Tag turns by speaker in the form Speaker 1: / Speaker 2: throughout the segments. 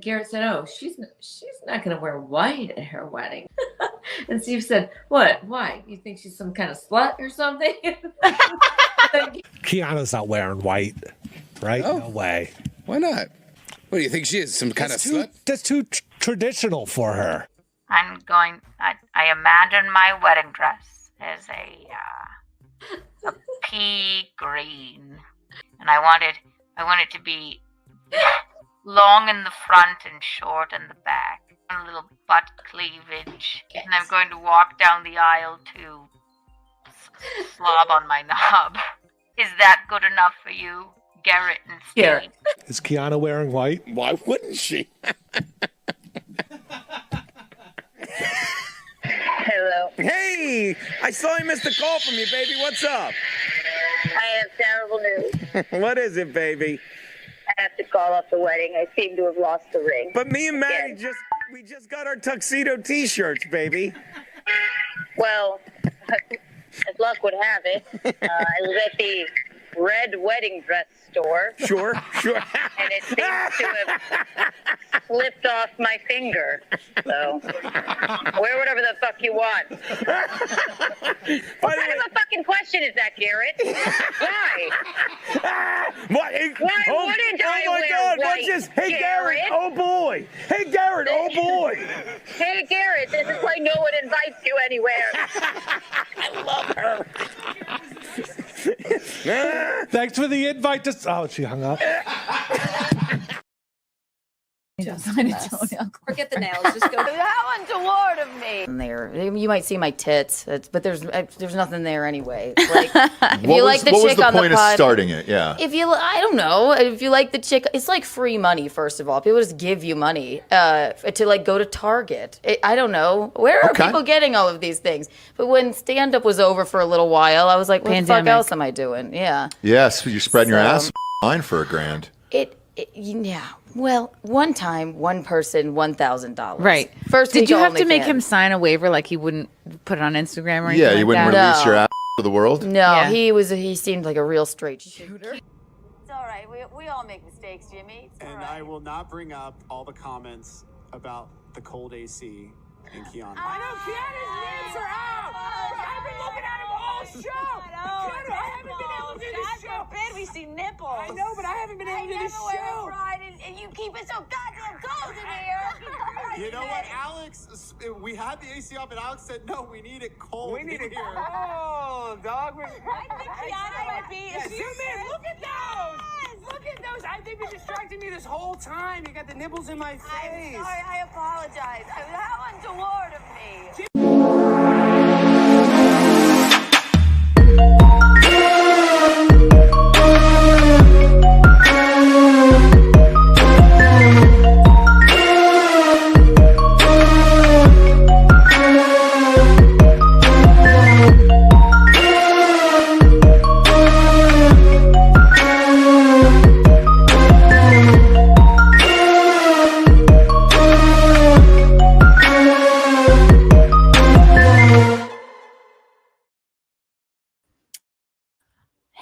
Speaker 1: Garrett said, "Oh, she's not going to wear white at her wedding." And Steve said, "What? Why? You think she's some kind of slut or something?"
Speaker 2: Keanu's not wearing white, right?
Speaker 3: Oh.
Speaker 2: No way.
Speaker 3: Why not? What do you think she is? Some kind of slut?
Speaker 2: That's too traditional for her.
Speaker 4: I imagine my wedding dress as a pea green, and I want it to be long in the front and short in the back, a little butt cleavage, and I'm going to walk down the aisle to slob on my knob. Is that good enough for you, Garrett and Steve?
Speaker 1: Garrett.
Speaker 2: Is Keanu wearing white?
Speaker 3: Why wouldn't she?
Speaker 5: Hello.
Speaker 3: Hey, I saw I missed a call from you, baby. What's up?
Speaker 5: I have terrible news.
Speaker 3: What is it, baby?
Speaker 5: I have to call off the wedding. I seem to have lost the ring.
Speaker 3: But me and Maddie just got our tuxedo T-shirts, baby.
Speaker 5: Well, as luck would have it, I was at the red wedding dress store.
Speaker 3: Sure.
Speaker 5: And it seems to have slipped off my finger. So, wear whatever the fuck you want. What kind of a fucking question is that, Garrett? Why?
Speaker 3: What?
Speaker 5: Why wouldn't I wear white,
Speaker 3: what's this? Hey, Garrett.
Speaker 5: Garrett.
Speaker 3: Oh, boy. Hey, Garrett. Oh, boy.
Speaker 5: Hey, Garrett, this is why no one invites you anywhere.
Speaker 3: I love her.
Speaker 2: Thanks for the invite. Oh, she hung up.
Speaker 6: Forget the nails. Just go. How untoward of me.
Speaker 7: There, you might see my tits, but there's nothing there anyway. Like, if
Speaker 8: What
Speaker 7: you
Speaker 8: was,
Speaker 7: like the
Speaker 8: what was
Speaker 7: chick
Speaker 8: the
Speaker 7: on the
Speaker 8: point of
Speaker 7: pod,
Speaker 8: starting it? Yeah.
Speaker 7: I don't know. If you like the chick, it's like free money. First of all, people just give you money to like go to Target. I don't know where are people getting all of these things. But when stand up was over for a little while, I was like, what the fuck else am I doing? Yeah.
Speaker 8: Yes, you're spreading your ass line for $1,000.
Speaker 7: Yeah. Well, one time, one person, $1,000.
Speaker 6: Right.
Speaker 7: First,
Speaker 6: did you have to make him sign a waiver like he wouldn't put it on Instagram or anything?
Speaker 8: Yeah, you wouldn't release your
Speaker 7: No.
Speaker 8: ass to the world.
Speaker 7: No, he seemed like a real straight shooter.
Speaker 9: It's all right. We all make mistakes, Jimmy. It's all right.
Speaker 10: I will not bring up all the comments about the cold AC and Keanu.
Speaker 11: I know Keanu's names are out. I've been looking at him all show. Keanu, I haven't been able to do this show.
Speaker 9: We see nipples.
Speaker 11: I know, but I haven't been able to do this show.
Speaker 9: Pride and you keep it so goddamn cold in here.
Speaker 10: You know what, Alex? We had the AC up, and Alex said, "No, we need it cold."
Speaker 11: We need it
Speaker 10: here.
Speaker 11: cold, dog.
Speaker 9: I think Keanu might be.
Speaker 11: Yeah, zoom in. Look at those. Look at those. I've been distracting me this whole time. You got the nipples in my face.
Speaker 9: I'm sorry. I apologize. How untoward of me.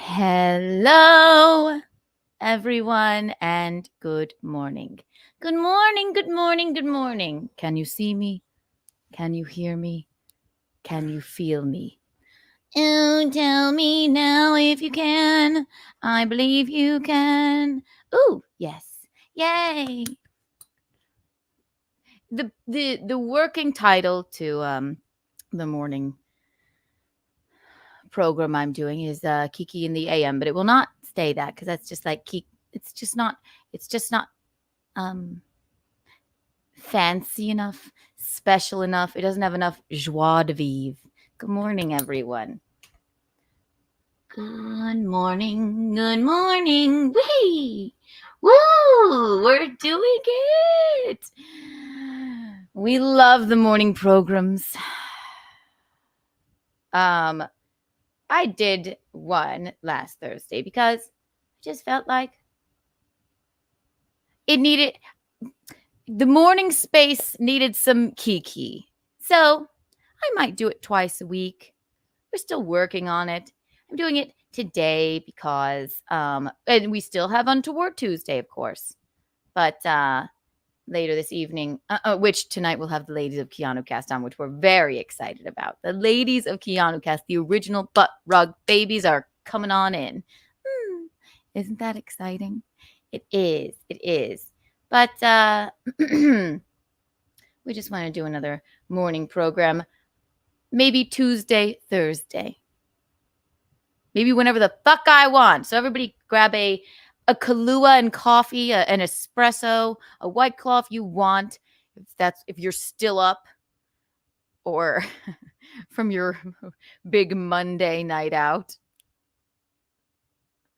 Speaker 7: Hello, everyone, and good morning. Good morning, good morning, good morning. Can you see me? Can you hear me? Can you feel me? Oh, tell me now if you can. I believe you can. Ooh, yes. Yay. The working title to the morning program I'm doing is Kiki in the AM, but it will not stay that because that's just like it's just not fancy enough, special enough. It doesn't have enough joie de vivre. Good morning, everyone. Good morning. Good morning. Whee! Woo! We're doing it. We love the morning programs. I did one last Thursday because I just felt like the morning space needed some Kiki. So I might do it twice a week. We're still working on it. I'm doing it today because, and we still have Untoward Tuesday, of course. But later this evening, which tonight we'll have the ladies of Keanu Cast on, which we're very excited about. The ladies of Keanu Cast, the original butt rug babies, are coming on in. Isn't that exciting? It is. It is. But we just want to do another morning program. Maybe Tuesday, Thursday. Maybe whenever the fuck I want. So everybody grab a Kahlua and coffee, an espresso, a White Claw if you want. If you're still up or from your big Monday night out.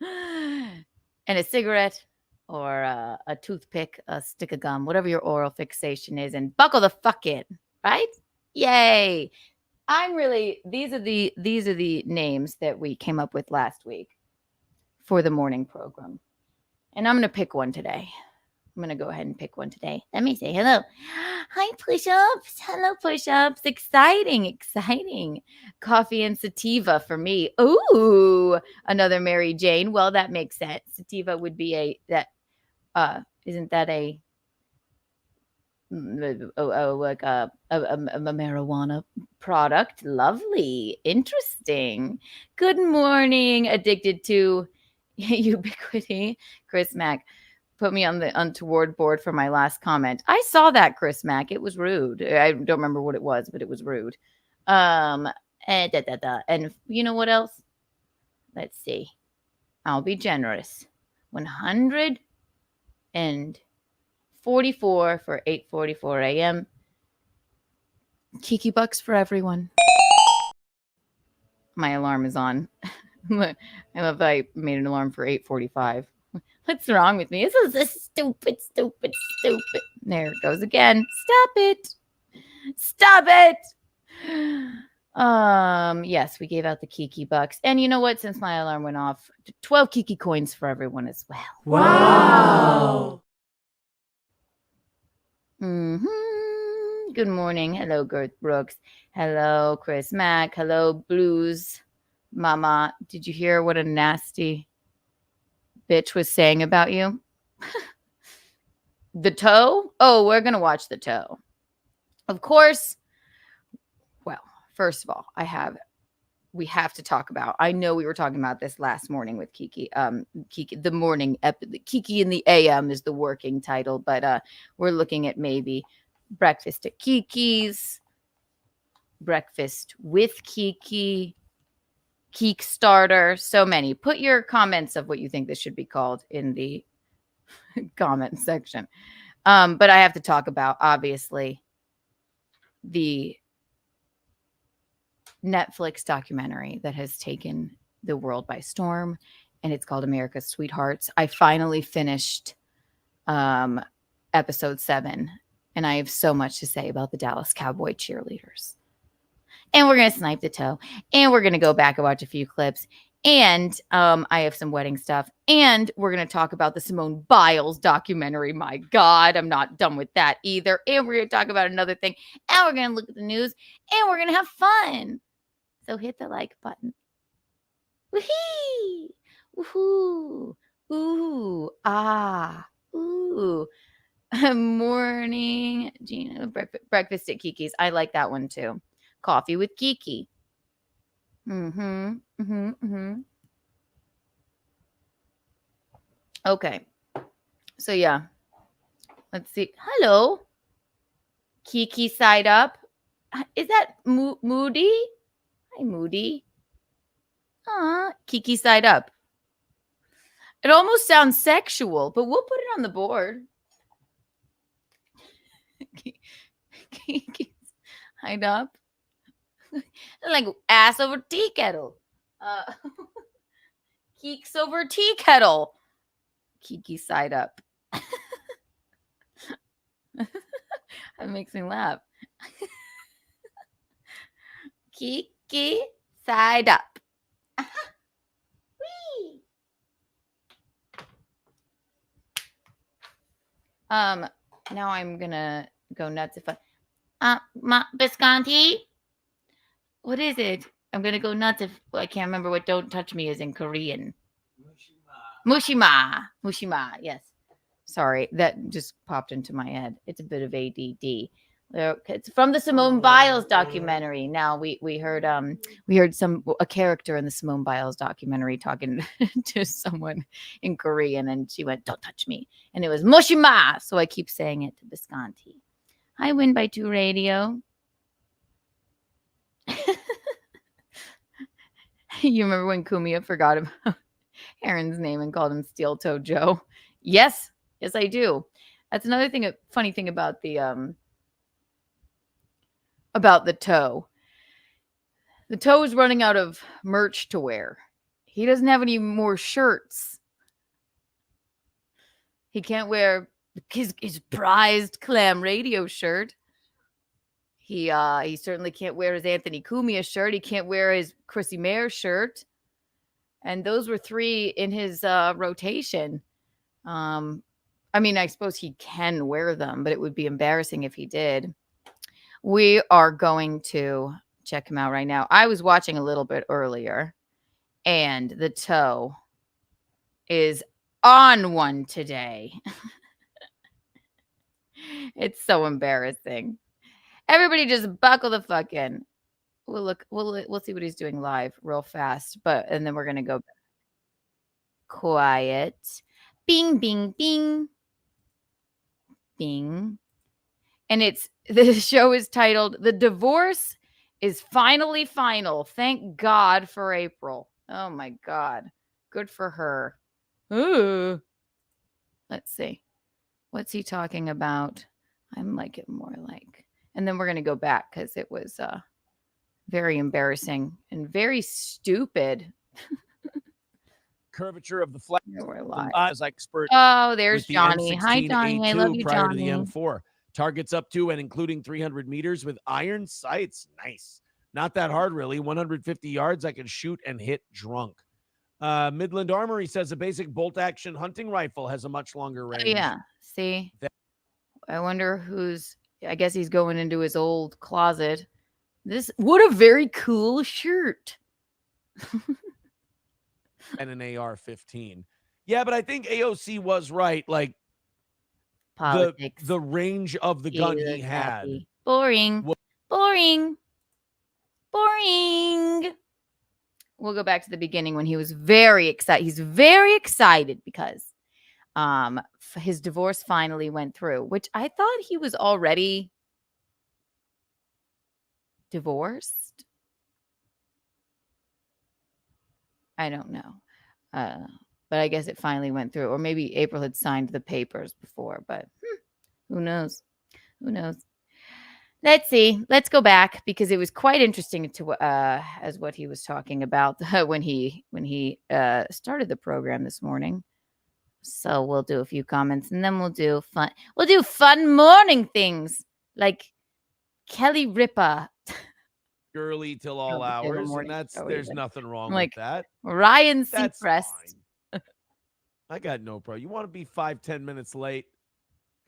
Speaker 7: And a cigarette or a toothpick, a stick of gum, whatever your oral fixation is, and buckle the fuck in, right? Yay. These are the names that we came up with last week for the morning program. And I'm going to pick one today. I'm going to go ahead and pick one today. Let me say hello. Hi, push-ups. Hello, push-ups. Exciting. Coffee and sativa for me. Ooh, another Mary Jane. Well, that makes sense. Sativa would be isn't that a marijuana product? Lovely. Interesting. Good morning, addicted to ubiquity. Chris Mack put me on the untoward board for my last comment. I saw that, Chris Mack. It was rude. I don't remember what it was, but it was rude. And you know what else? Let's see. I'll be generous. 144 for 8:44 a.m. Kiki bucks for everyone. My alarm is on. I love that I made an alarm for 8:45. What's wrong with me? This is stupid. There it goes again. Stop it. Yes, we gave out the Kiki bucks. And you know what? Since my alarm went off, 12 Kiki coins for everyone as well.
Speaker 11: Wow.
Speaker 7: Good morning. Hello, Girth Brooks. Hello, Chris Mack. Hello, Blues Mama. Did you hear what a nasty bitch was saying about you? The toe? Oh, we're going to watch The Toe. Of course. Well, first of all, we have to talk about, I know we were talking about this last morning with Kiki. Kiki, the morning, Kiki in the AM is the working title, but we're looking at maybe Breakfast at Kiki's, Breakfast with Kiki, Kickstarter, so many. Put your comments of what you think this should be called in the comment section. But I have to talk about, obviously, the Netflix documentary that has taken the world by storm, and it's called America's Sweethearts. I finally finished episode 7, and I have so much to say about the Dallas Cowboy cheerleaders. And we're going to snipe The Toe, and we're going to go back and watch a few clips, and I have some wedding stuff, and we're going to talk about the Simone Biles documentary. My God, I'm not done with that either. And we're going to talk about another thing, and we're going to look at the news, and we're going to have fun. So hit the like button. Woohoo! Woohoo! Ooh! Ah! Ooh! Morning, Gina. Breakfast at Kiki's. I like that one too. Coffee with Kiki. Okay. So yeah. Let's see. Hello. Kiki side up. Is that Moody? Hi, Moody. Kiki side up. It almost sounds sexual, but we'll put it on the board. Kiki side up. Like ass over tea kettle. Keeks over tea kettle. Kiki side up. That makes me laugh. Kiki side up. Whee! Now I'm gonna go nuts if Bisconti. What is it? I'm gonna go nuts if I can't remember what "Don't Touch Me" is in Korean. Mushima. Yes. Sorry, that just popped into my head. It's a bit of ADD. It's from the Simone Biles documentary. Now we heard a character in the Simone Biles documentary talking to someone in Korean, and she went, "Don't touch me," and it was Moshima. So I keep saying it to Bisconti. Hi, Win by 2 Radio. You remember when Kumia forgot about Aaron's name and called him Steel Toe Joe? Yes, I do. That's another thing. A funny thing about the toe. The toe is running out of merch to wear. He doesn't have any more shirts. He can't wear his prized Clam Radio shirt. He certainly can't wear his Anthony Cumia shirt. He can't wear his Chrissy Mayer shirt. And those were 3 in his rotation. I mean, I suppose he can wear them, but it would be embarrassing if he did. We are going to check him out right now. I was watching a little bit earlier, and the toe is on one today. It's so embarrassing. Everybody just buckle the fuck in. We'll see what he's doing live real fast, and then we're going to go quiet. Bing, bing, bing. Bing. And the show is titled "The Divorce is Finally Final. Thank God for April." Oh my God. Good for her. Ooh. Let's see. What's he talking about? I'm like it more like. And then we're going to go back because it was very embarrassing and very stupid.
Speaker 12: Curvature of the flat. As expert.
Speaker 7: Oh, there's
Speaker 12: the
Speaker 7: Johnny. Hi, Johnny. I love you,
Speaker 12: prior
Speaker 7: Johnny.
Speaker 12: To the M4. Targets up to and including 300 meters with iron sights. Nice. Not that hard, really. 150 yards. I can shoot and hit drunk. Midland Armory says a basic bolt-action hunting rifle has a much longer range.
Speaker 7: Oh, yeah. See? I wonder I guess he's going into his old closet. What a very cool shirt.
Speaker 12: And an AR-15. Yeah, but I think AOC was right. Like,
Speaker 7: politics.
Speaker 12: The range of the gun he had.
Speaker 7: Boring. Boring. We'll go back to the beginning when he was very excited. He's very excited because his divorce finally went through, which I thought he was already divorced. I don't know. But I guess it finally went through. Or maybe April had signed the papers before, but who knows? Let's see. Let's go back because it was quite interesting to as what he was talking about when he started the program this morning. So we'll do a few comments and then we'll do fun morning things like Kelly Ripa.
Speaker 12: Early till all hours, and there's nothing wrong with that.
Speaker 7: Ryan Seacrest.
Speaker 12: I got no problem. You want to be 5-10 minutes late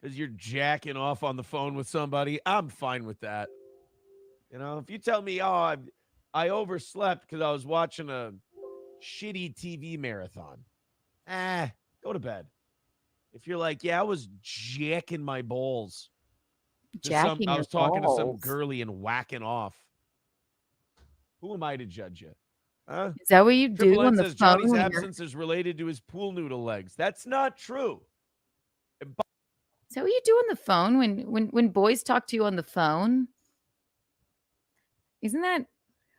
Speaker 12: because you're jacking off on the phone with somebody? I'm fine with that. You know, if you tell me, I overslept because I was watching a shitty TV marathon, go to bed. If you're like, I was jacking my balls. I was talking to some girly and whacking off. Who am I to judge you? Huh?
Speaker 7: Is that what you do on the phone?
Speaker 12: Johnny's absence is related to his pool noodle legs. That's not true.
Speaker 7: Is that what you do on the phone when boys talk to you on the phone? Isn't that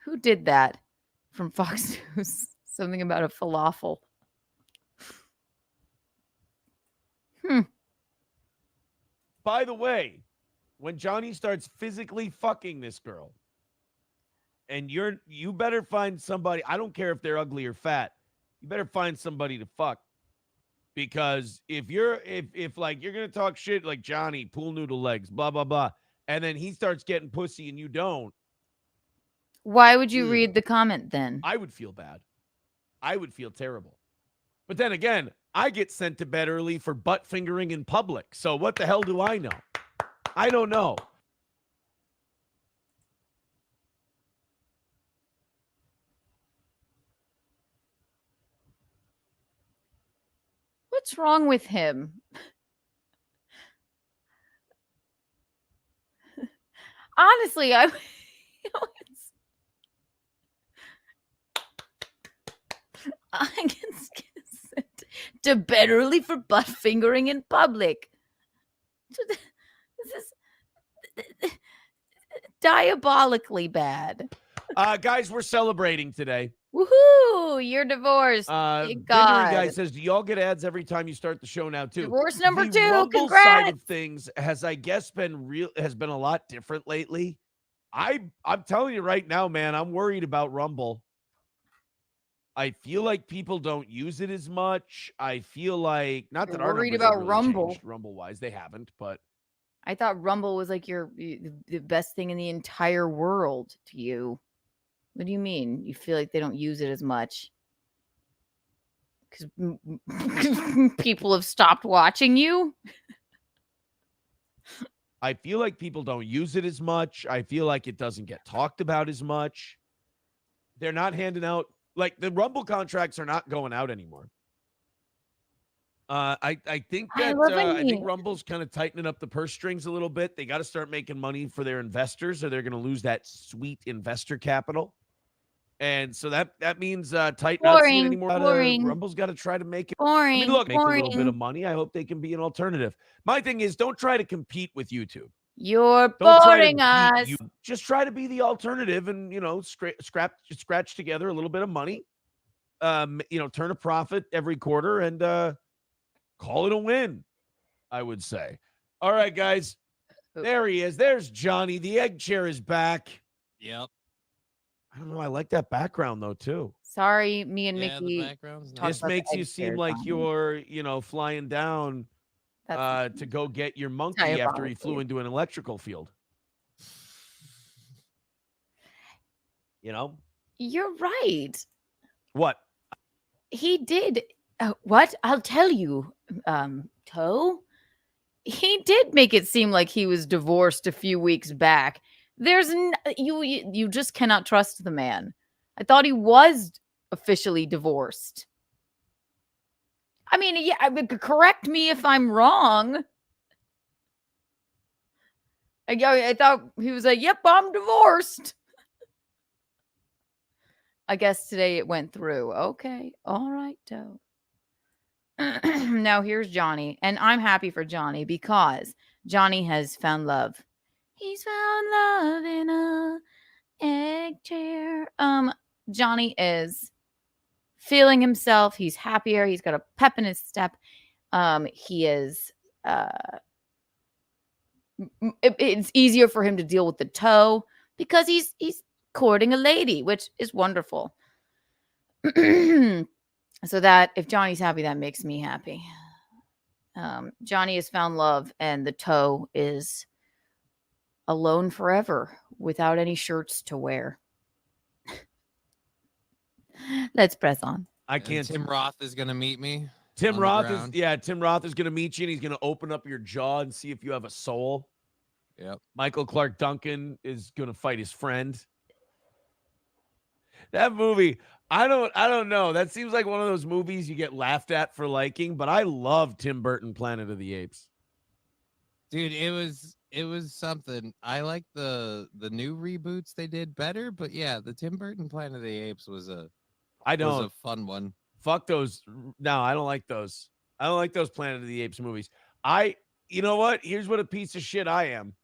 Speaker 7: who did that from Fox News? Something about a falafel.
Speaker 12: By the way, when Johnny starts physically fucking this girl, and you better find somebody, I don't care if they're ugly or fat, you better find somebody to fuck. Because if you're gonna talk shit like Johnny, pool noodle legs, blah blah blah, and then he starts getting pussy and you don't,
Speaker 7: why would you read the comment then?
Speaker 12: I would feel bad. I would feel terrible. But then again, I get sent to bed early for butt fingering in public. So what the hell do I know? I don't know.
Speaker 7: What's wrong with him? Honestly, I get sent to bed early for butt fingering in public. This is diabolically bad.
Speaker 12: Guys, we're celebrating today.
Speaker 7: Woohoo! You're divorced. Thank God.
Speaker 12: Guy says, do y'all get ads every time you start the show now too?
Speaker 7: Divorce number
Speaker 12: the
Speaker 7: 2.
Speaker 12: Rumble
Speaker 7: Congrats.
Speaker 12: side of things has, I guess, been a lot different lately. I'm telling you right now, man, I'm worried about Rumble. I feel like people don't use it as much. I feel like not
Speaker 7: You're
Speaker 12: that our
Speaker 7: worried
Speaker 12: numbers have
Speaker 7: about
Speaker 12: really
Speaker 7: Rumble.
Speaker 12: changed Rumble-wise. They haven't, but
Speaker 7: I thought Rumble was like the best thing in the entire world to you. What do you mean? You feel like they don't use it as much? Because people have stopped watching you?
Speaker 12: I feel like people don't use it as much. I feel like it doesn't get talked about as much. They're not handing out, like, the Rumble contracts are not going out anymore. I think that I think Rumble's kind of tightening up the purse strings a little bit. They got to start making money for their investors, or they're going to lose that sweet investor capital. And so that means tight not seeing anymore. Rumble's got to try to make it.
Speaker 7: Boring.
Speaker 12: I mean, look, make a little bit of money. I hope they can be an alternative. My thing is, don't try to compete with YouTube.
Speaker 7: You're
Speaker 12: Don't
Speaker 7: boring us.
Speaker 12: Just try to be the alternative, and scratch together a little bit of money. Turn a profit every quarter, and call it a win, I would say. All right, guys. There he is. There's Johnny. The egg chair is back.
Speaker 13: Yep.
Speaker 12: I don't know. I like that background, though, too.
Speaker 7: Sorry, me and
Speaker 13: Yeah,
Speaker 7: Mickey.
Speaker 13: the background's
Speaker 12: This makes you seem like you're, flying down to go get your monkey after he flew into an electrical field.
Speaker 7: You're right.
Speaker 12: What?
Speaker 7: He did. What? I'll tell you, Toe. He did make it seem like he was divorced a few weeks back. You just cannot trust the man. I thought he was officially divorced. I mean, yeah, correct me if I'm wrong. I thought he was like, yep, I'm divorced. I guess today it went through. Okay. All right, Toe. Now here's Johnny. And I'm happy for Johnny because Johnny has found love. He's found love in a egg chair. Johnny is feeling himself. He's happier. He's got a pep in his step. He is it's easier for him to deal with the toe because he's courting a lady, which is wonderful. So that if Johnny's happy, that makes me happy. Johnny has found love, and the toe is alone forever without any shirts to wear. Let's press on.
Speaker 12: I can't.
Speaker 13: Tim Roth is going to meet me.
Speaker 12: Tim Roth is going to meet you, and he's going to open up your jaw and see if you have a soul.
Speaker 13: Yep.
Speaker 12: Michael Clark Duncan is going to fight his friend. That movie, I don't know. That seems like one of those movies you get laughed at for liking, but I love Tim Burton Planet of the Apes.
Speaker 13: Dude, it was something. I like the new reboots they did better, but yeah, the Tim Burton Planet of the Apes was a fun one.
Speaker 12: Fuck those. No, I don't like those. I don't like those Planet of the Apes movies. You know what? Here's what a piece of shit I am.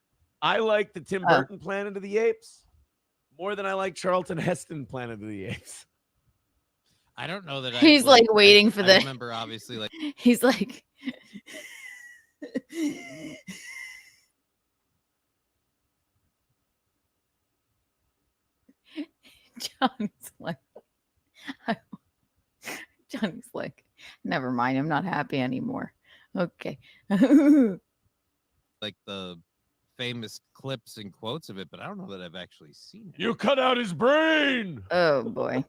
Speaker 12: I like the Tim Burton Planet of the Apes more than I like Charlton Heston Planet of the Apes.
Speaker 13: I don't know that
Speaker 7: he's like waiting for
Speaker 13: I
Speaker 7: the.
Speaker 13: remember, obviously, like
Speaker 7: he's like. Johnny's like, never mind. I'm not happy anymore. Okay.
Speaker 13: like the famous clips and quotes of it, but I don't know that I've actually seen it.
Speaker 12: You cut out his brain.
Speaker 7: Oh boy.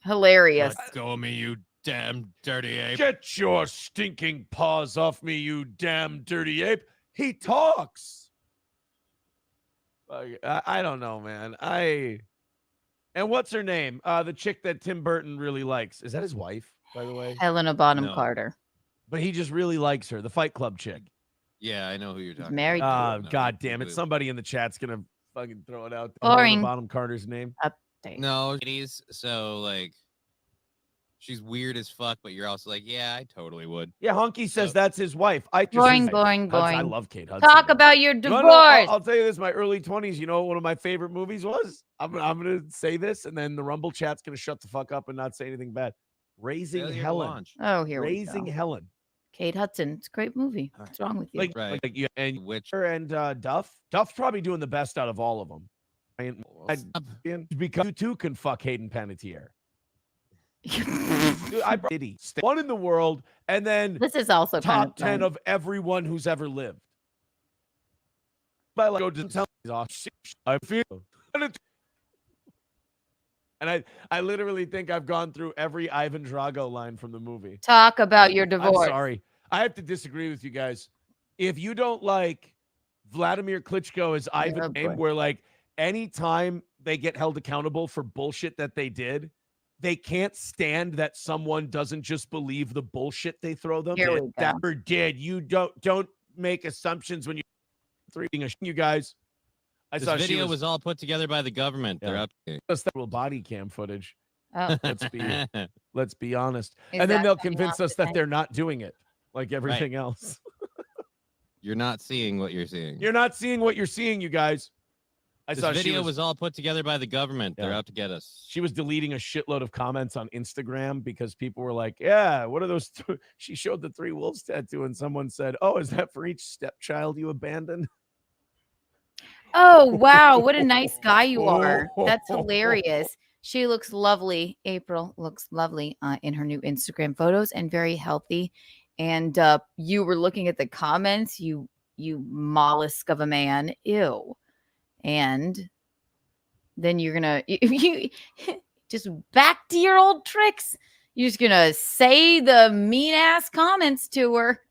Speaker 7: Hilarious.
Speaker 13: Let go of me, you damn dirty ape.
Speaker 12: Get your stinking paws off me, you damn dirty ape. He talks. I don't know, man. And what's her name? The chick that Tim Burton really likes. Is that his wife, by the way?
Speaker 7: Helena Bonham Carter.
Speaker 12: But he just really likes her. The Fight Club chick.
Speaker 13: Yeah, I know who you're
Speaker 7: He's
Speaker 13: talking
Speaker 7: married.
Speaker 13: about.
Speaker 12: Oh, God damn it. Somebody in the chat's going to fucking throw it out.
Speaker 7: Boring.
Speaker 12: Bottom Carter's name.
Speaker 7: Update.
Speaker 13: No, ladies. So, like, she's weird as fuck, but you're also like, yeah, I totally would.
Speaker 12: Yeah, Hunky says that's his wife.
Speaker 7: Boring.
Speaker 12: I love Kate Hudson.
Speaker 7: Talk
Speaker 12: though.
Speaker 7: about your
Speaker 12: You
Speaker 7: divorce.
Speaker 12: wanna know, I'll tell you this, my early 20s, you know what one of my favorite movies was? I'm going to say this, and then the Rumble chat's going to shut the fuck up and not say anything bad. Raising
Speaker 13: Failure to
Speaker 12: Helen.
Speaker 13: launch.
Speaker 7: Oh, here
Speaker 12: Raising
Speaker 7: we go.
Speaker 12: Helen.
Speaker 7: Kate Hudson. It's a great movie. What's wrong with you?
Speaker 13: Right.
Speaker 12: Like you and
Speaker 13: Witcher.
Speaker 12: and Duff. Duff's probably doing the best out of all of them. Because you too can fuck Hayden Panettiere. Dude, I did he one in the world, and then
Speaker 7: This is also
Speaker 12: top
Speaker 7: kind of
Speaker 12: 10
Speaker 7: fun.
Speaker 12: of everyone who's ever lived. But like, go to tell I feel, and I literally think I've gone through every Ivan Drago line from the movie.
Speaker 7: Talk about your divorce.
Speaker 12: I'm sorry, I have to disagree with you guys. If you don't like Vladimir Klitschko as Ivan's name, where like anytime they get held accountable for bullshit that they did, they can't stand that someone doesn't just believe the bullshit they throw them.
Speaker 7: Here we go.
Speaker 12: That or did. You don't make assumptions when you guys. I
Speaker 13: This
Speaker 12: saw
Speaker 13: video
Speaker 12: she
Speaker 13: was all put together by the government.
Speaker 12: Yeah.
Speaker 13: They're up.
Speaker 12: That's that real body cam footage.
Speaker 7: Oh.
Speaker 12: Let's be honest.
Speaker 7: Is
Speaker 12: And then
Speaker 7: that
Speaker 12: they'll
Speaker 7: coming
Speaker 12: convince
Speaker 7: off
Speaker 12: us
Speaker 7: the
Speaker 12: that they're not doing it like everything else.
Speaker 13: You're not seeing what you're seeing.
Speaker 12: You're not seeing what you're seeing, you guys.
Speaker 13: This video was all put together by the government. They're
Speaker 12: Yeah.
Speaker 13: out to get us.
Speaker 12: She was deleting a shitload of comments on Instagram because people were like, yeah, what are those? She showed the 3 wolves tattoo and someone said, oh, is that for each stepchild you abandoned?
Speaker 7: Oh, wow. What a nice guy you are. That's hilarious. She looks lovely. April looks lovely in her new Instagram photos and very healthy. And you were looking at the comments, you mollusk of a man. Ew. And then you're going to you just back to your old tricks. You're just going to say the mean ass comments to her.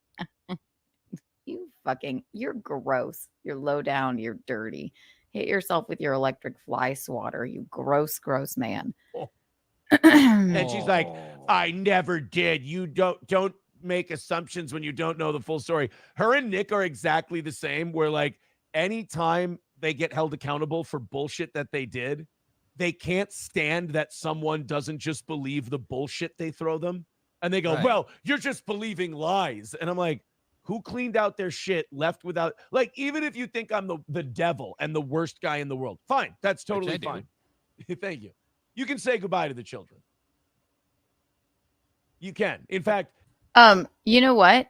Speaker 7: You're gross. You're low down. You're dirty. Hit yourself with your electric fly swatter. You gross, gross man.
Speaker 12: And she's like, I never did. You don't make assumptions when you don't know the full story. Her and Nick are exactly the same, where like anytime they get held accountable for bullshit that they did, they can't stand that someone doesn't just believe the bullshit they throw them. And they go, well, you're just believing lies. And I'm like, who cleaned out their shit, left without, like, even if you think I'm the devil and the worst guy in the world, fine. That's totally fine. Thank you. You can say goodbye to the children. You can. In fact,
Speaker 7: you know what?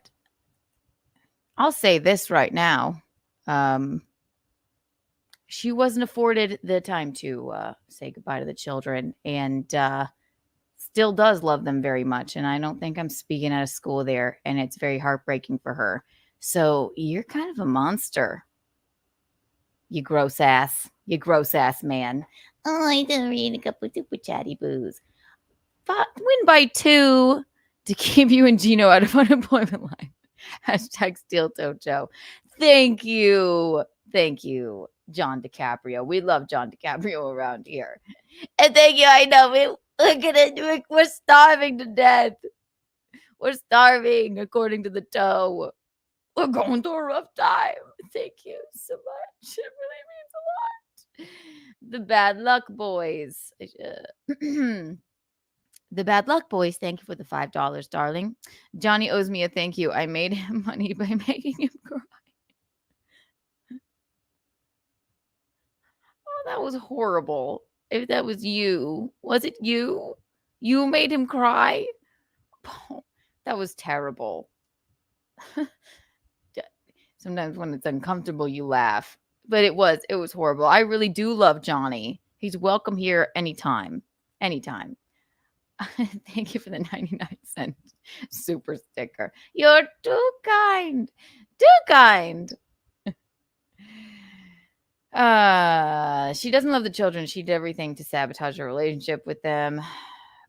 Speaker 7: I'll say this right now. She wasn't afforded the time to say goodbye to the children, and still does love them very much. And I don't think I'm speaking out of school there, and it's very heartbreaking for her. So you're kind of a monster. You gross ass man. Oh, I didn't read a couple of super chatty boos. Win by 2 to keep you and Gino out of unemployment line. Hashtag Steel Toe Joe. Thank you, John DiCaprio. We love John DiCaprio around here. And thank you, I know we're starving to death. We're starving, according to the toe. We're going through a rough time. Thank you so much. It really means a lot. The Bad Luck Boys. The Bad Luck Boys, thank you for the $5, darling. Johnny owes me a thank you. I made him money by making him cry. Oh, that was horrible. If that was you, was it you? You made him cry? Oh, that was terrible. Sometimes when it's uncomfortable, you laugh. But it was horrible. I really do love Johnny. He's welcome here anytime. Anytime. Thank you for the 99-cent super sticker. You're too kind. Too kind. She doesn't love the children. She did everything to sabotage her relationship with them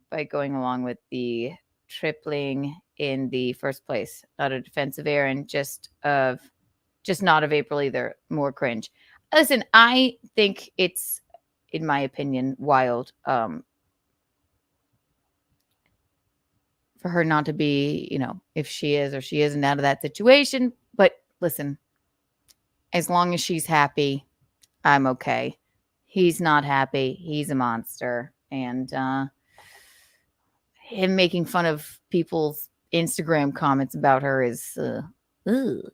Speaker 7: by going along with the tripling in the first place. Not a defensive Aaron, just not of April either. More cringe. Listen, I think it's, in my opinion, wild for her not to be, if she is or she isn't out of that situation. But listen, as long as she's happy, I'm okay. He's not happy. He's a monster. And him making fun of people's Instagram comments about her is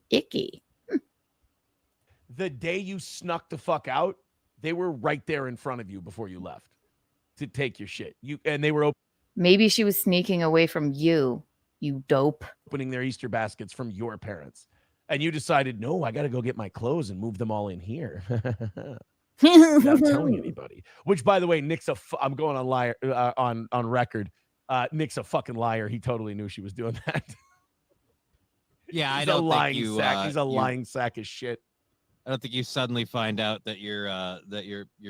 Speaker 7: icky.
Speaker 12: The day you snuck the fuck out, they were right there in front of you before you left to take your shit. And they were
Speaker 7: Maybe she was sneaking away from you, you dope.
Speaker 12: opening their Easter baskets from your parents. And you decided, no, I got to go get my clothes and move them all in here. Without telling anybody. Which, by the way, I'm going on liar on record. Nick's a fucking liar. He totally knew she was doing that.
Speaker 13: Yeah,
Speaker 12: He's
Speaker 13: I don't
Speaker 12: a lying
Speaker 13: think you.
Speaker 12: Sack. He's a lying sack of shit.
Speaker 13: I don't think you suddenly find out that your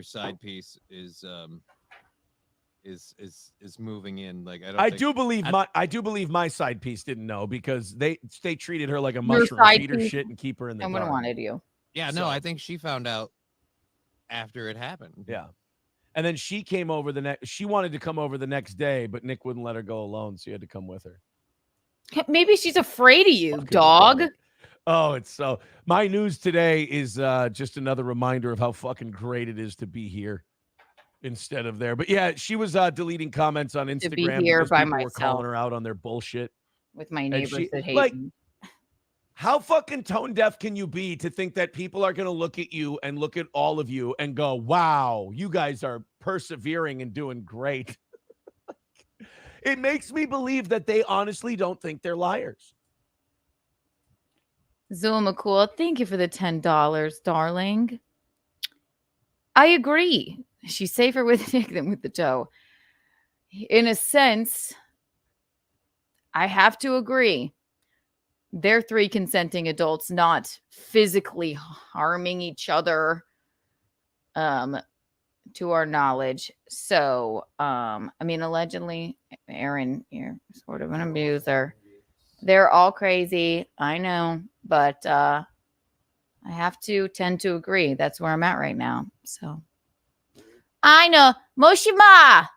Speaker 13: side piece is moving in. Like
Speaker 12: I do believe my side piece didn't know because they treated her like a
Speaker 7: Your
Speaker 12: mushroom,
Speaker 7: side
Speaker 12: feed her
Speaker 7: piece-
Speaker 12: shit, and keep her in the
Speaker 7: I would have
Speaker 12: dark.
Speaker 7: wanted you.
Speaker 13: Yeah, no, I think she found out after it happened.
Speaker 12: Yeah. And then she came over she wanted to come over the next day, but Nick wouldn't let her go alone, so you had to come with her.
Speaker 7: Maybe she's afraid of you, dog.
Speaker 12: Oh, it's so. My news today is just another reminder of how fucking great it is to be here instead of there. But yeah, she was deleting comments on Instagram.
Speaker 7: To be here
Speaker 12: because
Speaker 7: by
Speaker 12: people were
Speaker 7: myself.
Speaker 12: calling her out on their bullshit.
Speaker 7: With my neighbors that hate
Speaker 12: like,
Speaker 7: me.
Speaker 12: how fucking tone deaf can you be to think that people are going to look at you and look at all of you and go, wow, you guys are persevering and doing great. It makes me believe that they honestly don't think they're liars.
Speaker 7: Zoe McCool, thank you for the $10, darling. I agree. She's safer with Nick than with the Joe. In a sense, I have to agree. They're three consenting adults, not physically harming each other, to our knowledge. So, I mean, allegedly, Aaron, you're sort of an abuser. They're all crazy, I know, but I have to tend to agree. That's where I'm at right now. So, I know, Moshima.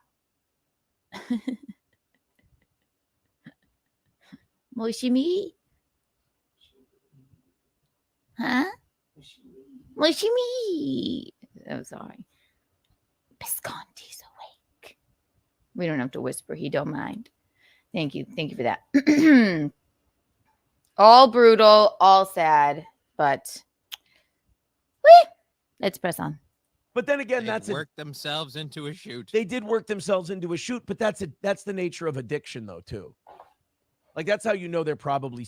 Speaker 7: Moshimi? Huh? Moshimi. I'm sorry. Pisconti's awake. We don't have to whisper. He don't mind. Thank you. Thank you for that. All brutal, all sad, but let's press on.
Speaker 12: But then again,
Speaker 13: They worked themselves into a shoot.
Speaker 12: They did work themselves into a shoot, but that's the nature of addiction, though, too. Like, that's how you know they're probably,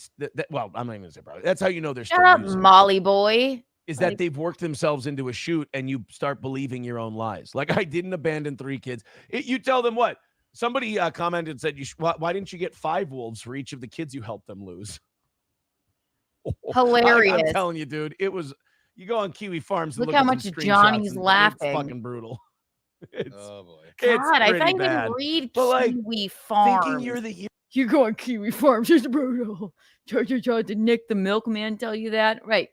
Speaker 12: well, I'm not even going to say probably. That's how you know they're still
Speaker 7: Shut up,
Speaker 12: using it.
Speaker 7: Molly boy.
Speaker 12: Is that they've worked themselves into a shoot and you start believing your own lies. Like, I didn't abandon 3 kids. You tell them what? Somebody commented and said, why didn't you get 5 wolves for each of the kids you helped them lose?
Speaker 7: Hilarious.
Speaker 12: I'm telling you, dude, it was, you go on Kiwi Farms and
Speaker 7: Look
Speaker 12: look
Speaker 7: how
Speaker 12: at
Speaker 7: much
Speaker 12: some screenshots
Speaker 7: Johnny's
Speaker 12: and
Speaker 7: laughing.
Speaker 12: It's fucking brutal.
Speaker 13: Oh, boy.
Speaker 7: God, I thought you
Speaker 12: bad.
Speaker 7: didn't read
Speaker 12: But, like,
Speaker 7: Kiwi Farms.
Speaker 12: thinking you're the hero.
Speaker 7: You go on Kiwi Farms, it's brutal. Did Nick the milkman tell you that? Right.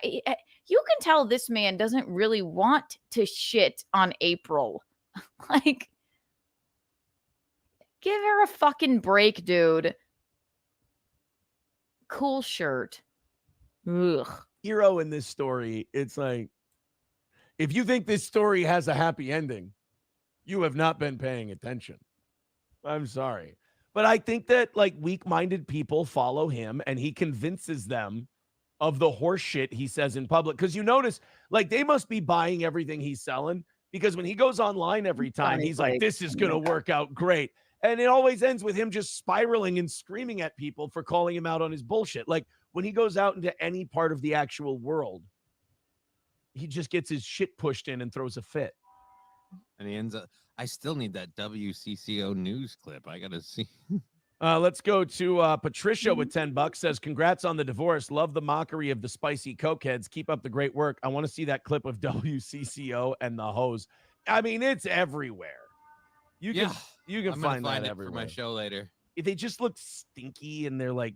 Speaker 7: You can tell this man doesn't really want to shit on April. Like, give her a fucking break, dude. Cool shirt. Ugh.
Speaker 12: Hero in this story, it's like, if you think this story has a happy ending, you have not been paying attention. I'm sorry. But I think that, like, weak-minded people follow him and he convinces them of the horse shit he says in public. Because you notice, like, they must be buying everything he's selling, because when he goes online every time, he's like, this is going to work out great. And it always ends with him just spiraling and screaming at people for calling him out on his bullshit. Like, when he goes out into any part of the actual world, he just gets his shit pushed in and throws a fit.
Speaker 13: And he ends up, I still need that WCCO news clip. I got to see.
Speaker 12: Let's go to Patricia with $10. Says, congrats on the divorce. Love the mockery of the spicy cokeheads. Keep up the great work. I want to see that clip of WCCO and the hose. I mean, it's everywhere. You can
Speaker 13: I'm
Speaker 12: find
Speaker 13: gonna
Speaker 12: that
Speaker 13: it
Speaker 12: everywhere.
Speaker 13: for my show later.
Speaker 12: They just look stinky and they're like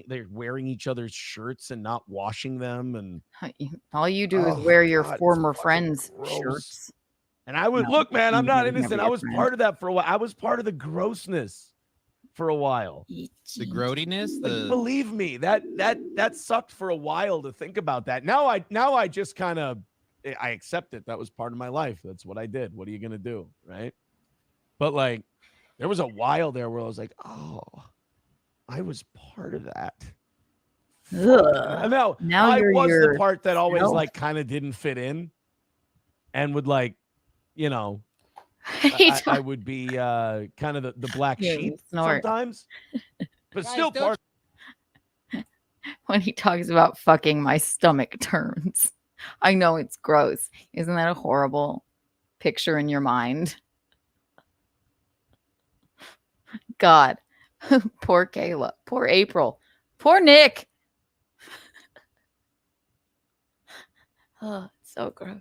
Speaker 12: they're wearing each other's shirts and not washing them. And
Speaker 7: all you do is wear your
Speaker 12: God,
Speaker 7: former
Speaker 12: it's
Speaker 7: friends'
Speaker 12: gross.
Speaker 7: shirts.
Speaker 12: And I would look, man, I'm not innocent. I was part of that for a while. I was part of the grossness for a while.
Speaker 13: The grody-ness,
Speaker 12: Like, believe me, that sucked for a while to think about that. Now I just kind of I accept it. That was part of my life. That's what I did. What are you gonna do, right? But like, there was a while there where I was like, oh, I was part of that.
Speaker 7: Ugh.
Speaker 12: Now I was the part that always like kind of didn't fit in, and would like, you know, I would be kind of the black sheep sometimes, but still part.
Speaker 7: When he talks about fucking, my stomach turns. I know it's gross. Isn't that a horrible picture in your mind? God. Poor Kayla. Poor April. Poor Nick. Oh, it's so gross.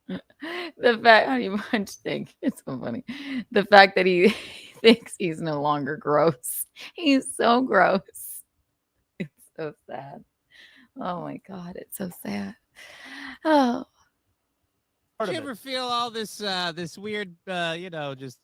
Speaker 7: The fact, how do you much think? It's so funny. The fact that he thinks he's no longer gross. He's so gross. It's so sad. Oh my God, it's so sad. Oh.
Speaker 13: Did you ever feel all this this weird just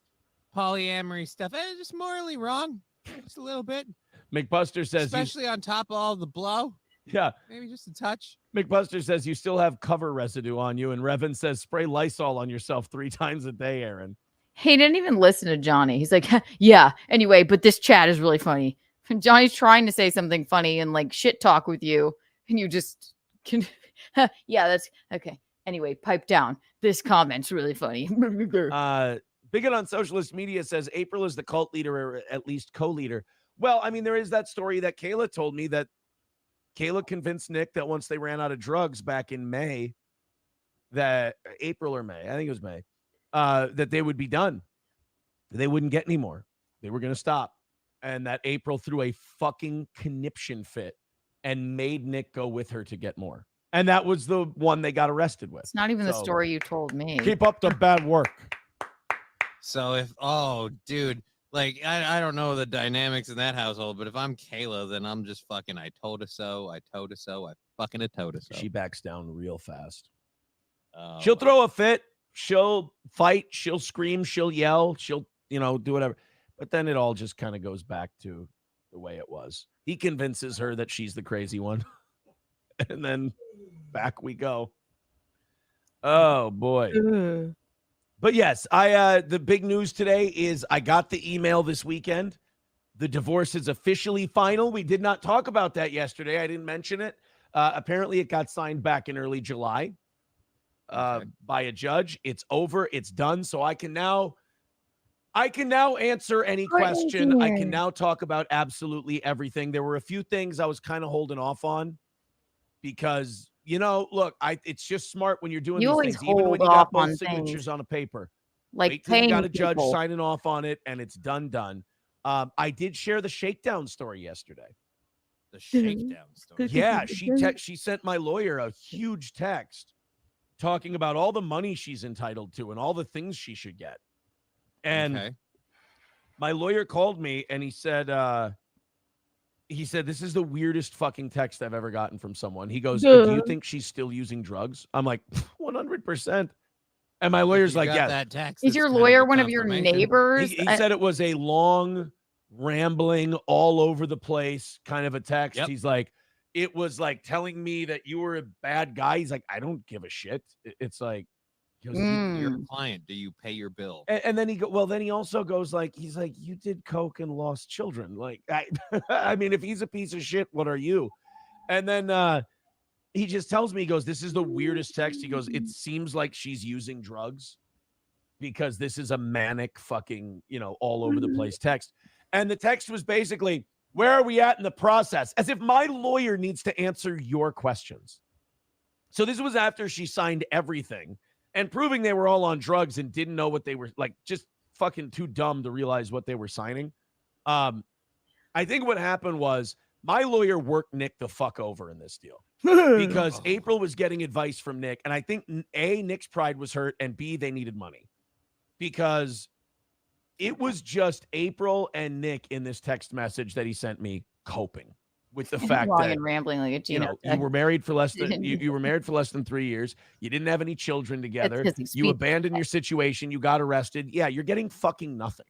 Speaker 13: polyamory stuff? Just morally wrong, just a little bit.
Speaker 12: McBuster says,
Speaker 13: especially on top of all the blow.
Speaker 12: Yeah,
Speaker 13: maybe just a touch.
Speaker 12: McBuster says you still have cover residue on you, and Revan says spray Lysol on yourself 3 times a day, Aaron.
Speaker 7: He didn't even listen to Johnny. He's like, yeah. Anyway, but this chat is really funny. And Johnny's trying to say something funny and like shit talk with you, and you just can. Yeah, that's okay. Anyway, pipe down. This comment's really funny.
Speaker 12: Bigot on Socialist Media says April is the cult leader, or at least co-leader. Well, I mean, there is that story that Kayla told me that Kayla convinced Nick that once they ran out of drugs back in May, that April or May, I think it was May, that they would be done. They wouldn't get any more. They were going to stop. And that April threw a fucking conniption fit and made Nick go with her to get more. And that was the one they got arrested with.
Speaker 7: It's not even the story you told me.
Speaker 12: Keep up the bad work.
Speaker 13: So dude, like, I don't know the dynamics in that household, but if I'm Kayla, then I'm just fucking, I told her so, I fucking told her so.
Speaker 12: She backs down real fast. She'll throw a fit. She'll fight. She'll scream. She'll yell. She'll, do whatever. But then it all just kind of goes back to the way it was. He convinces her that she's the crazy one. And then back we go. Oh, boy. But yes, the big news today is I got the email this weekend. The divorce is officially final. We did not talk about that yesterday. I didn't mention it. Apparently, it got signed back in early July by a judge. It's over. It's done. So I can now answer any question. I can now talk about absolutely everything. There were a few things I was kind of holding off on because, look, it's just smart when you're doing these things, even when you got both signatures on a paper.
Speaker 7: Like
Speaker 12: wait till you got a judge signing off on it and it's done. I did share the shakedown story yesterday.
Speaker 13: The shakedown story.
Speaker 12: Yeah, she sent my lawyer a huge text talking about all the money she's entitled to and all the things she should get. And my lawyer called me and he said, this is the weirdest fucking text I've ever gotten from someone. He goes, do you think she's still using drugs? I'm like, 100%. And my lawyer's like, yeah.
Speaker 13: That text,
Speaker 7: is your lawyer one of your neighbors?
Speaker 12: He said it was a long, rambling, all over the place kind of a text. Yep. He's like, it was like telling me that you were a bad guy. He's like, I don't give a shit. It's like,
Speaker 13: you're a client. Do you pay your bill?
Speaker 12: And then he also goes like, he's like, you did coke and lost children. Like, I mean, if he's a piece of shit, what are you? And then he just tells me, he goes, this is the weirdest text. He goes, it seems like she's using drugs because this is a manic fucking, all over the place text. And the text was basically, where are we at in the process? As if my lawyer needs to answer your questions. So this was after she signed everything. And proving they were all on drugs and didn't know what they were, like, just fucking too dumb to realize what they were signing. I think what happened was my lawyer worked Nick the fuck over in this deal because April was getting advice from Nick. And I think A, Nick's pride was hurt, and B, they needed money because it was just April and Nick in this text message that he sent me coping. with the fact
Speaker 7: long
Speaker 12: that
Speaker 7: and rambling like a Gino.
Speaker 12: you were married for less than you were married for less than 3 years. You didn't have any children together.
Speaker 7: 'cause he's
Speaker 12: You abandoned your situation. You got arrested. Yeah, you're getting fucking nothing.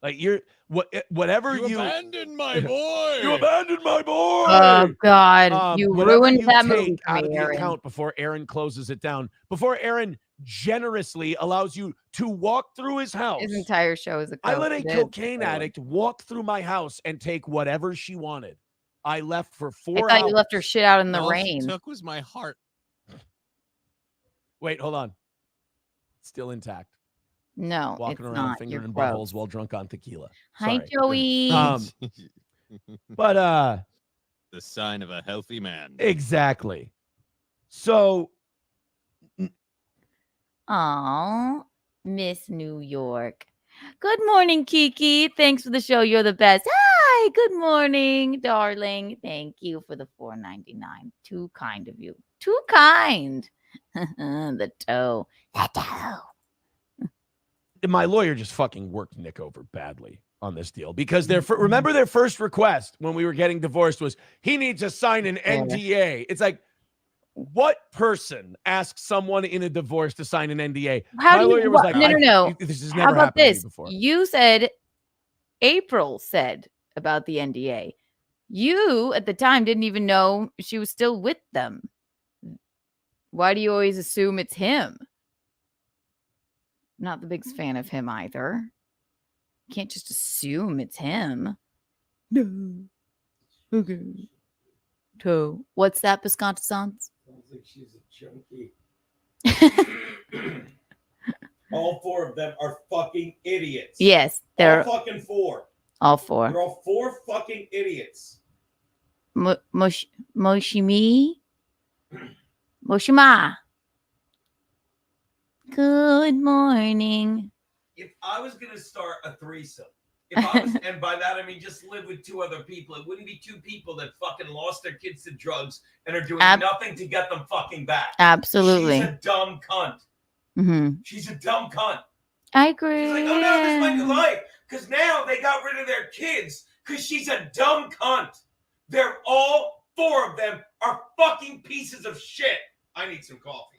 Speaker 12: Like whatever you
Speaker 13: abandoned my boy.
Speaker 12: You abandoned my boy.
Speaker 7: Oh God, you
Speaker 12: whatever
Speaker 7: ruined
Speaker 12: you
Speaker 7: that
Speaker 12: take
Speaker 7: movie
Speaker 12: out
Speaker 7: for
Speaker 12: of
Speaker 7: me,
Speaker 12: the
Speaker 7: Aaron.
Speaker 12: account before Aaron closes it down. Before Aaron generously allows you to walk through his house.
Speaker 7: His entire show is a
Speaker 12: I let a
Speaker 7: it is.
Speaker 12: cocaine addict walk through my house and take whatever she wanted. I left for 4
Speaker 7: I
Speaker 12: hours.
Speaker 7: thought you left her shit out in the
Speaker 13: All
Speaker 7: rain.
Speaker 13: she took was my heart.
Speaker 12: Wait, hold on. Still intact.
Speaker 7: No,
Speaker 12: Walking
Speaker 7: it's
Speaker 12: around
Speaker 7: not.
Speaker 12: fingering
Speaker 7: You're
Speaker 12: buttholes
Speaker 7: gross.
Speaker 12: while drunk on tequila.
Speaker 7: Hi,
Speaker 12: Sorry.
Speaker 7: Joey.
Speaker 12: But
Speaker 13: the sign of a healthy man.
Speaker 12: exactly. So
Speaker 7: Aw, Miss New York. Good morning, Kiki. Thanks for the show. You're the best. Hi, good morning, darling. Thank you for the $4.99. Too kind of you. Too kind. The toe. The toe.
Speaker 12: my lawyer just fucking worked Nick over badly on this deal because remember their first request when we were getting divorced was he needs to sign an NDA. It's like, what person asks someone in a divorce to sign an NDA? My lawyer was like,
Speaker 7: no.
Speaker 12: This has
Speaker 7: How
Speaker 12: never
Speaker 7: about
Speaker 12: happened to me
Speaker 7: this?
Speaker 12: before.
Speaker 7: You said April said about the NDA. You at the time didn't even know she was still with them. Why do you always assume it's him? Not the biggest fan of him either. Can't just assume it's him. No. Okay. Toe. What's that, Bisconta Sans?
Speaker 3: Sounds like she's a junkie. All 4 of them are fucking idiots.
Speaker 7: Yes, they're
Speaker 3: all fucking 4.
Speaker 7: All 4.
Speaker 3: They're all 4 fucking idiots.
Speaker 7: Moshimi? Moshima. Good morning.
Speaker 3: If I was gonna start a threesome, and by that I mean just live with 2 other people, it wouldn't be 2 people that fucking lost their kids to drugs and are doing nothing to get them fucking back.
Speaker 7: Absolutely.
Speaker 3: She's a dumb cunt.
Speaker 7: Mm-hmm.
Speaker 3: She's a dumb cunt.
Speaker 7: I agree.
Speaker 3: She's like, oh no, this is my new life. Because now they got rid of their kids because she's a dumb cunt. They're all 4 of them are fucking pieces of shit. I need some coffee.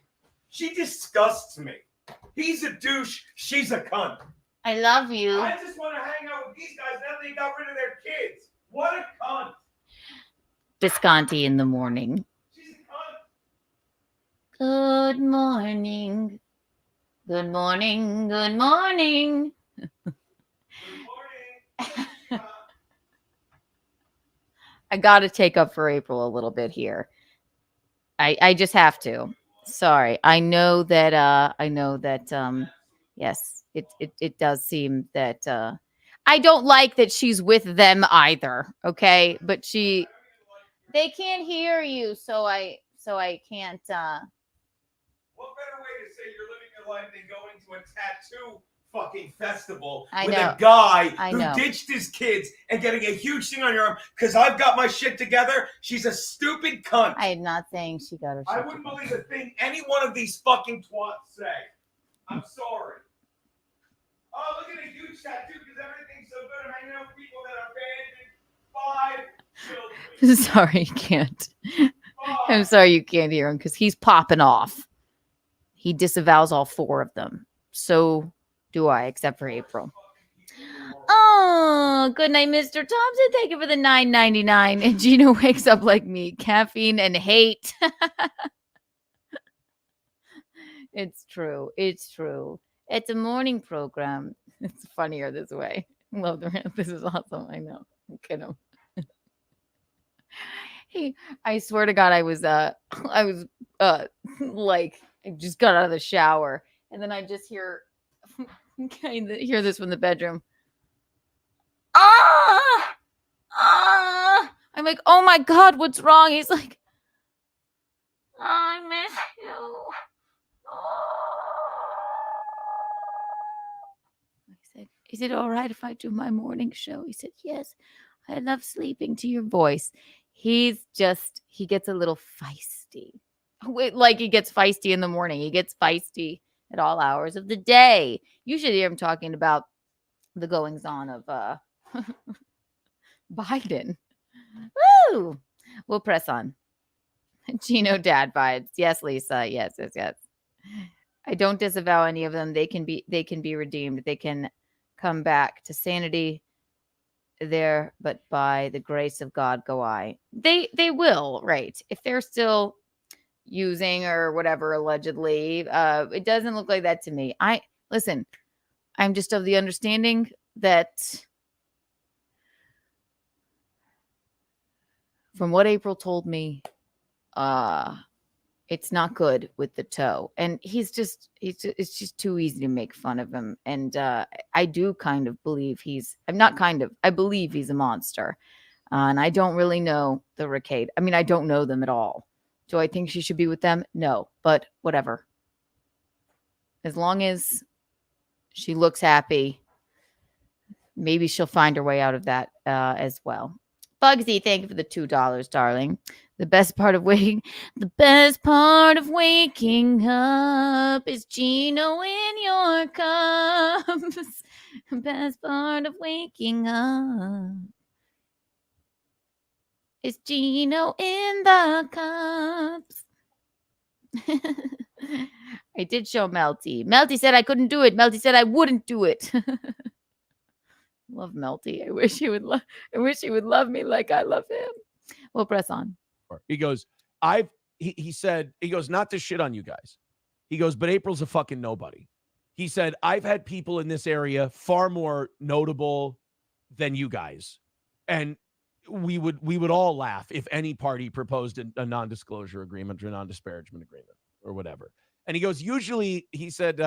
Speaker 3: She disgusts me. He's a douche. She's a cunt.
Speaker 7: I love you.
Speaker 3: I just want to hang out with these guys now they got rid of their kids. What a cunt.
Speaker 7: Visconti in the morning.
Speaker 3: She's a cunt.
Speaker 7: Good morning. Good morning. Good morning. I got to take up for April a little bit here. I just have to. Sorry. I know that yes, it does seem that I don't like that she's with them either, okay? But they can't hear you, so I can't
Speaker 3: What better way to say you're living your life than going to a tattoo fucking festival
Speaker 7: I
Speaker 3: with
Speaker 7: know.
Speaker 3: a guy
Speaker 7: I
Speaker 3: who
Speaker 7: know.
Speaker 3: ditched his kids and getting a huge thing on your arm because I've got my shit together? She's a stupid cunt.
Speaker 7: I am not saying she got her
Speaker 3: I
Speaker 7: shit
Speaker 3: wouldn't
Speaker 7: together.
Speaker 3: believe a thing any one of these fucking twats say. I'm sorry. Oh, look at a huge tattoo because everything's so good. I'm hanging out with people that abandoned 5 children.
Speaker 7: Sorry, you can't. I'm sorry you can't hear him because he's popping off. He disavows all 4 of them. So do I, except for April. Oh, good night, Mr. Thompson. Thank you for the $9.99. And Gina wakes up like me. Caffeine and hate. It's true. It's true. It's a morning program. It's funnier this way. Love the rant. This is awesome. I know. Get him. Hey, I swear to God, I was like, I just got out of the shower, and then I just hear this from the bedroom. I'm like, oh my God, what's wrong? He's like, I miss you. I said, is it all right if I do my morning show? He said, yes. I love sleeping to your voice. He gets a little feisty. Like he gets feisty in the morning. He gets feisty at all hours of the day. You should hear him talking about the goings on of Biden. Woo! We'll press on. Gino dad vibes. Yes, Lisa. Yes. I don't disavow any of them. They can be redeemed. They can come back to sanity there, but by the grace of God go I. They will, right? If they're still using or whatever allegedly, it doesn't look like that to me. Listen, I'm just of the understanding that from what April told me, it's not good with the toe, and it's just too easy to make fun of him. And I do kind of believe I believe he's a monster. And I don't really know the Ricade. I mean, I don't know them at all. Do I think she should be with them? No, but whatever. As long as she looks happy, maybe she'll find her way out of that as well. Bugsy, thank you for the $2, darling. The best part of waking up is Gino in your cups. The best part of waking up is Gino in the cups. I did show Melty. Melty said I couldn't do it. Melty said I wouldn't do it. Love Melty. I wish he would love me like I love him. We'll press on.
Speaker 12: He goes, he said, not to shit on you guys. He goes, but April's a fucking nobody. He said, I've had people in this area far more notable than you guys. And we would all laugh if any party proposed a non-disclosure agreement or a non-disparagement agreement or whatever. And he goes, usually, he said,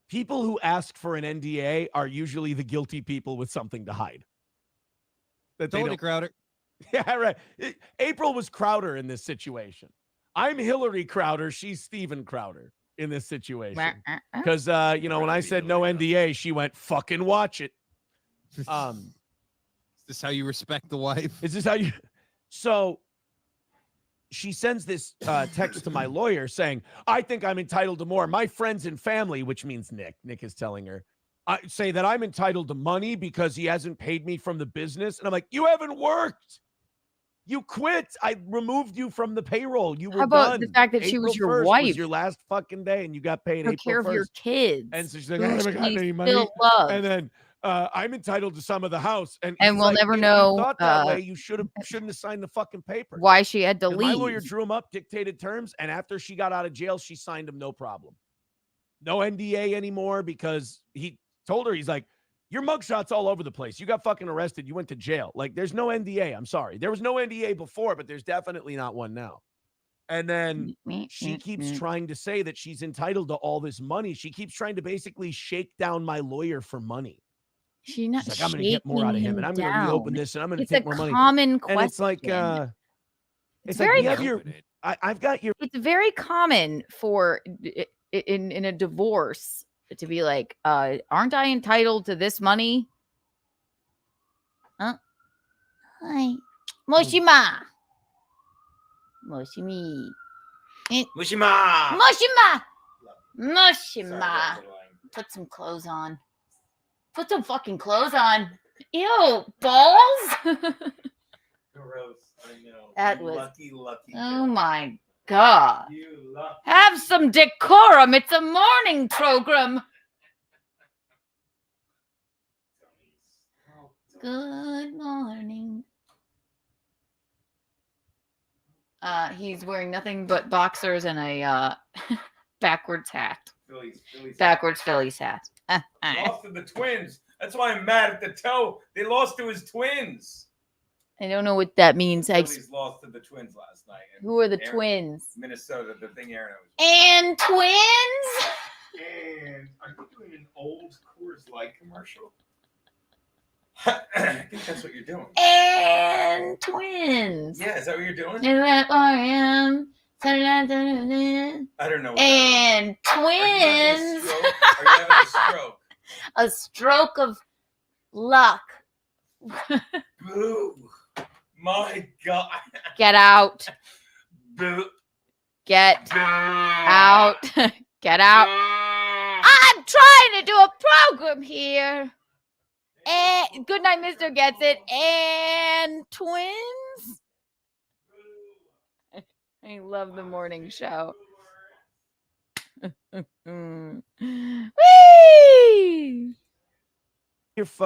Speaker 12: people who ask for an NDA are usually the guilty people with something to hide.
Speaker 13: Tony Crowder.
Speaker 12: Yeah, right. April was Crowder in this situation. I'm Hillary Crowder. She's Steven Crowder in this situation. Because, when I said no NDA, she went, fucking watch it.
Speaker 13: Is this how you respect the wife?
Speaker 12: Is this how you... So she sends this text to my lawyer saying, I think I'm entitled to more. My friends and family, which means Nick is telling her, say that I'm entitled to money because he hasn't paid me from the business. And I'm like, you haven't worked. You quit. I removed you from the payroll. You were done.
Speaker 7: How about the fact that she was your wife?
Speaker 12: Was your last fucking day, and you got paid April 1st.
Speaker 7: Took care of your kids.
Speaker 12: And so she's like, I haven't gotten any money. And then I'm entitled to some of the house. And
Speaker 7: we'll
Speaker 12: like,
Speaker 7: never
Speaker 12: if
Speaker 7: know.
Speaker 12: You thought that way, you shouldn't have signed the fucking paper.
Speaker 7: Why she had to
Speaker 12: and
Speaker 7: leave.
Speaker 12: My lawyer drew him up, dictated terms, and after she got out of jail, she signed him no problem. No NDA anymore because he told her, he's like, your mugshot's all over the place. You got fucking arrested. You went to jail. Like, there's no NDA. I'm sorry. There was no NDA before, but there's definitely not one now. And then she keeps trying to say that she's entitled to all this money. She keeps trying to basically shake down my lawyer for money.
Speaker 7: She's not.
Speaker 12: She's like, I'm going to get more out of him, and I'm going to reopen this, and I'm going to take more money.
Speaker 7: It's a common question.
Speaker 12: And it's like,
Speaker 7: it's very.
Speaker 12: I've got your.
Speaker 7: It's very common for in a divorce to be like, aren't I entitled to this money? Hi. Moshima. Moshimi.
Speaker 3: Mushima.
Speaker 7: Moshima. Moshima. Put some clothes on. Put some fucking clothes on. Ew, balls?
Speaker 3: Gross. I know.
Speaker 7: That
Speaker 3: you
Speaker 7: was
Speaker 3: lucky.
Speaker 7: Oh my God.
Speaker 3: You lucky.
Speaker 7: Have some decorum. It's a morning program. Good morning. He's wearing nothing but boxers and a backwards hat. Backwards Phillies hat.
Speaker 3: Lost to the Twins. That's why I'm mad at the toe. They lost to his Twins.
Speaker 7: I don't know what that means.
Speaker 3: Phillies lost to the Twins last night.
Speaker 7: Who are the Twins?
Speaker 3: Minnesota, the thing Aaron was.
Speaker 7: And Twins?
Speaker 3: And are you doing an old Coors Light commercial? I think that's what you're doing.
Speaker 7: And Twins.
Speaker 3: Yeah, is that what you're doing?
Speaker 7: I
Speaker 3: don't know.
Speaker 7: And Twins.
Speaker 3: Are you having a stroke?
Speaker 7: A stroke of luck.
Speaker 3: Boo. My God.
Speaker 7: Get out.
Speaker 3: Boo.
Speaker 7: Get out. Get out. I'm trying to do a program here. And good night, Mr. Gets It. And twins. I love the morning show. Whee!
Speaker 12: It's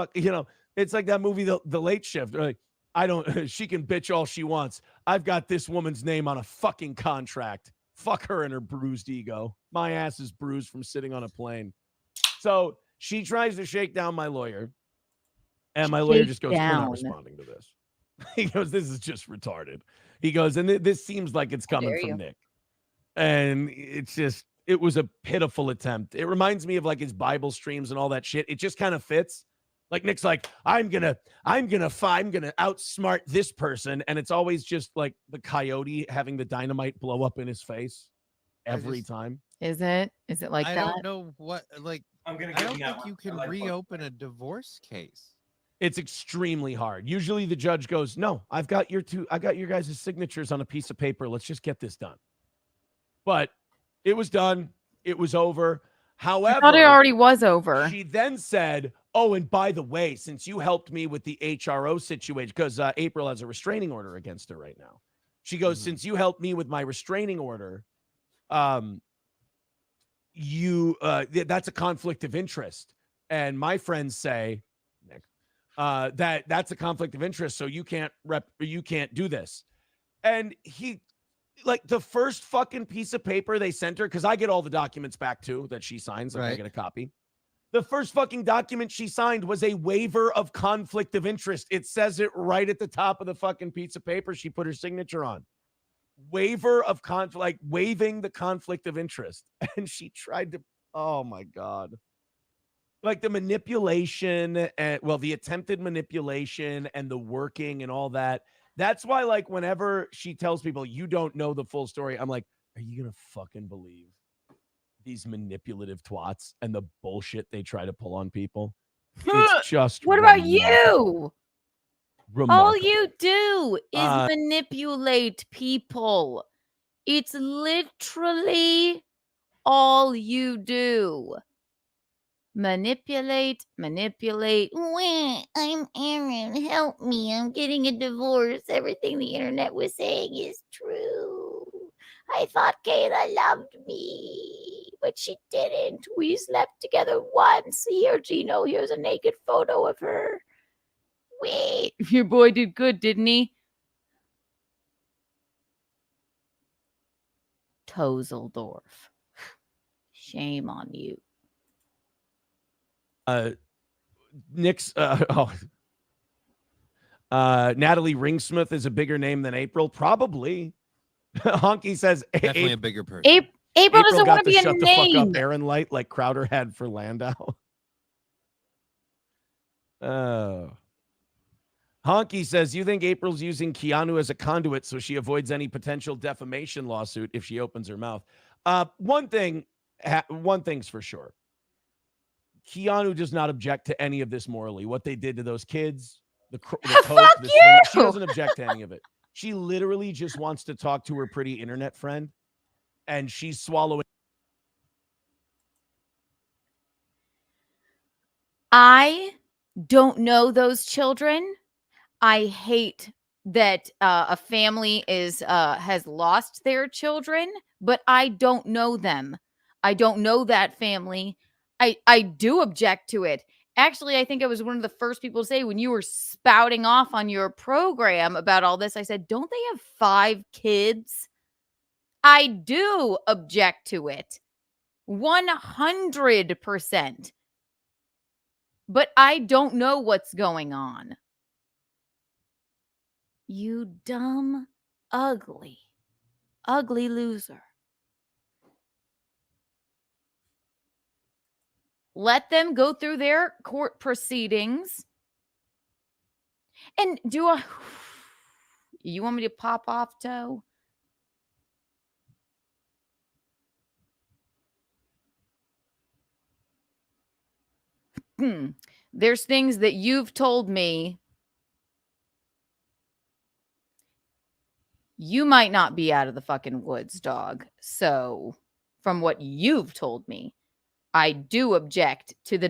Speaker 12: like that movie, The Late Shift. Like, she can bitch all she wants. I've got this woman's name on a fucking contract. Fuck her and her bruised ego. My ass is bruised from sitting on a plane. So she tries to shake down my lawyer. And my lawyer just goes, we're not responding to this. He goes, this is just retarded. He goes, and this seems like it's coming from Nick. And it was a pitiful attempt. It reminds me of like his Bible streams and all that shit. It just kind of fits. Like Nick's like, I'm gonna outsmart this person. And it's always just like the coyote having the dynamite blow up in his face every time.
Speaker 7: Is it like
Speaker 13: I
Speaker 7: that?
Speaker 13: don't know what, like,
Speaker 3: I'm gonna
Speaker 13: I don't think you can reopen a divorce case.
Speaker 12: It's extremely hard. Usually the judge goes, no, I got your guys' signatures on a piece of paper. Let's just get this done. But it was done. It was over. However,
Speaker 7: I thought it already was over.
Speaker 12: She then said, oh, and by the way, since you helped me with the HRO situation, because April has a restraining order against her right now. She goes, since you helped me with my restraining order, that's a conflict of interest. And my friends say, Nick, that's a conflict of interest. So you can't do this. And he, like, the first fucking piece of paper they sent her, because I get all the documents back too that she signs. Like, I get a copy. The first fucking document she signed was a waiver of conflict of interest. It says it right at the top of the fucking piece of paper she put her signature on. Waiver of conflict, like waiving the conflict of interest. And she tried to, oh my God. Like the manipulation and, well, the attempted manipulation and the working and all that. That's why, like, whenever she tells people you don't know the full story, I'm like, are you going to fucking believe these manipulative twats and the bullshit they try to pull on people? It's just
Speaker 7: what about you?
Speaker 12: Remarkable.
Speaker 7: All you do is manipulate people. It's literally all you do. Manipulate. Wait, I'm Aaron. Help me. I'm getting a divorce. Everything the internet was saying is true. I thought Kayla loved me, but she didn't. We slept together once. Here, Gino, here's a naked photo of her. Wait, your boy did good, didn't he? Tozeldorf. Shame on you.
Speaker 12: Nick's Natalie Ringsmith is a bigger name than April. Probably. Honky says
Speaker 13: Definitely a bigger person.
Speaker 7: April doesn't want to be a
Speaker 12: shut
Speaker 7: name.
Speaker 12: The fuck up Aaron Light like Crowder had for Landau. Honky says, you think April's using Keanu as a conduit so she avoids any potential defamation lawsuit if she opens her mouth? One thing's for sure. Keanu does not object to any of this morally. What they did to those kids, the coke, the swing, she doesn't object to any of it. She literally just wants to talk to her pretty internet friend, and she's swallowing.
Speaker 7: I don't know those children. I hate that a family has lost their children, but I don't know them. I don't know that family. I do object to it. Actually, I think I was one of the first people to say when you were spouting off on your program about all this, I said, don't they have 5 kids? I do object to it. 100%. But I don't know what's going on. You dumb, ugly loser. Let them go through their court proceedings. And you want me to pop off, Toe? There's things that you've told me. You might not be out of the fucking woods, dog. So, from what you've told me, I do object to the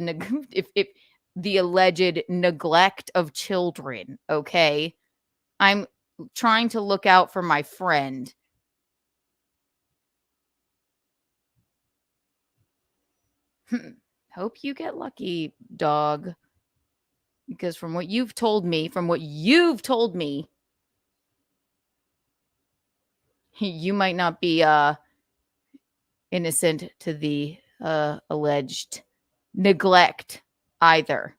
Speaker 7: if the alleged neglect of children, okay? I'm trying to look out for my friend. Hope you get lucky, dog. Because from what you've told me, you might not be innocent to the alleged neglect either.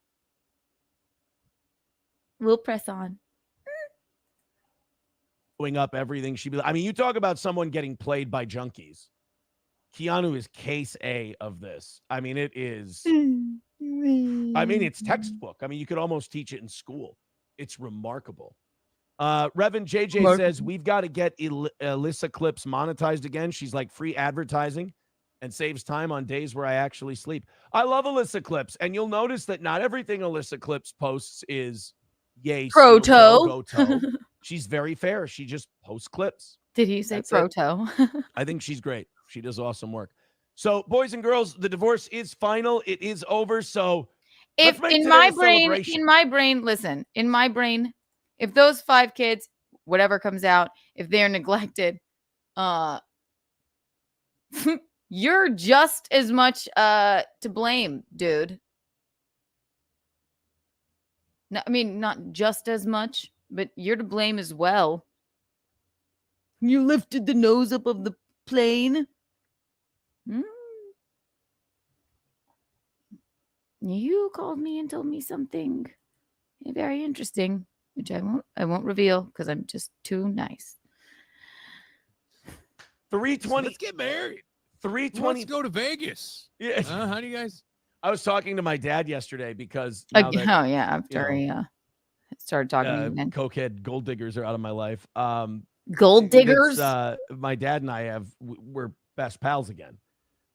Speaker 7: We'll press on.
Speaker 12: Up everything I mean, you talk about someone getting played by junkies. Keanu is case A of this. I mean, it is. I mean, it's textbook. I mean, you could almost teach it in school. It's remarkable. Reverend JJ says we've got to get Alyssa Clips monetized again. She's like free advertising and saves time on days where I actually sleep. I love Alyssa Clips, and you'll notice that not everything Alyssa Clips posts is yay
Speaker 7: Proto.
Speaker 12: go toe. She's very fair. She just posts clips.
Speaker 7: Did he say proto?
Speaker 12: I think she's great. She does awesome work. So, boys and girls, the divorce is final. It is over. So,
Speaker 7: if in my brain, listen, in my brain, if those 5 kids, whatever comes out, if they're neglected, you're just as much to blame, dude. No, I mean, not just as much, but you're to blame as well. You lifted the nose up of the plane. You called me and told me something very interesting, which I won't reveal because I'm just too nice.
Speaker 12: 320.
Speaker 13: Let's get married.
Speaker 12: 320.
Speaker 13: Let's go to Vegas.
Speaker 12: Yeah.
Speaker 13: How do you guys?
Speaker 12: I was talking to my dad yesterday because
Speaker 7: after he started talking to me again.
Speaker 12: Cokehead gold diggers are out of my life.
Speaker 7: Gold diggers.
Speaker 12: My dad and I we're best pals again,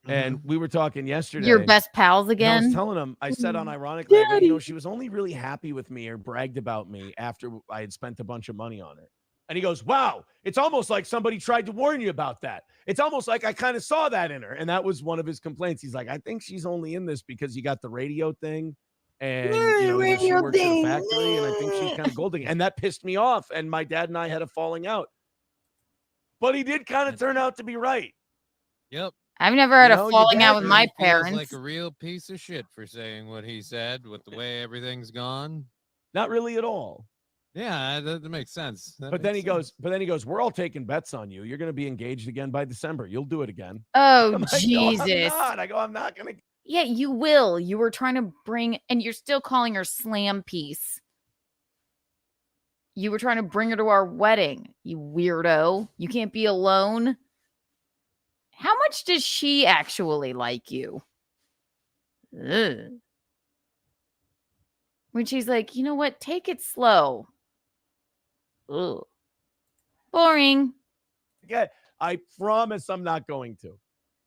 Speaker 12: and we were talking yesterday.
Speaker 7: You're best pals again.
Speaker 12: I was telling him. I said unironically, she was only really happy with me or bragged about me after I had spent a bunch of money on her. And he goes, wow, it's almost like somebody tried to warn you about that. It's almost like I kind of saw that in her. And that was one of his complaints. He's like, I think she's only in this because you got the radio thing. And she works at a factory. And I think she's kind of gold digging. And that pissed me off. And my dad and I had a falling out. But he did kind of turn out to be right.
Speaker 13: Yep.
Speaker 7: I've never had a falling out with my parents.
Speaker 13: Like a real piece of shit for saying what he said with the way everything's gone.
Speaker 12: Not really at all.
Speaker 13: Yeah, that makes sense.
Speaker 12: But then he goes, we're all taking bets on you. You're going to be engaged again by December. You'll do it again.
Speaker 7: Oh, Jesus.
Speaker 12: I'm not going to.
Speaker 7: Yeah, you will. You were trying to bring, and you're still calling her slam piece. You were trying to bring her to our wedding, you weirdo. You can't be alone. How much does she actually like you? Ugh. When she's like, you know what? Take it slow. Ugh. Boring.
Speaker 12: Yeah, I promise I'm not going to.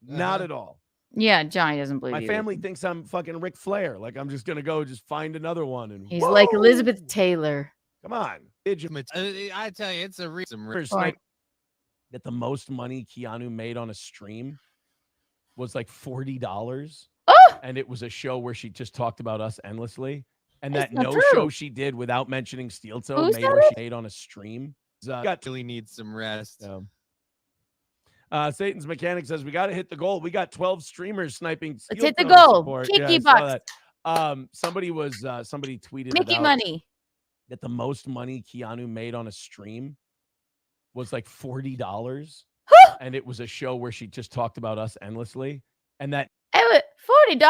Speaker 12: Not at all.
Speaker 7: Yeah, Johnny doesn't believe
Speaker 12: My
Speaker 7: you.
Speaker 12: family thinks I'm fucking Ric Flair. Like I'm just gonna go just find another one. And
Speaker 7: he's like Elizabeth Taylor.
Speaker 12: Come on,
Speaker 13: I tell you, it's a reason
Speaker 12: that the most money Keanu made on a stream was like $40, and it was a show where she just talked about us endlessly. And that show she did without mentioning Steel Toe where she made on a stream.
Speaker 13: Really needs some rest.
Speaker 12: Satan's Mechanic says we got to hit the goal. We got 12 streamers sniping.
Speaker 7: Let's hit the goal.
Speaker 12: Support.
Speaker 7: Kiki bucks.
Speaker 12: Somebody tweeted
Speaker 7: Mickey
Speaker 12: about
Speaker 7: money.
Speaker 12: That the most money Keanu made on a stream was like $40, and it was a show where she just talked about us endlessly. And that
Speaker 7: $40.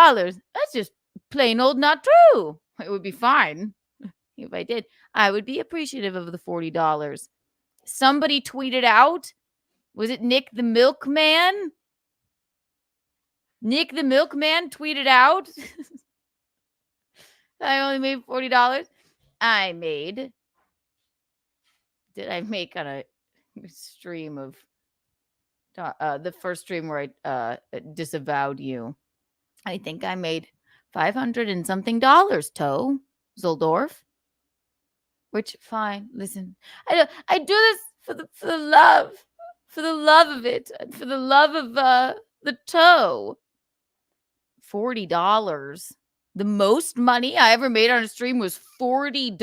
Speaker 7: That's just plain old not true. It would be fine if I did. I would be appreciative of the $40. Somebody tweeted out. Was it Nick the Milkman? Nick the Milkman tweeted out. I only made $40. Did I make on a stream of the first stream where I disavowed you? I think I made $500 and something, Toe Zoldorf. Which fine, listen, I do this for the love of it, for the love of the toe. $40. The most money I ever made on a stream was $40.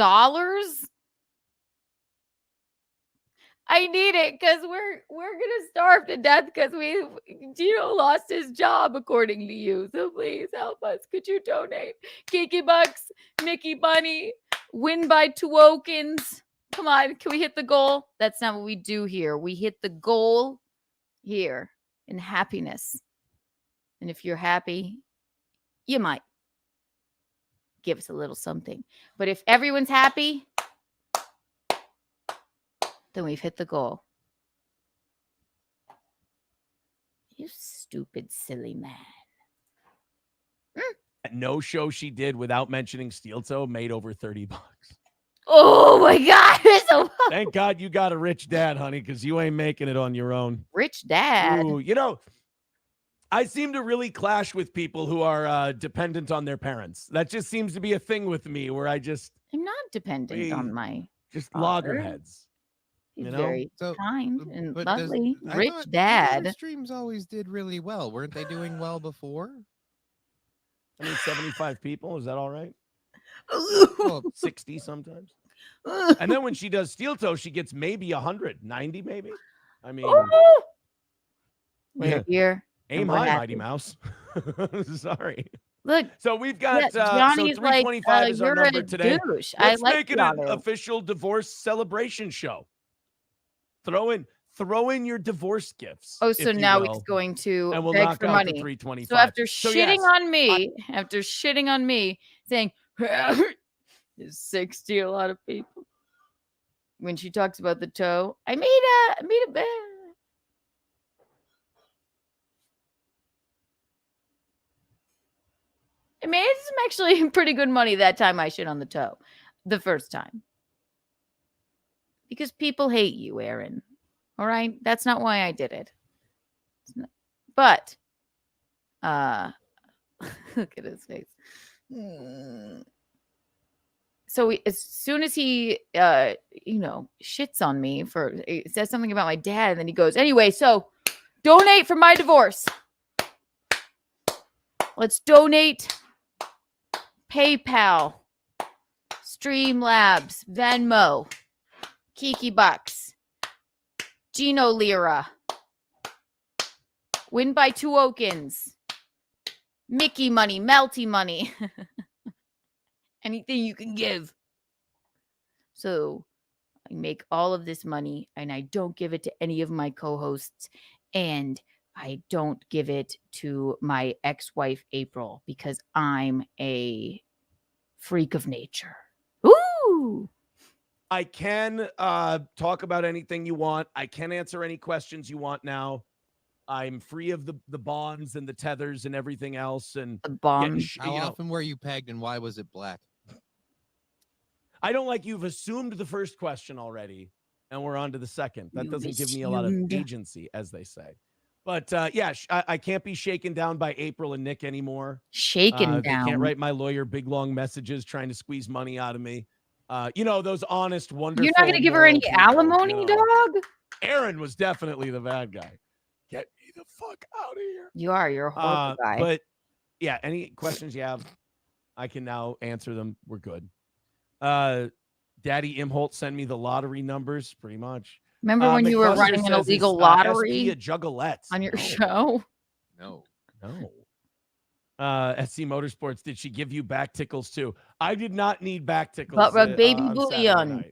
Speaker 7: I need it because we're gonna starve to death because Gino lost his job according to you. So please help us. Could you donate? Kiki Bucks, Mickey Bunny, win by 2 tokens. Come on, can we hit the goal? That's not what we do here. We hit the goal here in happiness. And if you're happy, you might give us a little something. But if everyone's happy, then we've hit the goal. You stupid, silly man.
Speaker 12: No show she did without mentioning Steel Toe made over $30.
Speaker 7: Oh my God. So
Speaker 12: Thank God you got a rich dad, honey, because you ain't making it on your own.
Speaker 7: Rich dad.
Speaker 12: Ooh, I seem to really clash with people who are dependent on their parents. That just seems to be a thing with me where I'm
Speaker 7: not dependent on my
Speaker 12: just
Speaker 7: father.
Speaker 12: loggerheads.
Speaker 7: He's very kind and lovely.
Speaker 13: I
Speaker 7: Rich
Speaker 13: thought
Speaker 7: dad.
Speaker 13: your streams always did really well. Weren't they doing well before?
Speaker 12: 75 people. Is that all right?
Speaker 13: Well,
Speaker 12: 60 sometimes. And then when she does Steel Toe, she gets maybe 100, 90 maybe. I mean,
Speaker 7: we're here.
Speaker 12: Aim high, Mighty Mouse. Sorry.
Speaker 7: Look.
Speaker 12: So we've got
Speaker 7: Johnny's
Speaker 12: so 325 is our
Speaker 7: you're
Speaker 12: number
Speaker 7: a
Speaker 12: today.
Speaker 7: douche.
Speaker 12: Let's
Speaker 7: I like
Speaker 12: make it an
Speaker 7: Keanu.
Speaker 12: official divorce celebration show. Throw in your divorce gifts.
Speaker 7: Oh, so
Speaker 12: if you
Speaker 7: now
Speaker 12: will,
Speaker 7: he's going to
Speaker 12: and we'll
Speaker 7: beg
Speaker 12: knock
Speaker 7: for
Speaker 12: out
Speaker 7: money.
Speaker 12: the 325.
Speaker 7: So after
Speaker 12: yes,
Speaker 7: shitting on me, saying is 60 a lot of people. When she talks about the toe, I made a bet. I made some actually pretty good money that time I shit on the toe. The first time. Because people hate you, Aaron. All right? That's not why I did it. But look at his face. So as soon as he shits on me says something about my dad, and then he goes, anyway, so donate for my divorce. Let's donate. PayPal, Streamlabs, Venmo, Kiki Bucks, Gino Lira, win by 2 tokens, Mickey money, Melty money, anything you can give. So I make all of this money and I don't give it to any of my co-hosts, and I don't give it to my ex-wife, April, because I'm a freak of nature. Ooh!
Speaker 12: I can talk about anything you want. I can answer any questions you want now. I'm free of the bonds and the tethers and everything else. And
Speaker 7: the bonds.
Speaker 13: How often were you pegged and why was it black?
Speaker 12: I don't like you've assumed the first question already, and we're on to the second. That doesn't give me a lot of agency, as they say. But I can't be shaken down by April and Nick anymore.
Speaker 7: Shaken down.
Speaker 12: They can't write my lawyer big long messages trying to squeeze money out of me. Those honest, wonderful.
Speaker 7: You're not going to give her any alimony, dog?
Speaker 12: Aaron was definitely the bad guy. Get me the fuck out of here.
Speaker 7: You're a horrible guy.
Speaker 12: But yeah, any questions you have, I can now answer them. We're good. Daddy Imholt sent me the lottery numbers, pretty much.
Speaker 7: Remember when you were running an illegal lottery
Speaker 12: a juggalette
Speaker 7: on your show?
Speaker 12: No. SC Motorsports, did she give you back tickles too? I did not need back tickles.
Speaker 7: But baby bullion.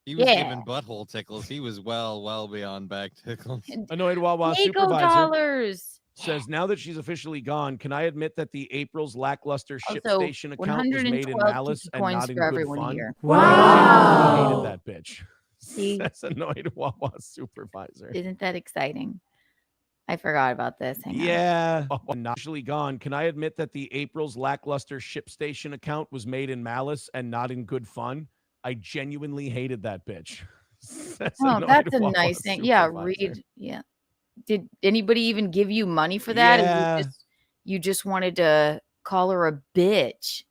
Speaker 13: He was giving butthole tickles. He was well beyond back tickles.
Speaker 12: Annoyed Wawa
Speaker 7: Nico
Speaker 12: supervisor
Speaker 7: dollars.
Speaker 12: says, now that she's officially gone, can I admit that the April's lackluster ship
Speaker 7: Also,
Speaker 12: station account was made in malice and not in good fun?
Speaker 7: Here.
Speaker 12: Wow. I hated that bitch.
Speaker 7: See?
Speaker 12: That's annoyed Wawa supervisor.
Speaker 7: Isn't that exciting? I forgot about this. Hang on.
Speaker 12: Yeah. Not officially gone. Can I admit that the April's lackluster ship station account was made in malice and not in good fun? I genuinely hated that bitch. That's
Speaker 7: a
Speaker 12: Wawa
Speaker 7: nice thing.
Speaker 12: supervisor.
Speaker 7: Yeah, read. Yeah. Did anybody even give you money for that?
Speaker 12: Yeah.
Speaker 7: And you just wanted to call her a bitch.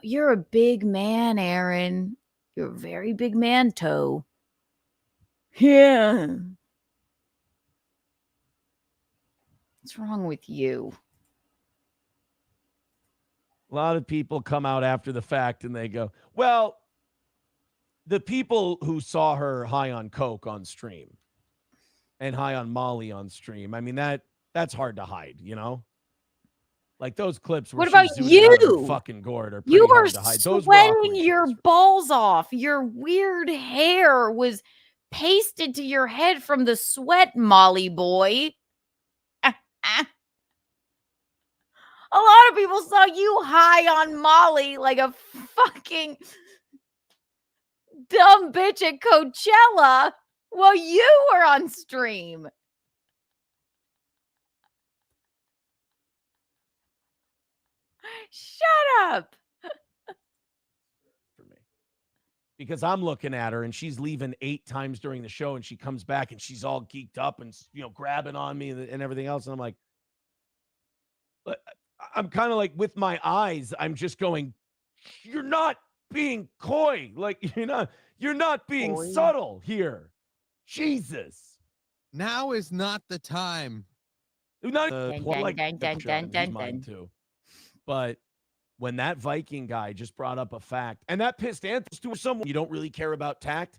Speaker 7: You're a big man, Aaron. You're a very big man, Toe. Yeah. What's wrong with you?
Speaker 12: A lot of people come out after the fact and they go, well, the people who saw her high on coke on stream and high on Molly on stream, I mean, that's hard to hide, you know? Like those clips where
Speaker 7: What about
Speaker 12: she's zooted out of her
Speaker 7: you?
Speaker 12: fucking gourd are pretty
Speaker 7: You were
Speaker 12: hard to hide. Those were
Speaker 7: sweating
Speaker 12: awkward
Speaker 7: your
Speaker 12: shots.
Speaker 7: balls off. Your weird hair was pasted to your head from the sweat, Molly boy. A lot of people saw you high on Molly like a fucking dumb bitch at Coachella while you were on stream. Shut up.
Speaker 12: Because I'm looking at her and she's leaving 8 times during the show and she comes back and she's all geeked up and, you know, grabbing on me and everything else. And I'm like, I'm kind of like with my eyes, I'm just going, you're not being coy. Like, you're not being subtle here. Jesus.
Speaker 13: Now is not the time.
Speaker 12: Not
Speaker 7: Dun,
Speaker 12: like
Speaker 7: dun, dun, dun, dun,
Speaker 12: mine
Speaker 7: dun.
Speaker 12: too. But when that Viking guy just brought up a fact, and that pissed Anthony to someone you don't really care about tact,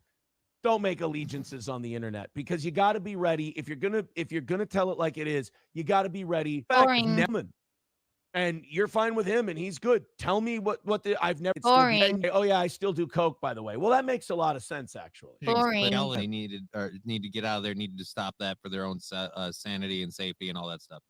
Speaker 12: don't make allegiances on the internet because you got to be ready. If you're gonna tell it like it is, you got to be ready.
Speaker 7: Boring.
Speaker 12: And you're fine with him, and he's good. Tell me what I've never.
Speaker 7: Boring.
Speaker 12: Oh yeah, I still do coke, by the way. Well, that makes a lot of sense actually.
Speaker 7: Boring.
Speaker 13: They need to get out of there. Needed to stop that for their own sanity and safety and all that stuff.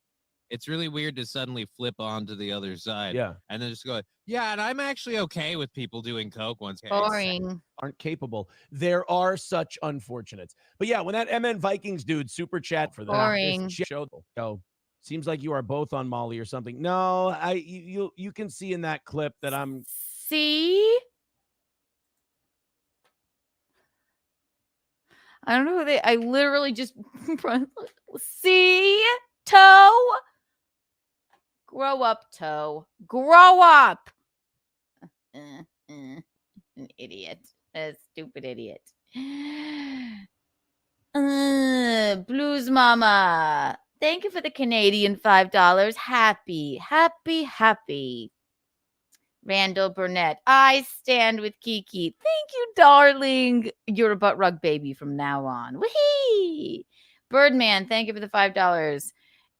Speaker 13: It's really weird to suddenly flip onto the other side.
Speaker 12: Yeah.
Speaker 13: And then just go, yeah, and I'm actually okay with people doing coke once.
Speaker 7: Boring.
Speaker 12: Aren't capable. There are such unfortunates. But yeah, when that MN Vikings dude super chat for that
Speaker 7: Boring.
Speaker 12: show, seems like you are both on Molly or something. No, you can see in that clip that I'm.
Speaker 7: See? I don't know who I literally just see toe. Grow up, toe. Grow up. An idiot. A stupid idiot. Blues Mama. Thank you for the Canadian $5. Happy. Randall Burnett. I stand with Kiki. Thank you, darling. You're a butt rug baby from now on. Whee! Birdman, thank you for the $5.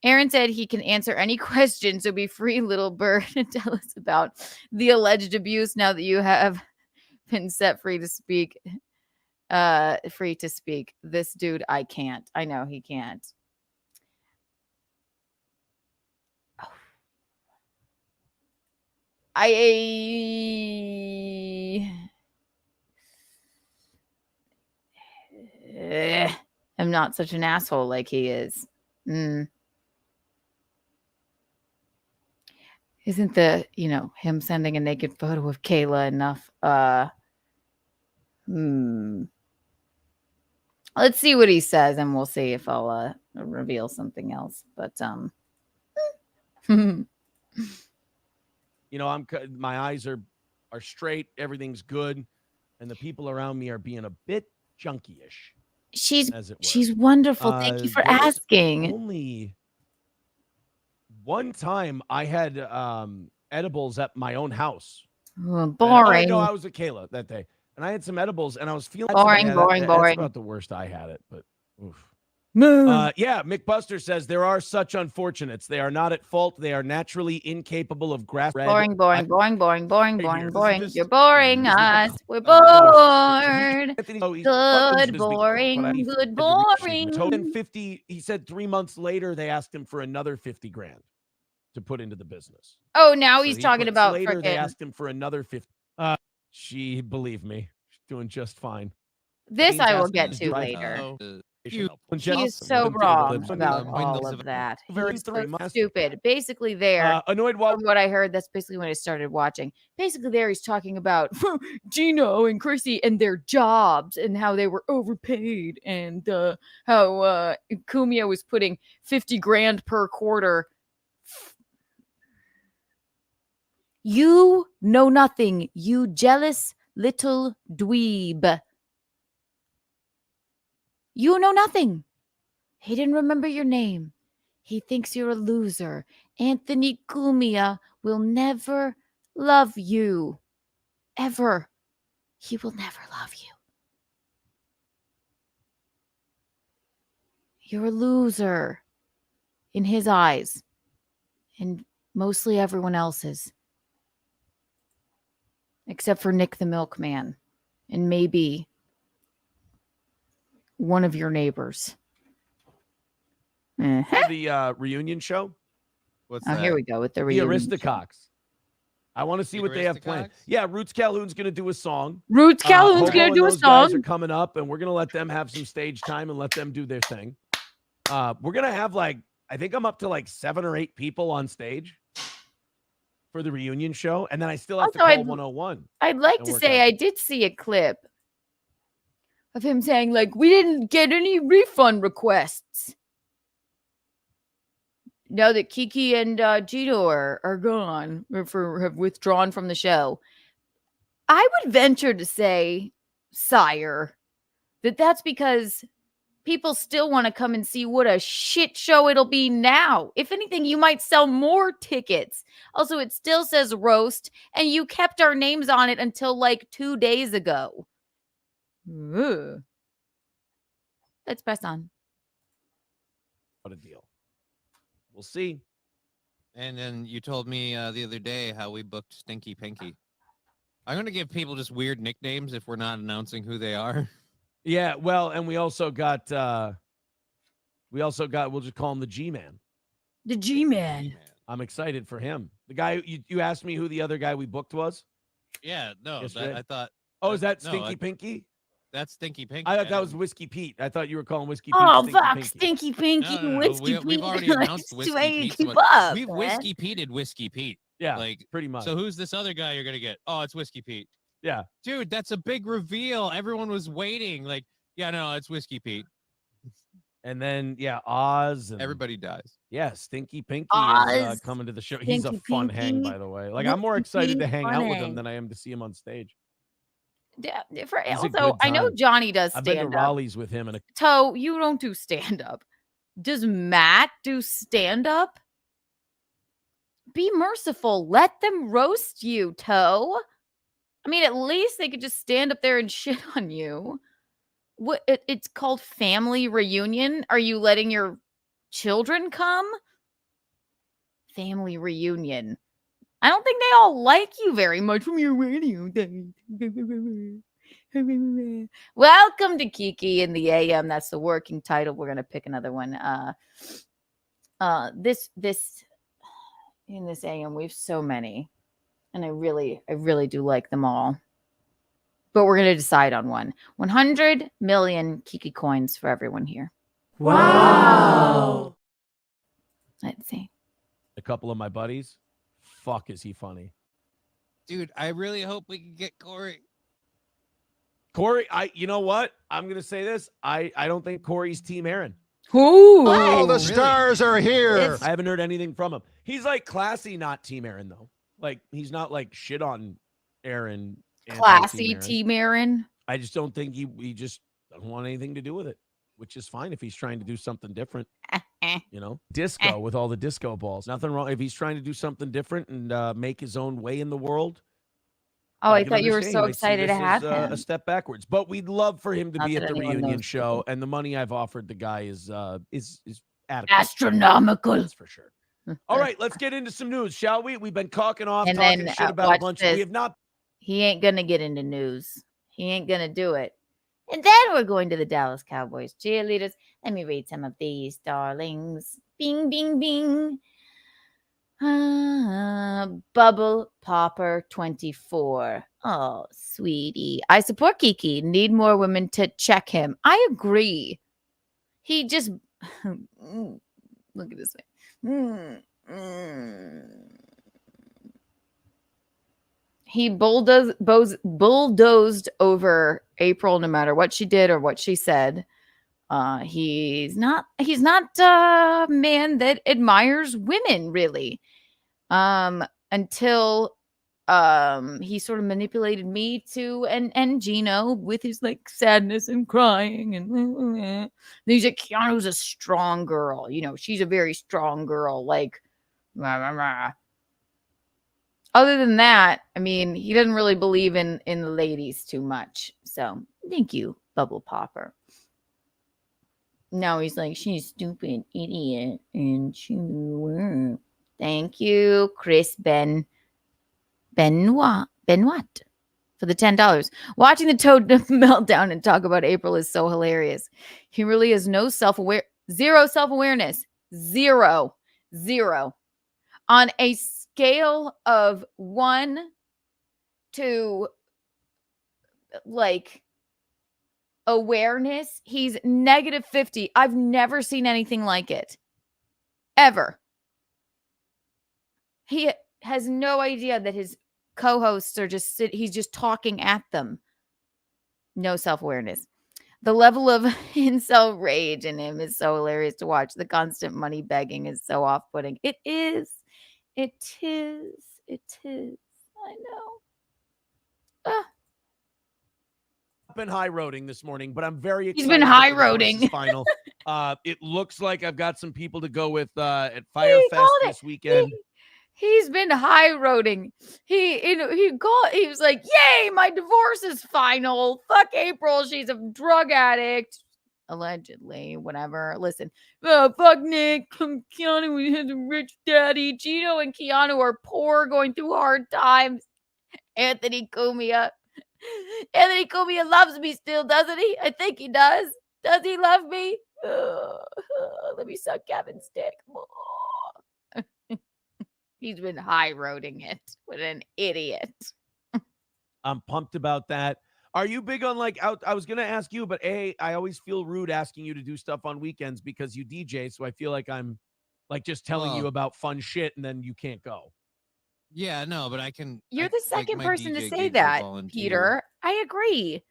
Speaker 7: Aaron said he can answer any question, so be free, little bird, and tell us about the alleged abuse now that you have been set free to speak. This dude, I can't. I know he can't. I am not such an asshole like he is. Isn't him sending a naked photo of Kayla enough? Let's see what he says, and we'll see if I'll reveal something else. But
Speaker 12: my eyes are straight, everything's good, and the people around me are being a bit junky-ish.
Speaker 7: She's wonderful. Thank you for asking.
Speaker 12: Only one time I had edibles at my own house.
Speaker 7: Boring.
Speaker 12: No, I was with Kayla that day, and I had some edibles, and I was feeling
Speaker 7: boring.
Speaker 12: That's about the worst I had it, but oof. Yeah, Mick Buster says there are such unfortunates. They are not at fault. They are naturally incapable of grasping.
Speaker 7: Boring. You're boring us. We're bored. Good boring.
Speaker 12: 50. He said 3 months later they asked him for another $50,000 to put into the business.
Speaker 7: Oh, now he's talking about
Speaker 12: later. They asked him for another 50. She believed me. She's doing just fine.
Speaker 7: This I will get to later. He is so wrong about all of that. He's so stupid. Basically
Speaker 12: annoyed
Speaker 7: from what I heard, that's basically when I started watching. Basically he's talking about Gino and Chrissy and their jobs and how they were overpaid and how Kumia was putting $50,000 per quarter. You know nothing, you jealous little dweeb. You know nothing. He didn't remember your name. He thinks you're a loser. Anthony Cumia will never love you. Ever. He will never love you. You're a loser in his eyes and mostly everyone else's. Except for Nick the Milkman and maybe one of your neighbors.
Speaker 12: For the reunion show.
Speaker 13: What's
Speaker 7: Oh,
Speaker 13: that?
Speaker 7: here we go with the
Speaker 12: The
Speaker 7: reunion.
Speaker 12: Aristococks. I want to see
Speaker 13: The
Speaker 12: what they have planned.
Speaker 13: Aristococks?
Speaker 12: Yeah, Roots Calhoun's going to do a song.
Speaker 7: Roots Calhoun's
Speaker 12: Hobo
Speaker 7: going to
Speaker 12: and
Speaker 7: do a
Speaker 12: those guys are
Speaker 7: song.
Speaker 12: coming up, and we're going to let them have some stage time and let them do their thing. We're going to have I think I'm up to 7 or 8 people on stage for the reunion show, and then I still have to
Speaker 7: Also,
Speaker 12: call 101.
Speaker 7: I'd like
Speaker 12: and
Speaker 7: to
Speaker 12: work
Speaker 7: say
Speaker 12: out.
Speaker 7: I did see a clip of him saying, we didn't get any refund requests. Now that Kiki and Gito are gone, or have withdrawn from the show, I would venture to say, sire, that's because people still want to come and see what a shit show it'll be now. If anything, you might sell more tickets. Also, it still says roast, and you kept our names on it until 2 days ago. Ugh. Let's press on.
Speaker 12: What a deal. We'll see.
Speaker 13: And then you told me the other day how we booked Stinky Pinky. I'm going to give people just weird nicknames if we're not announcing who they are.
Speaker 12: Yeah, well, and we also got, we'll just call him the G-Man.
Speaker 7: The G-Man.
Speaker 12: I'm excited for him. The guy, you asked me who the other guy we booked was?
Speaker 13: Yeah, no,
Speaker 12: Yesterday?
Speaker 13: I thought.
Speaker 12: Oh, is that
Speaker 13: no,
Speaker 12: Stinky Pinky?
Speaker 13: That's Stinky Pinky.
Speaker 12: I thought that was Whiskey Pete. I thought you were calling Whiskey Pete
Speaker 7: Oh,
Speaker 12: Stinky
Speaker 7: fuck,
Speaker 12: Pinky.
Speaker 7: Stinky Pinky,
Speaker 13: No,
Speaker 7: Whiskey Pete.
Speaker 13: we've already announced
Speaker 7: It's too
Speaker 13: Whiskey
Speaker 7: late to
Speaker 13: Pete.
Speaker 7: keep
Speaker 13: So
Speaker 7: up,
Speaker 13: we've
Speaker 7: man.
Speaker 13: Whiskey Pete'd Whiskey Pete.
Speaker 12: Yeah, pretty much.
Speaker 13: So who's this other guy you're going to get? Oh, it's Whiskey Pete.
Speaker 12: Yeah.
Speaker 13: Dude, that's a big reveal. Everyone was waiting. Yeah, no, it's Whiskey Pete.
Speaker 12: And then, Oz. And,
Speaker 13: everybody dies.
Speaker 12: Yeah, Stinky Pinky
Speaker 7: Oz,
Speaker 12: is coming to the show. He's a
Speaker 7: Stinky
Speaker 12: fun
Speaker 7: Pinky.
Speaker 12: hang, by the way. I'm more excited to hang out with him
Speaker 7: funny.
Speaker 12: than I am to see him on stage.
Speaker 7: Yeah,
Speaker 12: He's a
Speaker 7: also,
Speaker 12: good
Speaker 7: I know
Speaker 12: time.
Speaker 7: Johnny does
Speaker 12: I've been to
Speaker 7: stand up.
Speaker 12: Raleigh's with him.
Speaker 7: Toe, you don't do stand up. Does Matt do stand up? Be merciful. Let them roast you, Toe. I mean, at least they could just stand up there and shit on you. What? It's called family reunion. Are you letting your children come? Family reunion. I don't think they all like you very much from your radio. Welcome to Kiki in the AM. That's the working title. We're gonna pick another one. This in this AM, we have so many, and I really do like them all. But we're gonna decide on one. 100 million Kiki coins for everyone here.
Speaker 11: Wow.
Speaker 7: Let's see.
Speaker 12: A couple of my buddies. Fuck, is he funny?
Speaker 13: Dude, I really hope we can get Corey.
Speaker 12: Corey, you know what? I'm going to say this. I don't think Corey's Team Aaron.
Speaker 7: Ooh.
Speaker 8: Oh, the stars are here.
Speaker 12: I haven't heard anything from him. He's classy, not Team Aaron, though. He's not shit on Aaron.
Speaker 7: Classy
Speaker 12: anti-Team
Speaker 7: Team Aaron.
Speaker 12: I just don't think he just doesn't want anything to do with it, which is fine if he's trying to do something different. Disco with all the disco balls. Nothing wrong. If he's trying to do something different and make his own way in the world.
Speaker 7: Oh, I
Speaker 12: can
Speaker 7: thought you were
Speaker 12: understand.
Speaker 7: so
Speaker 12: He might see
Speaker 7: excited to
Speaker 12: this
Speaker 7: have
Speaker 12: as,
Speaker 7: him.
Speaker 12: a step backwards. But we'd love for him to
Speaker 7: Not
Speaker 12: be
Speaker 7: that
Speaker 12: at the
Speaker 7: anyone
Speaker 12: reunion
Speaker 7: knows
Speaker 12: show, and the money I've offered the guy is adequate.
Speaker 7: Astronomical.
Speaker 12: That's for sure. All right, let's get into some news, shall we? We've been caulking off,
Speaker 7: And
Speaker 12: talking
Speaker 7: then,
Speaker 12: shit about a
Speaker 7: watch
Speaker 12: bunch.
Speaker 7: this.
Speaker 12: We have not.
Speaker 7: He ain't gonna get into news. He ain't gonna do it. And then we're going to the Dallas Cowboys cheerleaders. Let me read some of these, darlings. Bing, bing, bing. Bubble Popper 24. Oh, sweetie. I support Kiki. Need more women to check him. I agree. He just look at this way. He bulldozed over April no matter what she did or what she said. He's not a man that admires women, really. Until he sort of manipulated me to and Gino with his sadness and crying and he's like, Keanu's a strong girl. She's a very strong girl. Other than that, I mean, he doesn't really believe in the ladies too much. So thank you, Bubble Popper. No, he's like, she's stupid, idiot, and she. Thank you, Chris Benoit for the $10. Watching the Toad meltdown and talk about April is so hilarious. He really has no zero self-awareness. Zero. On a scale of 1 to like awareness, he's negative 50. I've never seen anything like it. Ever. He has no idea that his co-hosts are he's just talking at them. No self-awareness. The level of incel rage in him is so hilarious to watch. The constant money begging is so off-putting. It is. I know.
Speaker 12: Been high roading this morning, but I'm very excited.
Speaker 7: He's been high roading.
Speaker 12: Final. It looks like I've got some people to go with at Firefest this weekend.
Speaker 7: He's been high roading. He was like, "Yay, my divorce is final. Fuck April, she's a drug addict." Allegedly, whatever. Listen, fuck Nick. Keanu, we had a rich daddy. Gino and Keanu are poor, going through hard times. Anthony Cumia loves me still, doesn't he? I think he does. Does he love me? Let me suck Kevin's dick. He's been high roading it. What an idiot.
Speaker 12: I'm pumped about that. Are you big on like out? I was going to ask you, but I always feel rude asking you to do stuff on weekends because you DJ. So I feel like I'm like just telling you about fun shit and then you can't go.
Speaker 13: Yeah, no, but I can.
Speaker 7: You're the second person to say that, Peter. I agree.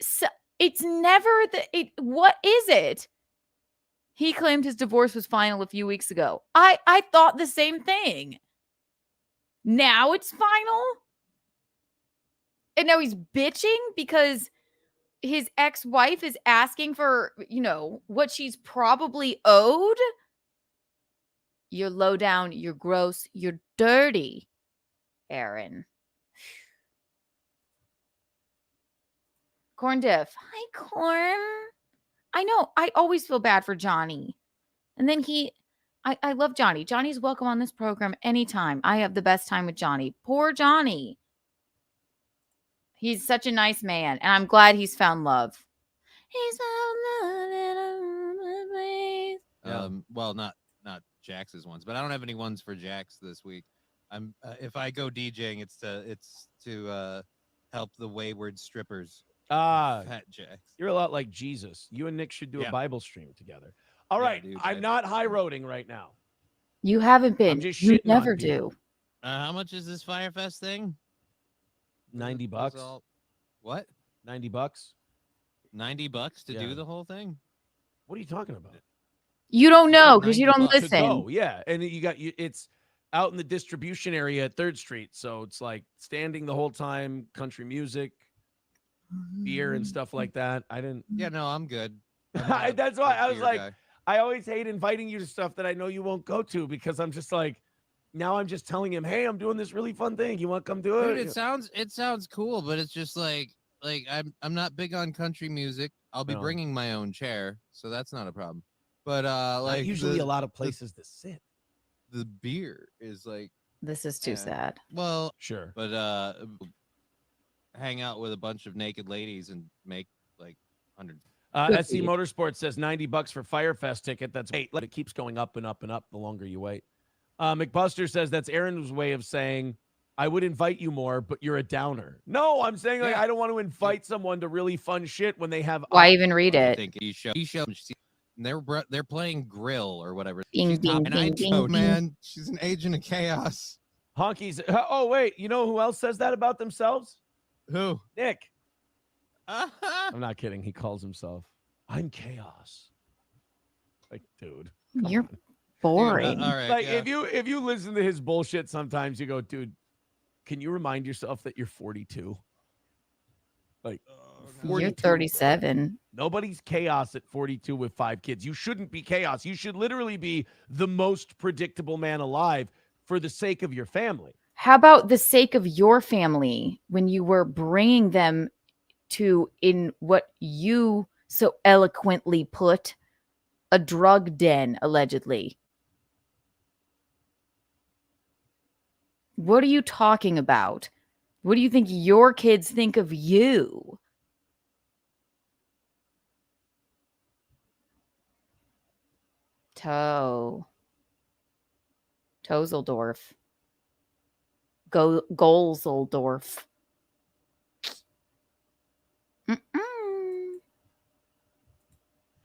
Speaker 7: So it's never what is it? He claimed his divorce was final a few weeks ago. I thought the same thing. Now it's final? And now he's bitching because his ex-wife is asking for, what she's probably owed? You're low down, you're gross, you're dirty, Aaron. Corn Diff. Hi, Corn. I know. I always feel bad for Johnny. And then I love Johnny. Johnny's welcome on this program anytime. I have the best time with Johnny. Poor Johnny. He's such a nice man. And I'm glad he's found love. He's found love in a place.
Speaker 13: Well, not Jax's ones, but I don't have any ones for Jax this week. I'm if I go DJing, it's to help the wayward strippers. Pat Jax.
Speaker 12: You're a lot like Jesus. You and Nick should do a Bible stream together. All right. Dude, I'm not high roading right now.
Speaker 7: You haven't been.
Speaker 12: I'm just
Speaker 7: you
Speaker 12: shitting
Speaker 7: never
Speaker 12: on
Speaker 7: do.
Speaker 13: How much is this Firefest thing?
Speaker 12: $90.
Speaker 13: What?
Speaker 12: $90?
Speaker 13: $90 to do the whole thing?
Speaker 12: What are you talking about?
Speaker 7: You don't know because you don't listen.
Speaker 12: Yeah. And it's out in the distribution area at 3rd Street. So it's like standing the whole time, country music, beer and stuff like that.
Speaker 13: Yeah, no, I'm good.
Speaker 12: That's why I was like, guy. I always hate inviting you to stuff that I know you won't go to because I'm just like, now I'm just telling him, hey, I'm doing this really fun thing. You want to come do it?
Speaker 13: Dude, it sounds cool, but it's just like I'm not big on country music. I'll be bringing my own chair, so that's not a problem. But like
Speaker 12: usually a lot of places to sit.
Speaker 13: The beer is like
Speaker 7: this is too sad.
Speaker 13: Well,
Speaker 12: sure,
Speaker 13: but hang out with a bunch of naked ladies and make like hundreds.
Speaker 12: SC Motorsports says $90 for Firefest ticket. That's wait. It keeps going up and up and up the longer you wait. McBuster says that's Aaron's way of saying I would invite you more, but you're a downer. No, I'm saying like I don't want to invite someone to really fun shit when they have.
Speaker 7: Why even read it?
Speaker 13: I think he showed. They're playing Grill or whatever.
Speaker 7: Bing, bing, bing, bing,
Speaker 13: man, she's an agent of chaos.
Speaker 12: Honkies. Oh wait, you know who else says that about themselves?
Speaker 13: Who?
Speaker 12: Nick. I'm not kidding. He calls himself, I'm chaos. Like, dude.
Speaker 7: You're boring.
Speaker 12: Dude, all right, like if you listen to his bullshit sometimes you go, dude, can you remind yourself that you're 42? Like 42,
Speaker 7: you're 37.
Speaker 12: bro. Nobody's chaos at 42 with 5 kids. You shouldn't be chaos. You should literally be the most predictable man alive. for the sake of your family.
Speaker 7: How about the sake of your family when you were bringing them to, in what you so eloquently put, a drug den, allegedly? What are you talking about? What do you think your kids think of you? Tozeldorf. Golzeldorf.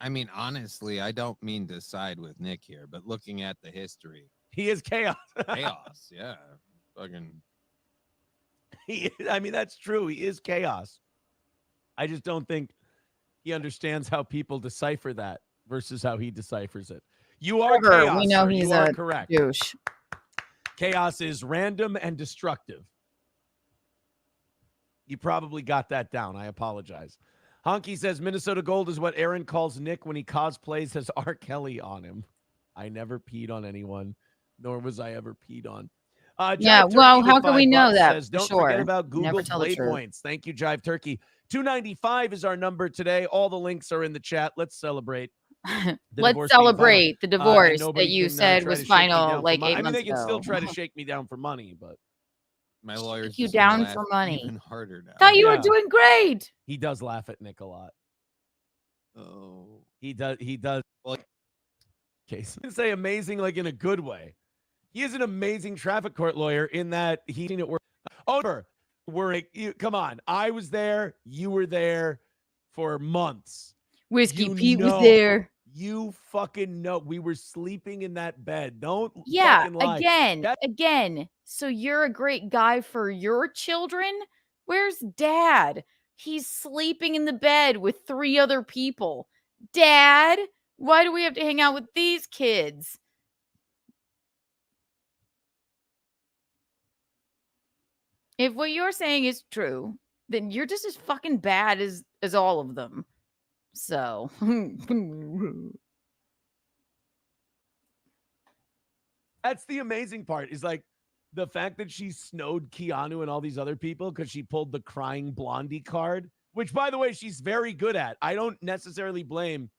Speaker 13: I mean, honestly, I don't mean to side with Nick here, but looking at the history,
Speaker 12: he is chaos.
Speaker 13: Chaos, yeah. Fucking.
Speaker 12: I mean, that's true. He is chaos. I just don't think he understands how people decipher that versus how he deciphers it. You are chaos.
Speaker 7: We know
Speaker 12: sir.
Speaker 7: he's
Speaker 12: you are
Speaker 7: a
Speaker 12: correct.
Speaker 7: douche.
Speaker 12: Chaos is random and destructive. You probably got that down. I apologize. Honky says Minnesota Gold is what Aaron calls Nick when he cosplays as R. Kelly on him. I never peed on anyone, nor was I ever peed on.
Speaker 7: Yeah,
Speaker 12: Jive
Speaker 7: well,
Speaker 12: Turkey
Speaker 7: how
Speaker 12: with
Speaker 7: can we
Speaker 12: $5
Speaker 7: know that
Speaker 12: says,
Speaker 7: for
Speaker 12: don't
Speaker 7: sure?
Speaker 12: forget about
Speaker 7: Never
Speaker 12: Google
Speaker 7: tell the
Speaker 12: Play
Speaker 7: truth.
Speaker 12: Points. Thank you, Jive Turkey. 295 is our number today. All the links are in the chat. Let's celebrate.
Speaker 7: Let's celebrate the divorce that you said
Speaker 12: try
Speaker 7: was
Speaker 12: to shake me
Speaker 7: final
Speaker 12: down for
Speaker 7: like
Speaker 12: money.
Speaker 7: 8
Speaker 12: I mean,
Speaker 7: months
Speaker 12: they can still
Speaker 7: ago.
Speaker 12: try to shake me down for money, but
Speaker 13: my lawyer's
Speaker 7: Shake you
Speaker 13: just gonna
Speaker 7: down
Speaker 13: laugh
Speaker 7: for money.
Speaker 13: even harder now.
Speaker 7: Thought you were doing great.
Speaker 12: he does laugh at Nick a lot.
Speaker 13: Oh,
Speaker 12: He does. Well, okay, so I say amazing, like in a good way. He is an amazing traffic court lawyer in that he's seen it work. Come on. I was there. You were there for months.
Speaker 7: Whiskey Pete was there.
Speaker 12: You fucking know. We were sleeping in that bed. Don't
Speaker 7: Yeah,
Speaker 12: fucking lie.
Speaker 7: again. So you're a great guy for your children? Where's Dad? He's sleeping in the bed with 3 other people. Dad, why do we have to hang out with these kids? If what you're saying is true, then you're just as fucking bad as all of them. So
Speaker 12: that's the amazing part is like the fact that she snowed Keanu and all these other people because she pulled the crying blondie card, which, by the way, she's very good at. I don't necessarily blame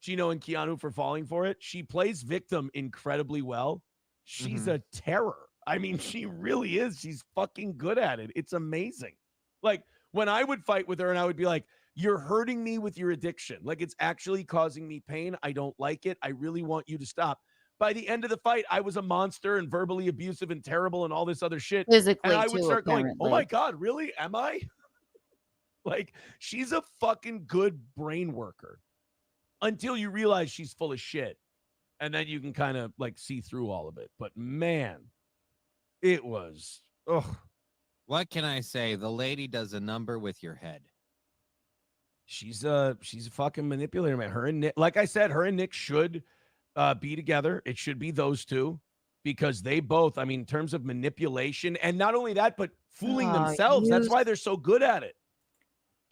Speaker 12: Gino and Keanu for falling for it. She plays victim incredibly well. She's a terror. I mean, she really is. She's fucking good at it. It's amazing. Like when I would fight with her and I would be like, you're hurting me with your addiction. Like it's actually causing me pain. I don't like it. I really want you to stop. By the end of the fight, I was a monster and verbally abusive and terrible and all this other shit.
Speaker 7: Physically,
Speaker 12: and I would
Speaker 7: too,
Speaker 12: start going,
Speaker 7: apparently.
Speaker 12: oh my God, really? Am I? Like, she's a fucking good brain worker until you realize she's full of shit. And then you can kind of like see through all of it. But man, it was,
Speaker 13: what can I say? The lady does a number with your head.
Speaker 12: She's a fucking manipulator, man. Her and Nick, like I said, her and Nick should be together. It should be those two because they both, I mean, in terms of manipulation and not only that, but fooling themselves. That's why they're so good at it.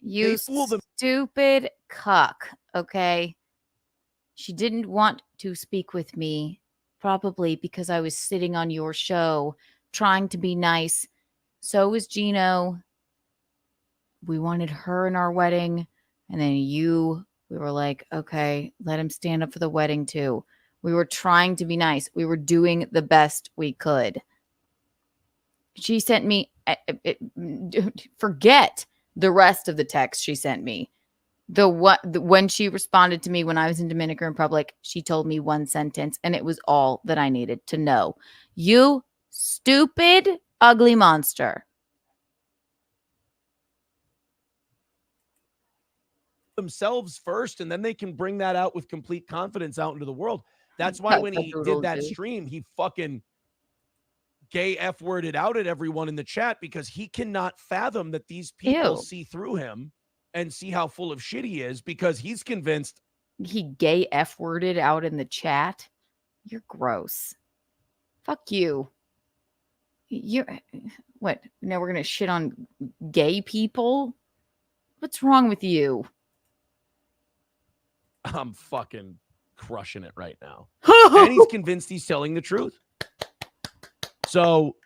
Speaker 7: You stupid cuck, okay? She didn't want to speak with me, probably because I was sitting on your show trying to be nice. So was Gino. We wanted her in our wedding. And then we were like, okay, let him stand up for the wedding too. We were trying to be nice. We were doing the best we could. She sent me, forget the rest of the text she sent me. When she responded to me when I was in Dominican Republic, she told me one sentence, and it was all that I needed to know. You stupid, ugly monster.
Speaker 12: Themselves first, and then they can bring that out with complete confidence out into the world. That's why when he did that stream, he fucking gay F-worded out at everyone in the chat because he cannot fathom that these people see through him and see how full of shit he is because he's convinced.
Speaker 7: He gay F-worded out in the chat? You're gross. Fuck you. What? Now we're going to shit on gay people? What's wrong with you?
Speaker 12: I'm fucking crushing it right now. And he's convinced he's telling the truth. So,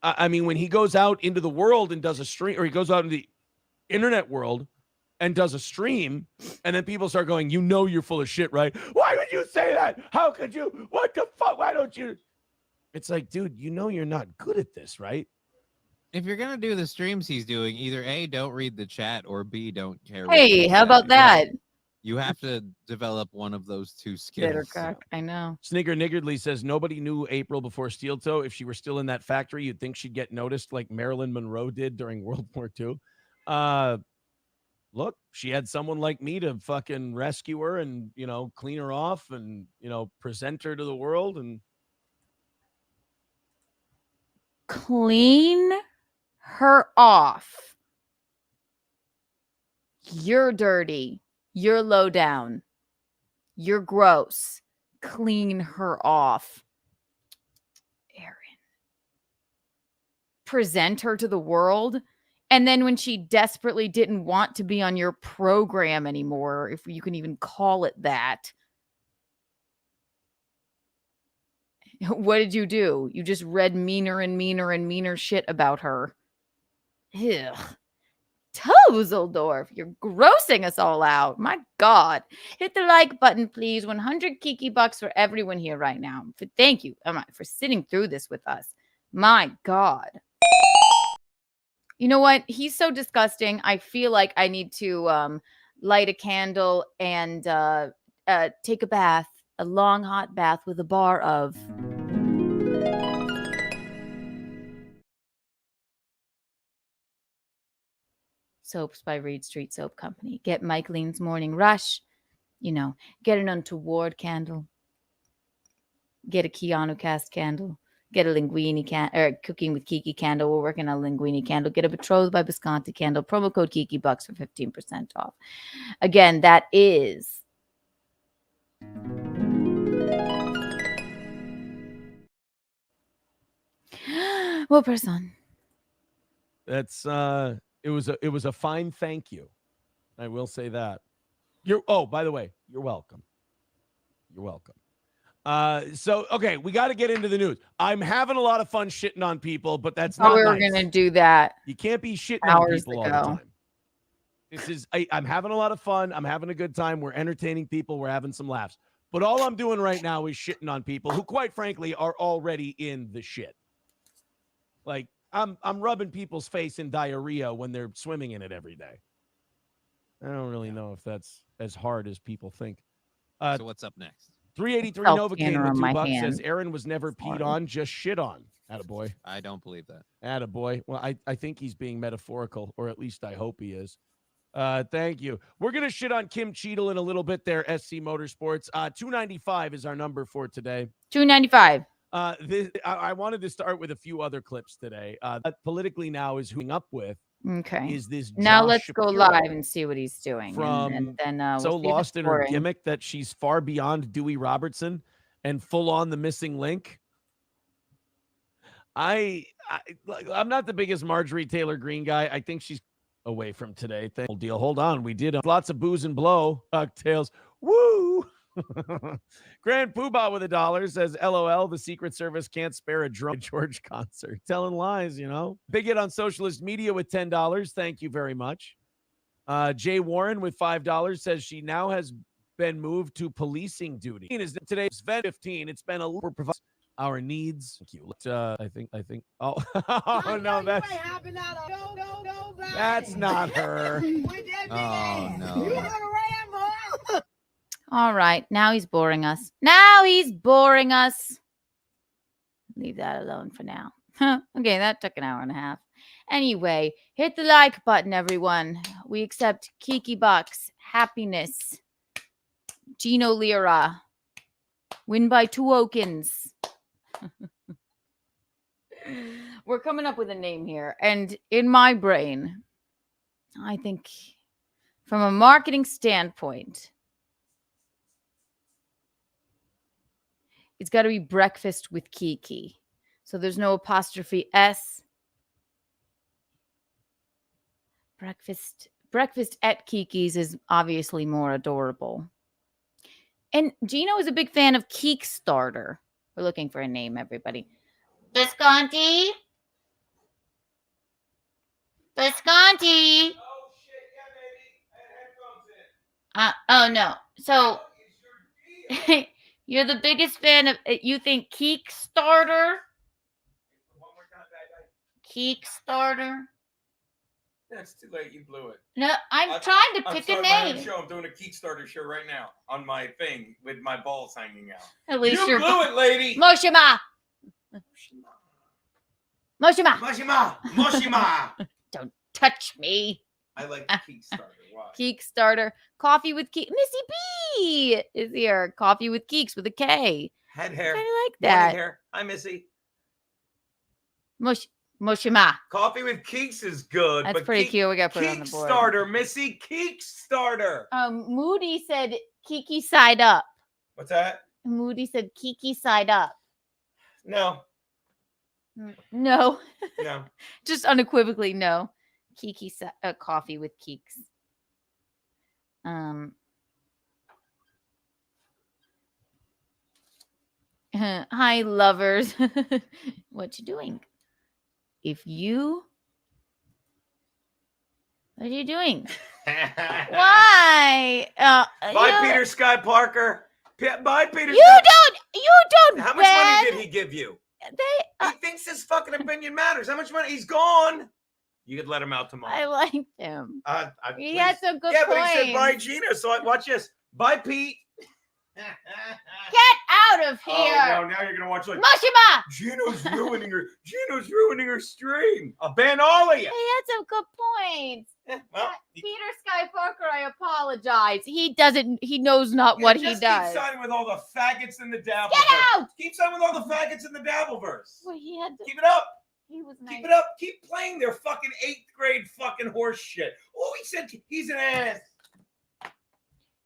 Speaker 12: I mean, when he goes out into the world and does a stream, or he goes out in the internet world and does a stream, and then people start going, you know, you're full of shit, right? Why would you say that? How could you? What the fuck? Why don't you? It's like, dude, you know you're not good at this, right?
Speaker 13: If you're gonna do the streams he's doing, either A, don't read the chat, or B, don't care.
Speaker 7: Hey, how about that?
Speaker 13: You have to develop one of those two
Speaker 7: Bitter
Speaker 13: skills.
Speaker 7: cock. I know.
Speaker 12: Snigger Niggardly says nobody knew April before Steel Toe. If she were still in that factory, you'd think she'd get noticed like Marilyn Monroe did during World War II. Look, she had someone like me to fucking rescue her and, you know, clean her off and, you know, present her to the world. And
Speaker 7: Clean her off. You're dirty. You're low down. You're gross. Clean her off. Aaron. Present her to the world. And then when she desperately didn't want to be on your program anymore, if you can even call it that, what did you do? You just read meaner and meaner and meaner shit about her. Ugh. Tozeldorf, you're grossing us all out. My God. Hit the like button, please. 100 Kiki bucks for everyone here right now. Thank you for sitting through this with us. My God. You know what? He's so disgusting. I feel like I need to light a candle and take a bath, a long hot bath with a bar of soaps by Reed Street Soap Company. Get Mike Lean's Morning Rush. You know, get an untoward candle. Get a Keanu cast candle. Get a linguine or Cooking with Kiki candle. We're working on a linguine candle. Get a Betrothed by Bisconti candle. Promo code Kiki bucks for 15% off. Again, that is what person?
Speaker 12: that's it was a fine thank you. I will say that. By the way, you're welcome. You're welcome. So okay, we got to get into the news. I'm having a lot of fun shitting on people, but that's not
Speaker 7: we were
Speaker 12: nice.
Speaker 7: gonna do that.
Speaker 12: You can't be shitting
Speaker 7: hours
Speaker 12: on people
Speaker 7: ago.
Speaker 12: all the time. This is I'm having a lot of fun. I'm having a good time. We're entertaining people. We're having some laughs. But all I'm doing right now is shitting on people who, quite frankly, are already in the shit. Like I'm rubbing people's face in diarrhea when they're swimming in it every day. I don't really know if that's as hard as people think.
Speaker 13: So what's up next?
Speaker 12: 383 Novocaine with $2 says Aaron was never peed on, just shit on. Attaboy.
Speaker 13: I don't believe that.
Speaker 12: Attaboy. Well, I think he's being metaphorical, or at least I hope he is. Thank you. We're going to shit on Kim Cheadle in a little bit there, SC Motorsports. 295 is our number for today.
Speaker 7: 295.
Speaker 12: I wanted to start with a few other clips today. Politically Now is hooking up with.
Speaker 7: Okay.
Speaker 12: Is this
Speaker 7: now
Speaker 12: Josh
Speaker 7: let's
Speaker 12: Shapiro
Speaker 7: go live and see what he's doing.
Speaker 12: from
Speaker 7: and then we'll
Speaker 12: so
Speaker 7: see if
Speaker 12: lost
Speaker 7: it's
Speaker 12: in her
Speaker 7: boring.
Speaker 12: gimmick that she's far beyond Dewey Robertson and full on the missing link? I'm not the biggest Marjorie Taylor Greene guy. I think she's away from today. Deal. Hold on. We did lots of booze and blow. Tails. Woo! Grand Poobah with $1 says, LOL, the Secret Service can't spare a drunk George concert. Telling lies, you know. Big hit on socialist media with $10. Thank you very much. Jay Warren with $5 says she now has been moved to policing duty. Today's event 15. It's been a little provide our needs. Thank you. I think. Oh, oh no, that's not her.
Speaker 13: Oh no.
Speaker 7: All right. Now he's boring us. Leave that alone for now. Okay, that took an hour and a half. Anyway, hit the like button, everyone. We accept Kiki bucks, happiness, Gino Lira, win by 2 Okins. We're coming up with a name here. And in my brain, I think from a marketing standpoint, it's got to be Breakfast with Kiki. So there's no apostrophe S. Breakfast at Kiki's is obviously more adorable. And Gino is a big fan of Kickstarter. We're looking for a name, everybody. Visconti? Visconti? Oh no. So you're the biggest fan of you think Kickstarter? Kickstarter?
Speaker 3: That's too late. You blew it.
Speaker 7: No, I'm trying to pick a name.
Speaker 3: I'm doing a Kickstarter show right now on my thing with my balls hanging out.
Speaker 7: At least
Speaker 3: you blew it, lady.
Speaker 7: Moshima. Moshima.
Speaker 3: Moshima. Moshima.
Speaker 7: Don't touch me.
Speaker 3: I like Kickstarter. Why?
Speaker 7: Kickstarter. Coffee with Keeks. Missy B is here. Coffee with Keeks with a K.
Speaker 3: Head hair.
Speaker 7: I like that.
Speaker 3: Morning hair. Hi, Missy.
Speaker 7: Moshima.
Speaker 3: Coffee with Keeks is good.
Speaker 7: That's pretty cute. We got to put it on the board.
Speaker 3: Kickstarter, Missy. Kickstarter.
Speaker 7: Moody said Kiki side up.
Speaker 3: What's that?
Speaker 7: Moody said Kiki side up.
Speaker 3: No.
Speaker 7: No.
Speaker 3: No.
Speaker 7: Just unequivocally no. Kiki coffee with Keeks. Hi, lovers. What you doing? What are you doing? Why?
Speaker 3: Bye, Peter Sky Parker. Bye, Peter.
Speaker 7: You don't.
Speaker 3: How much money did he give you? He thinks his fucking opinion matters. How much money? He's gone. You could let him out tomorrow.
Speaker 7: I liked him. He
Speaker 3: Please.
Speaker 7: had some good
Speaker 3: Yeah,
Speaker 7: points.
Speaker 3: but he said bye, Gina. So watch this. Bye, Pete.
Speaker 7: Get out of here.
Speaker 3: Oh, no, now you're gonna watch like
Speaker 7: Moshima.
Speaker 3: Gino's ruining her stream. I'll ban all of you.
Speaker 7: He had some good points.
Speaker 3: Well,
Speaker 7: Peter Sky Parker, I apologize. He knows not what he
Speaker 3: just
Speaker 7: does.
Speaker 3: Keep signing with all the faggots in the Dabbleverse.
Speaker 7: Get out!
Speaker 3: Keep signing with all the faggots in the Dabbleverse.
Speaker 7: Well, he had to,
Speaker 3: Keep it up.
Speaker 7: He was nice.
Speaker 3: Keep it up. Keep playing their fucking 8th grade fucking horse shit. Oh, he said he's an ass.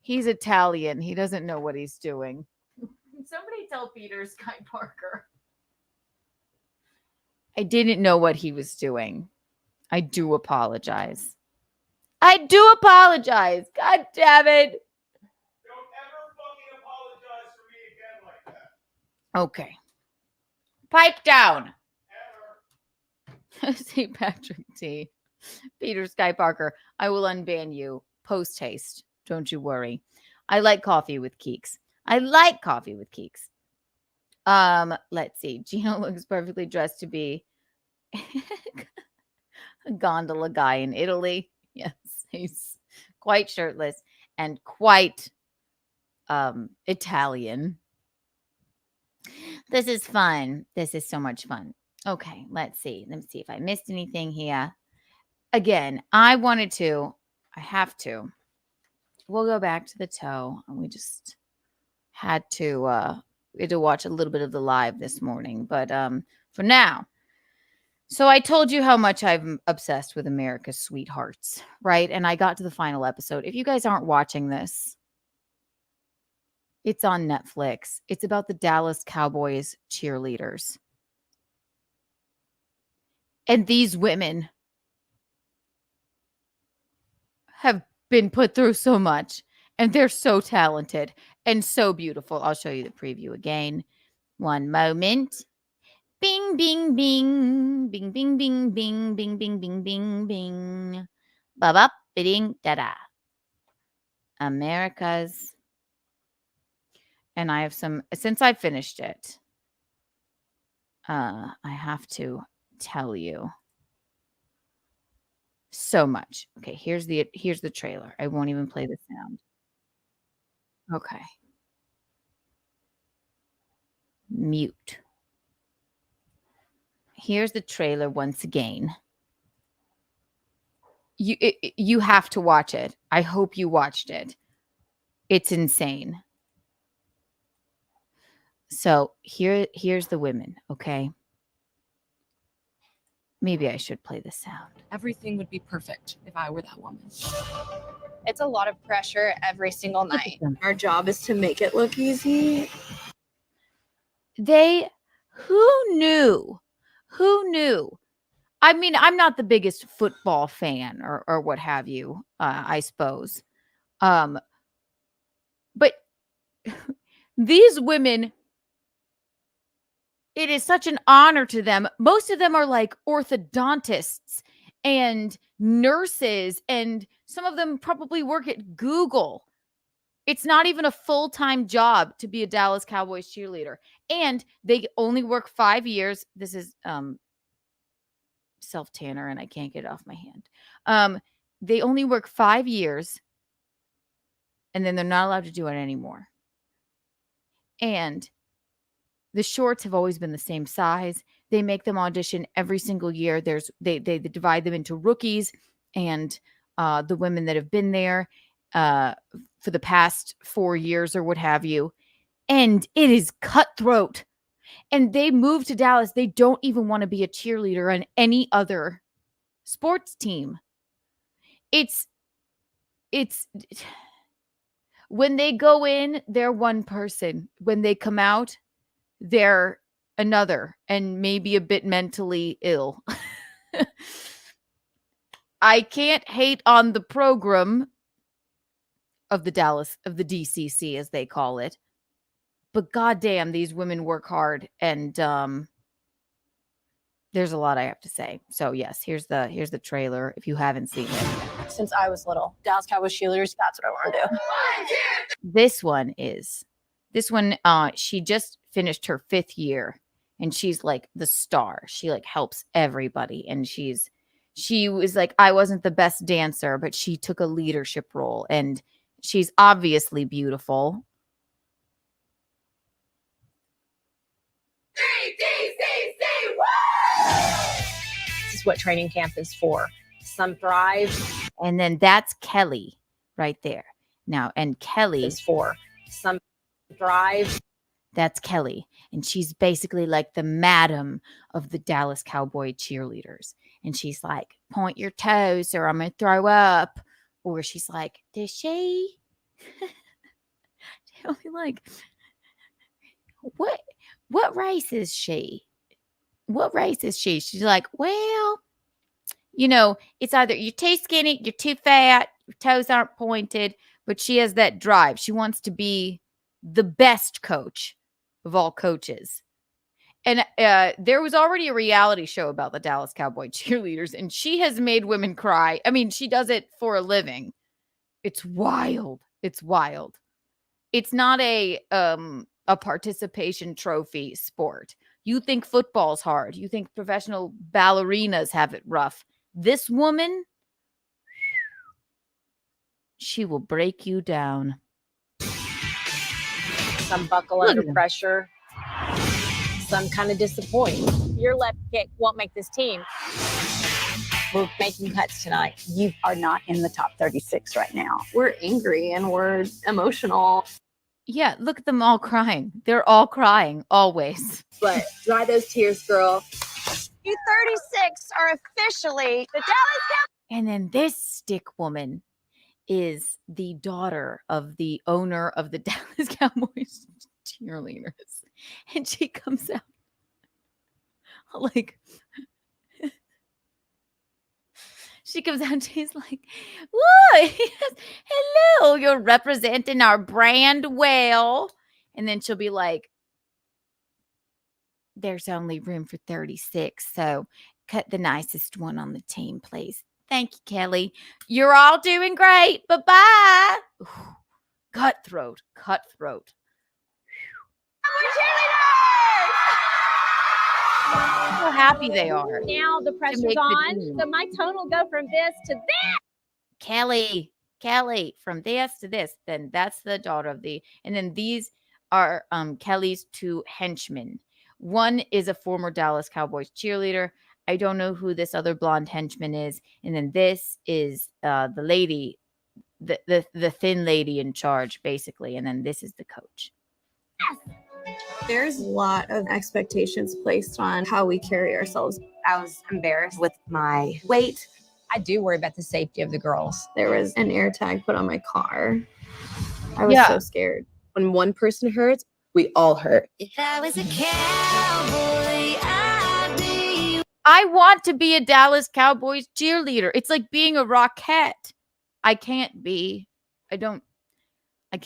Speaker 7: He's Italian. He doesn't know what he's doing. Somebody tell Peter Sky Parker. I didn't know what he was doing. I do apologize. God damn it.
Speaker 3: Don't ever fucking apologize for me again like that.
Speaker 7: Okay. Pipe down. St. Patrick T. Peter Sky Parker, I will unban you post haste. Don't you worry. I like coffee with Keeks. Let's see. Gino looks perfectly dressed to be a gondola guy in Italy. Yes, he's quite shirtless and quite Italian. This is fun. This is so much fun. Okay, let's see. Let me see if I missed anything here. Again, I have to. We'll go back to the toe. And we just had to watch a little bit of the live this morning. But for now, so I told you how much I'm obsessed with America's Sweethearts, right? And I got to the final episode. If you guys aren't watching this, it's on Netflix. It's about the Dallas Cowboys cheerleaders. And these women have been put through so much, and they're so talented and so beautiful. I'll show you the preview again. One moment. Bing, bing, bing. Bing, bing, bing, bing, bing, bing, bing, bing, bing. Ba-ba, bidding, da-da. America's. And I have some, since I finished it, I have to tell you so much. Okay, here's the trailer. I won't even play the sound. Okay. Mute. Here's the trailer once again. You have to watch it. I hope you watched it. It's insane. So here's the women, okay? Maybe I should play the sound.
Speaker 14: Everything would be perfect if I were that woman.
Speaker 15: It's a lot of pressure every single night.
Speaker 14: Our job is to make it look easy.
Speaker 7: Who knew? I mean, I'm not the biggest football fan or what have you, I suppose. But these women It is such an honor to them. Most of them are like orthodontists and nurses, and some of them probably work at Google. It's not even a full-time job to be a Dallas Cowboys cheerleader. And they only work 5 years. This is self-tanner, and I can't get it off my hand. They only work 5 years, and then they're not allowed to do it anymore. And the shorts have always been the same size. They make them audition every single year. They divide them into rookies and the women that have been there for the past 4 years or what have you. And it is cutthroat. And they moved to Dallas. They don't even want to be a cheerleader on any other sports team. It's when they go in, they're one person. When they come out, they're another, and maybe a bit mentally ill. I can't hate on the program of the DCC, as they call it. But goddamn, these women work hard, and there's a lot I have to say. So yes, here's the trailer if you haven't seen it.
Speaker 14: Since I was little, Dallas Cowboys cheerleaders, that's what I want to do.
Speaker 7: This one, she just finished her 5th year, and she's like the star. She like helps everybody, and she was like, I wasn't the best dancer, but she took a leadership role, and she's obviously beautiful.
Speaker 14: DCC, this is what training camp is for. Some thrive.
Speaker 7: And then that's Kelly right there. Now, and Kelly
Speaker 14: is for some thrive.
Speaker 7: That's Kelly. And she's basically like the madam of the Dallas Cowboy cheerleaders. And she's like, point your toes or I'm going to throw up. Or she's like, does she? She'll be like, what race is she? What race is she? She's like, well, you know, it's either you're too skinny, you're too fat, your toes aren't pointed, but she has that drive. She wants to be the best coach of all coaches. And there was already a reality show about the Dallas Cowboy cheerleaders, and she has made women cry. I mean, she does it for a living. It's wild. It's wild. It's not a participation trophy sport. You think football's hard. You think professional ballerinas have it rough. This woman, she will break you down.
Speaker 14: Some buckle under pressure. Some kind of disappoint. Your left kick won't make this team. We're making cuts tonight.
Speaker 16: You are not in the top 36 right now.
Speaker 14: We're angry and we're emotional.
Speaker 7: Yeah, look at them all crying. They're all crying, always.
Speaker 14: But dry those tears, girl.
Speaker 15: You 36 are officially the Dallas Cowboys.
Speaker 7: And then this stick woman is the daughter of the owner of the Dallas Cowboys cheerleaders. And she comes out like, she comes out and she's like, whoa, yes, hello, you're representing our brand well. And then she'll be like, there's only room for 36, so cut the nicest one on the team, please. Thank you, Kelly. You're all doing great. Bye-bye. Ooh, cutthroat. How happy they are.
Speaker 15: Now the pressure's on, so my tone will go from this to this.
Speaker 7: Kelly, from this to this. Then that's the daughter of the, and then these are Kelly's 2 henchmen. One is a former Dallas Cowboys cheerleader. I don't know who this other blonde henchman is. And then this is the lady, the thin lady in charge, basically. And then this is the coach.
Speaker 14: Yes. There's a lot of expectations placed on how we carry ourselves.
Speaker 16: I was embarrassed with my weight.
Speaker 14: I do worry about the safety of the girls. There was an air tag put on my car. I was so scared. When one person hurts, we all hurt.
Speaker 7: If I was a cowboy, I want to be a Dallas Cowboys cheerleader. It's like being a Rockette. I can't be. I don't. I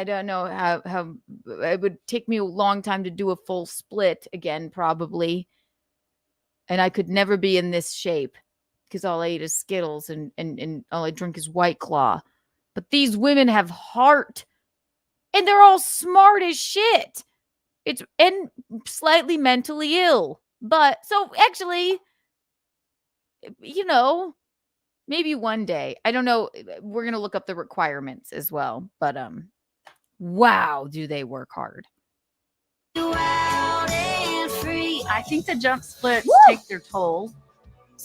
Speaker 7: don't know how it would take me a long time to do a full split again, probably. And I could never be in this shape because all I eat is Skittles and all I drink is White Claw. But these women have heart and they're all smart as shit. And slightly mentally ill. But so actually, maybe one day. I don't know. We're going to look up the requirements as well. But wow, do they work hard.
Speaker 16: I think the jump splits take their toll.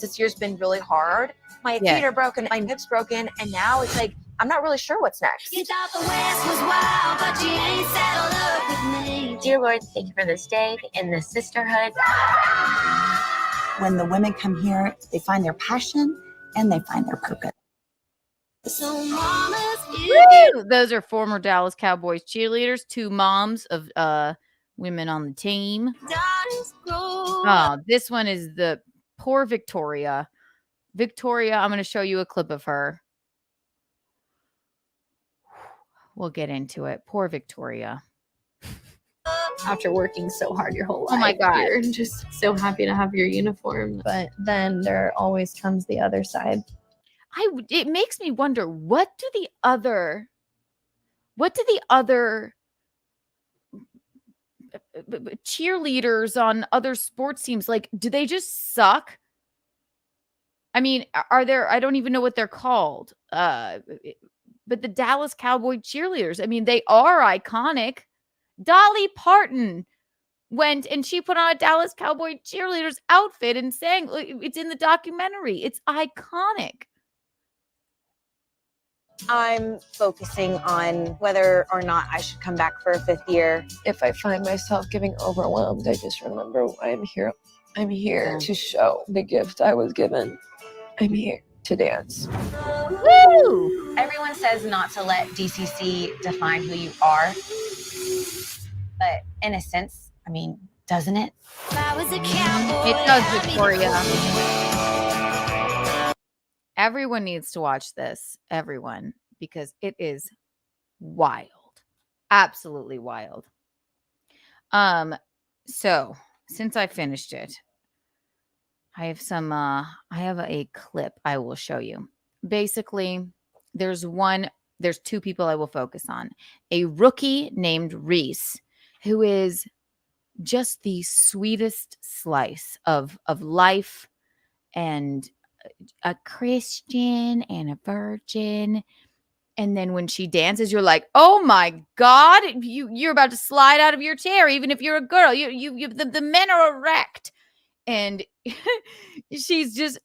Speaker 16: This year's been really hard. My feet are broken, my hips broken, and now it's like I'm not really sure what's next.
Speaker 11: You thought the West was wild, but you ain't settled up with me.
Speaker 16: Dear Lord, thank you for this day and this sisterhood.
Speaker 17: When the women come here, they find their passion and they find their purpose.
Speaker 11: So mamas,
Speaker 7: Woo! Those are former Dallas Cowboys cheerleaders, 2 moms of women on the team. Oh, this one is the poor Victoria. Victoria, I'm going to show you a clip of her. We'll get into it. Poor Victoria.
Speaker 18: After working so hard your whole life,
Speaker 7: Oh my God.
Speaker 18: you're just so happy to have your uniform. But then there always comes the other side.
Speaker 7: It makes me wonder, what do the other cheerleaders on other sports teams, like, do they just suck? I mean, are there, I don't even know what they're called. But the Dallas Cowboy cheerleaders, I mean, they are iconic. Dolly Parton went and she put on a Dallas Cowboy cheerleader's outfit and sang. It's in the documentary. It's iconic.
Speaker 14: I'm focusing on whether or not I should come back for a 5th year.
Speaker 18: If I find myself getting overwhelmed, I just remember why I'm here. I'm here to show the gift I was given. I'm here to dance.
Speaker 7: Woo!
Speaker 14: Everyone says not to let DCC define who you are. But in a sense, I mean, doesn't it?
Speaker 11: I was a cowboy.
Speaker 7: It does, Victoria. Everyone needs to watch this. Everyone. Because it is wild. Absolutely wild. So since I finished it, I have a clip I will show you. Basically, there's 2 people I will focus on. A rookie named Reese, who is just the sweetest slice of life, and a Christian and a virgin. And then when she dances, you're like, oh my God, you're about to slide out of your chair, even if you're a girl. The men are erect. And she's just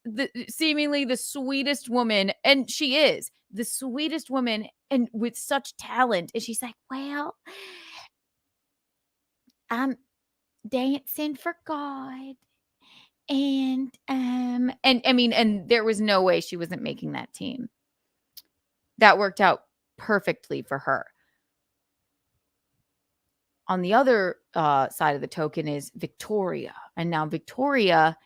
Speaker 7: seemingly the sweetest woman. And she is the sweetest woman and with such talent. And she's like, well, I'm dancing for God. And I mean, and there was no way she wasn't making that team. That worked out perfectly for her. On the other side of the token is Victoria. And now Victoria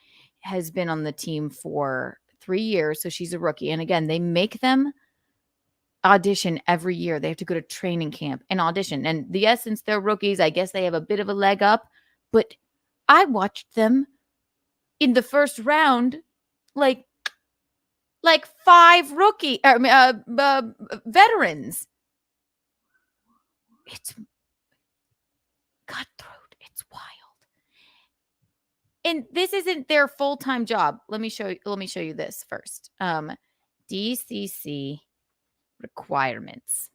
Speaker 7: has been on the team for 3 years. So she's a rookie. And again, they make them audition every year. They have to go to training camp and audition. And since they're rookies, I guess they have a bit of a leg up. But I watched them in the first round, like 5 veterans. It's cutthroat. It's wild. And this isn't their full-time job. Let me show you this first. DCC requirements.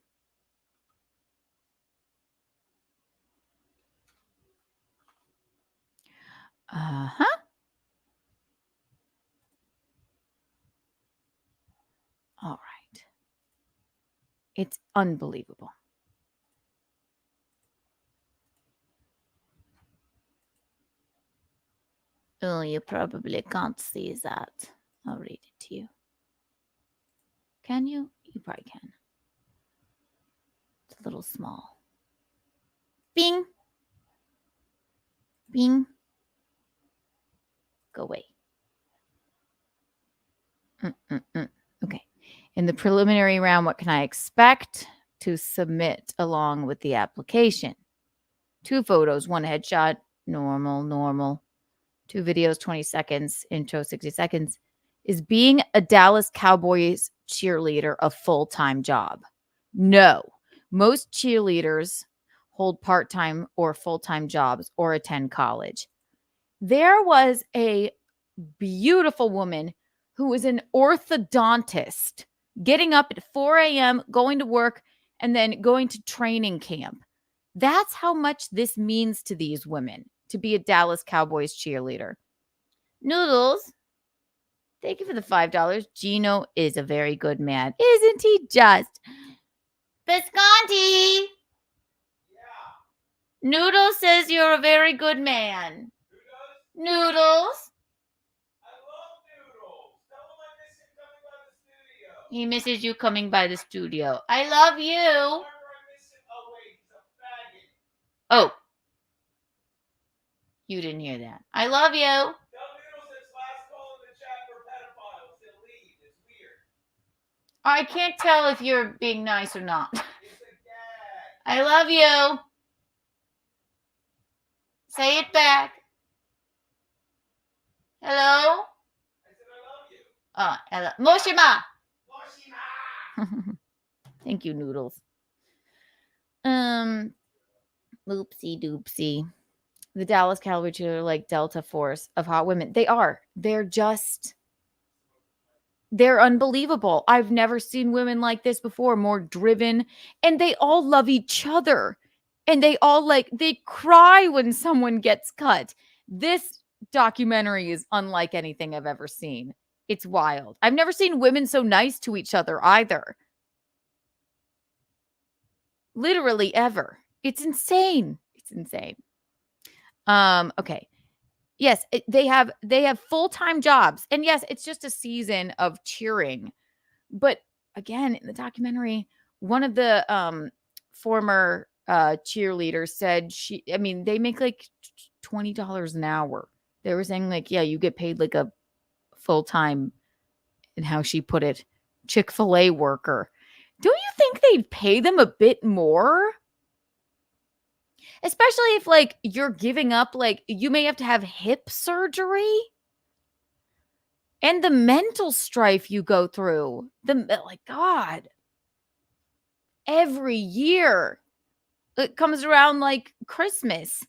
Speaker 7: Uh-huh. All right. It's unbelievable. Oh, you probably can't see that. I'll read it to you. Can you? You probably can. It's a little small. Bing. Bing. Go away. Okay. In the preliminary round, what can I expect? to submit along with the application. 2 photos, 1 headshot, normal. 2 videos, 20 seconds, intro, 60 seconds. Is being a Dallas Cowboys cheerleader a full-time job? No. Most cheerleaders hold part-time or full-time jobs or attend college. There was a beautiful woman who was an orthodontist, getting up at 4 a.m., going to work, and then going to training camp. That's how much this means to these women, to be a Dallas Cowboys cheerleader. Noodles, thank you for the $5. Gino is a very good man. Isn't he just? Visconti! Noodles says you're a very good man. Noodles? He misses you coming by the studio. I love you. Oh. You didn't hear that. I love you. I can't tell if you're being nice or not. I love you. Say it back. Hello? Hello. Moshima. Thank you, Noodles. Oopsie doopsie. The Dallas Cowboys are like Delta Force of hot women. They are. They're unbelievable. I've never seen women like this before, more driven. And they all love each other. And they all they cry when someone gets cut. This documentary is unlike anything I've ever seen. It's wild. I've never seen women so nice to each other either. Literally ever. It's insane. It's insane. Okay. Yes, they have full-time jobs. And yes, it's just a season of cheering. But again, in the documentary, one of the former cheerleaders said they make like $20 an hour. They were saying you get paid like a full-time, and how she put it, Chick-fil-A worker. Don't you think they'd pay them a bit more? Especially if you're giving up, you may have to have hip surgery. And the mental strife you go through. God. Every year. It comes around like Christmas.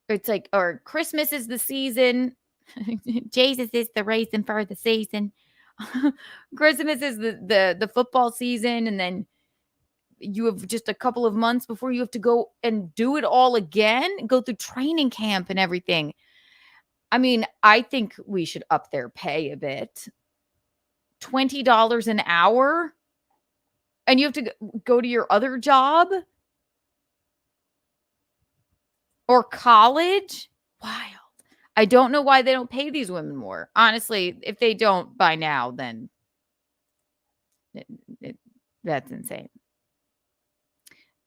Speaker 7: It's or Christmas is the season. Jesus is the reason for the season. Christmas is the football season, and then you have just a couple of months before you have to go and do it all again, go through training camp and everything. I mean, I think we should up their pay a bit. $20 an hour, and you have to go to your other job or college. Wild. I don't know why they don't pay these women more. Honestly, if they don't by now, then that's insane.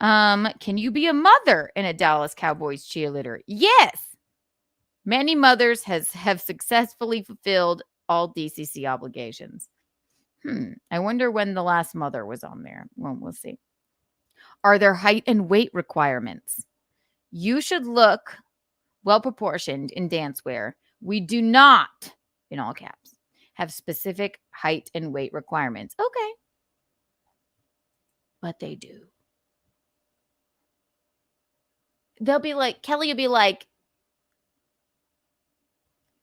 Speaker 7: Can you be a mother in a Dallas Cowboys cheerleader? Yes. Many mothers have successfully fulfilled all DCC obligations. I wonder when the last mother was on there. Well, we'll see. Are there height and weight requirements? You should look well proportioned in dancewear. We do not, in all caps, have specific height and weight requirements. Okay. But they do. They'll be Kelly will be like,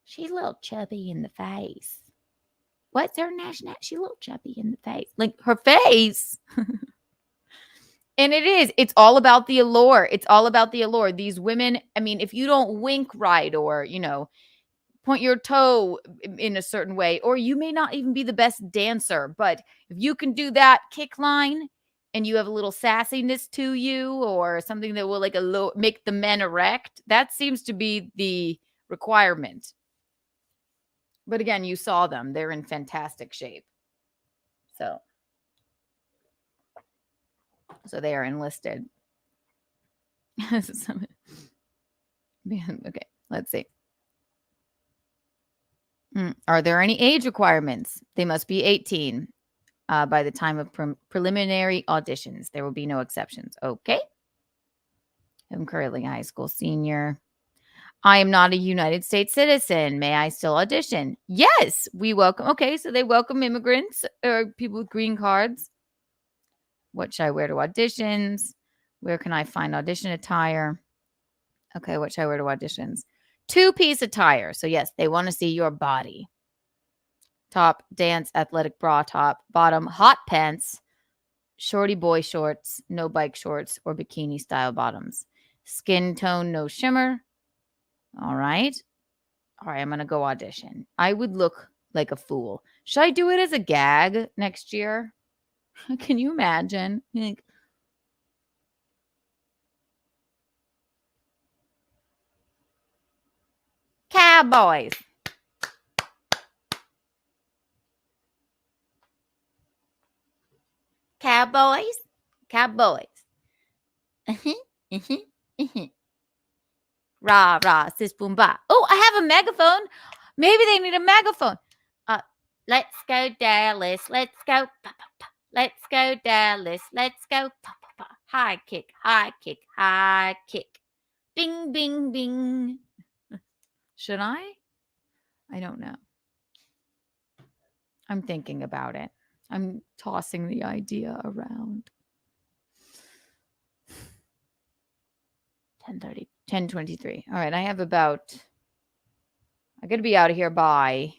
Speaker 7: she's a little chubby in the face. What's her nationality? She's a little chubby in the face. Her face. And it's all about the allure. It's all about the allure. These women, if you don't wink right or, point your toe in a certain way, or you may not even be the best dancer, but if you can do that kick line and you have a little sassiness to you or something that will make the men erect, that seems to be the requirement. But again, you saw them. They're in fantastic shape. So they are enlisted. Okay, let's see. Are there any age requirements? They must be 18. by the time of preliminary auditions. There will be no exceptions. Okay. I'm currently a high school senior. I am not a United States citizen. May I still audition? Yes, we welcome. Okay, so they welcome immigrants or people with green cards. What should I wear to auditions? Where can I find audition attire? Okay, what should I wear to auditions? 2-piece attire. So yes, they want to see your body. Top, dance, athletic bra top. Bottom, hot pants. Shorty boy shorts, no bike shorts, or bikini style bottoms. Skin tone, no shimmer. All right. I'm going to go audition. I would look like a fool. Should I do it as a gag next year? Can you imagine? Like, cowboys. Cowboys. Cowboys. Rah, rah, sis, boom, bah. Oh, I have a megaphone. Maybe they need a megaphone. Let's go, Dallas. Let's go. Let's go, Dallas. Let's go. High kick, high kick, high kick. Bing, bing, bing. Should I? I don't know. I'm thinking about it. I'm tossing the idea around. 10:30, 10:23. All right, I have about. I got to be out of here by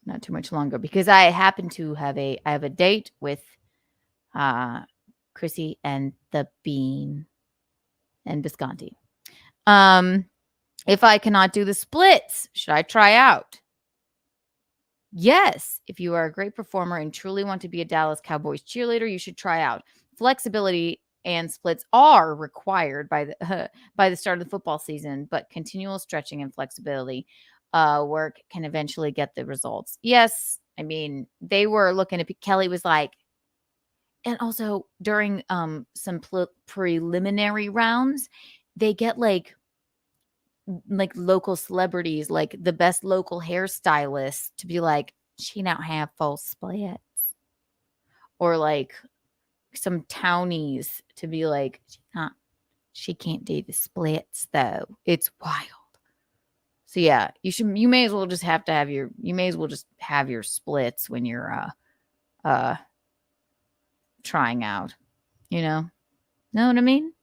Speaker 7: not too much longer because I happen to have I have a date with Chrissy and the Bean and Visconti. If I cannot do the splits, should I try out? Yes. If you are a great performer and truly want to be a Dallas Cowboys cheerleader, you should try out. Flexibility and splits are required by the start of the football season, but continual stretching and flexibility work can eventually get the results. Yes. I mean, they were looking at Kelly was like, and also during some preliminary rounds, they get like local celebrities, like the best local hairstylist to be like, she don't have full splits. Or like some townies to be like, she can't do the splits though. It's wild. So yeah, you may as well just have your splits when you're trying out, know what I mean?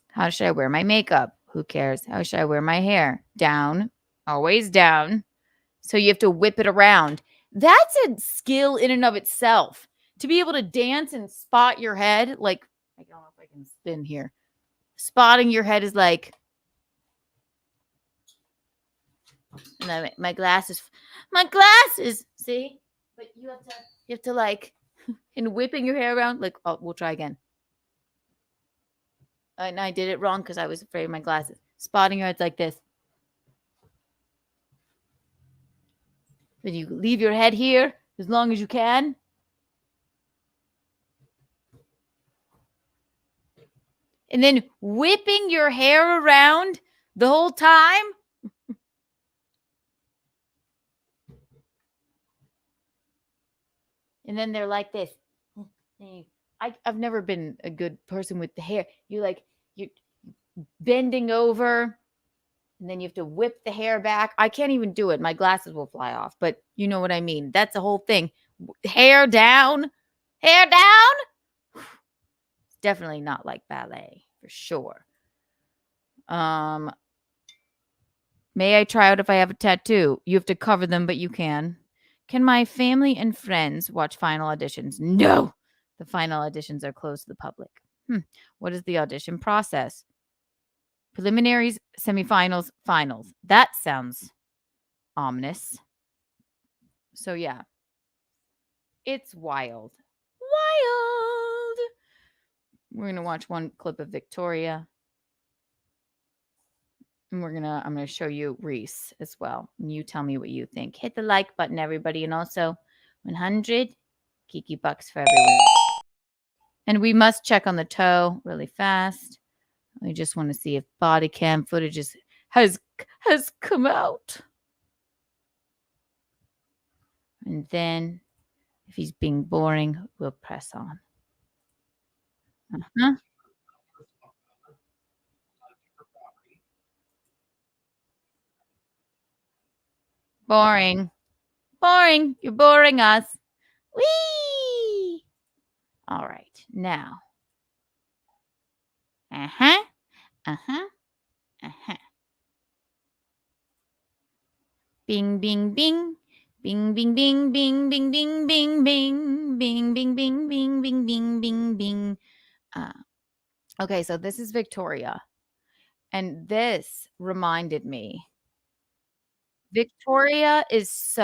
Speaker 7: How should I wear my makeup? Who cares? How should I wear my hair? Down, always down. So you have to whip it around. That's a skill in and of itself. To be able to dance and spot your head, like, I don't know if I can spin here. Spotting your head is like, and my glasses, see? But you have to like, and whipping your hair around, like, oh, we'll try again. And I did it wrong because I was afraid of my glasses. Spotting your head like this. Then you leave your head here as long as you can. And then whipping your hair around the whole time. And then they're like this. I've never been a good person with the hair. You're bending over, and then you have to whip the hair back. I can't even do it. My glasses will fly off, but you know what I mean. That's the whole thing. Hair down. It's definitely not like ballet, for sure. May I try out if I have a tattoo? You have to cover them, but you can. Can my family and friends watch final auditions? No. The final auditions are closed to the public. What is the audition process? Preliminaries, semifinals, finals. That sounds ominous. So yeah. It's wild. Wild. We're going to watch one clip of Victoria. And I'm going to show you Reese as well. And you tell me what you think. Hit the like button, everybody. And also 100 Kiki bucks for everyone. And we must check on the toe really fast. We just want to see if body cam footage has come out. And then if he's being boring, we'll press on. Uh-huh. Boring. Boring. You're boring us. Whee! All right. Now. Uh-huh. Uh-huh. Uh-huh. Bing, bing, bing. Bing, bing, bing, bing, bing, bing, bing, bing. Bing, bing, bing, bing, bing, bing, bing, bing. Okay, so this is Victoria. And this reminded me. Victoria is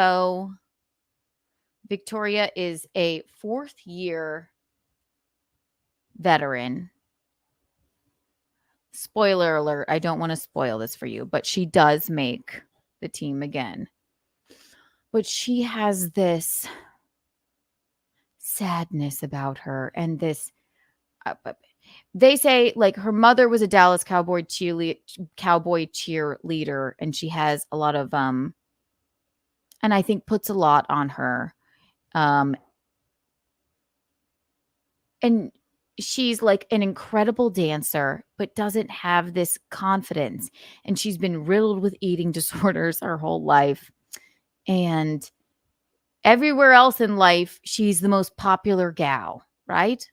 Speaker 7: a 4th year veteran. Spoiler alert, I don't want to spoil this for you, but she does make the team again. But she has this sadness about her and this they say like her mother was a Dallas Cowboy cheerleader, and she has a lot of and I think puts a lot on her. And she's like an incredible dancer, but doesn't have this confidence. And she's been riddled with eating disorders her whole life. And everywhere else in life, she's the most popular gal, right?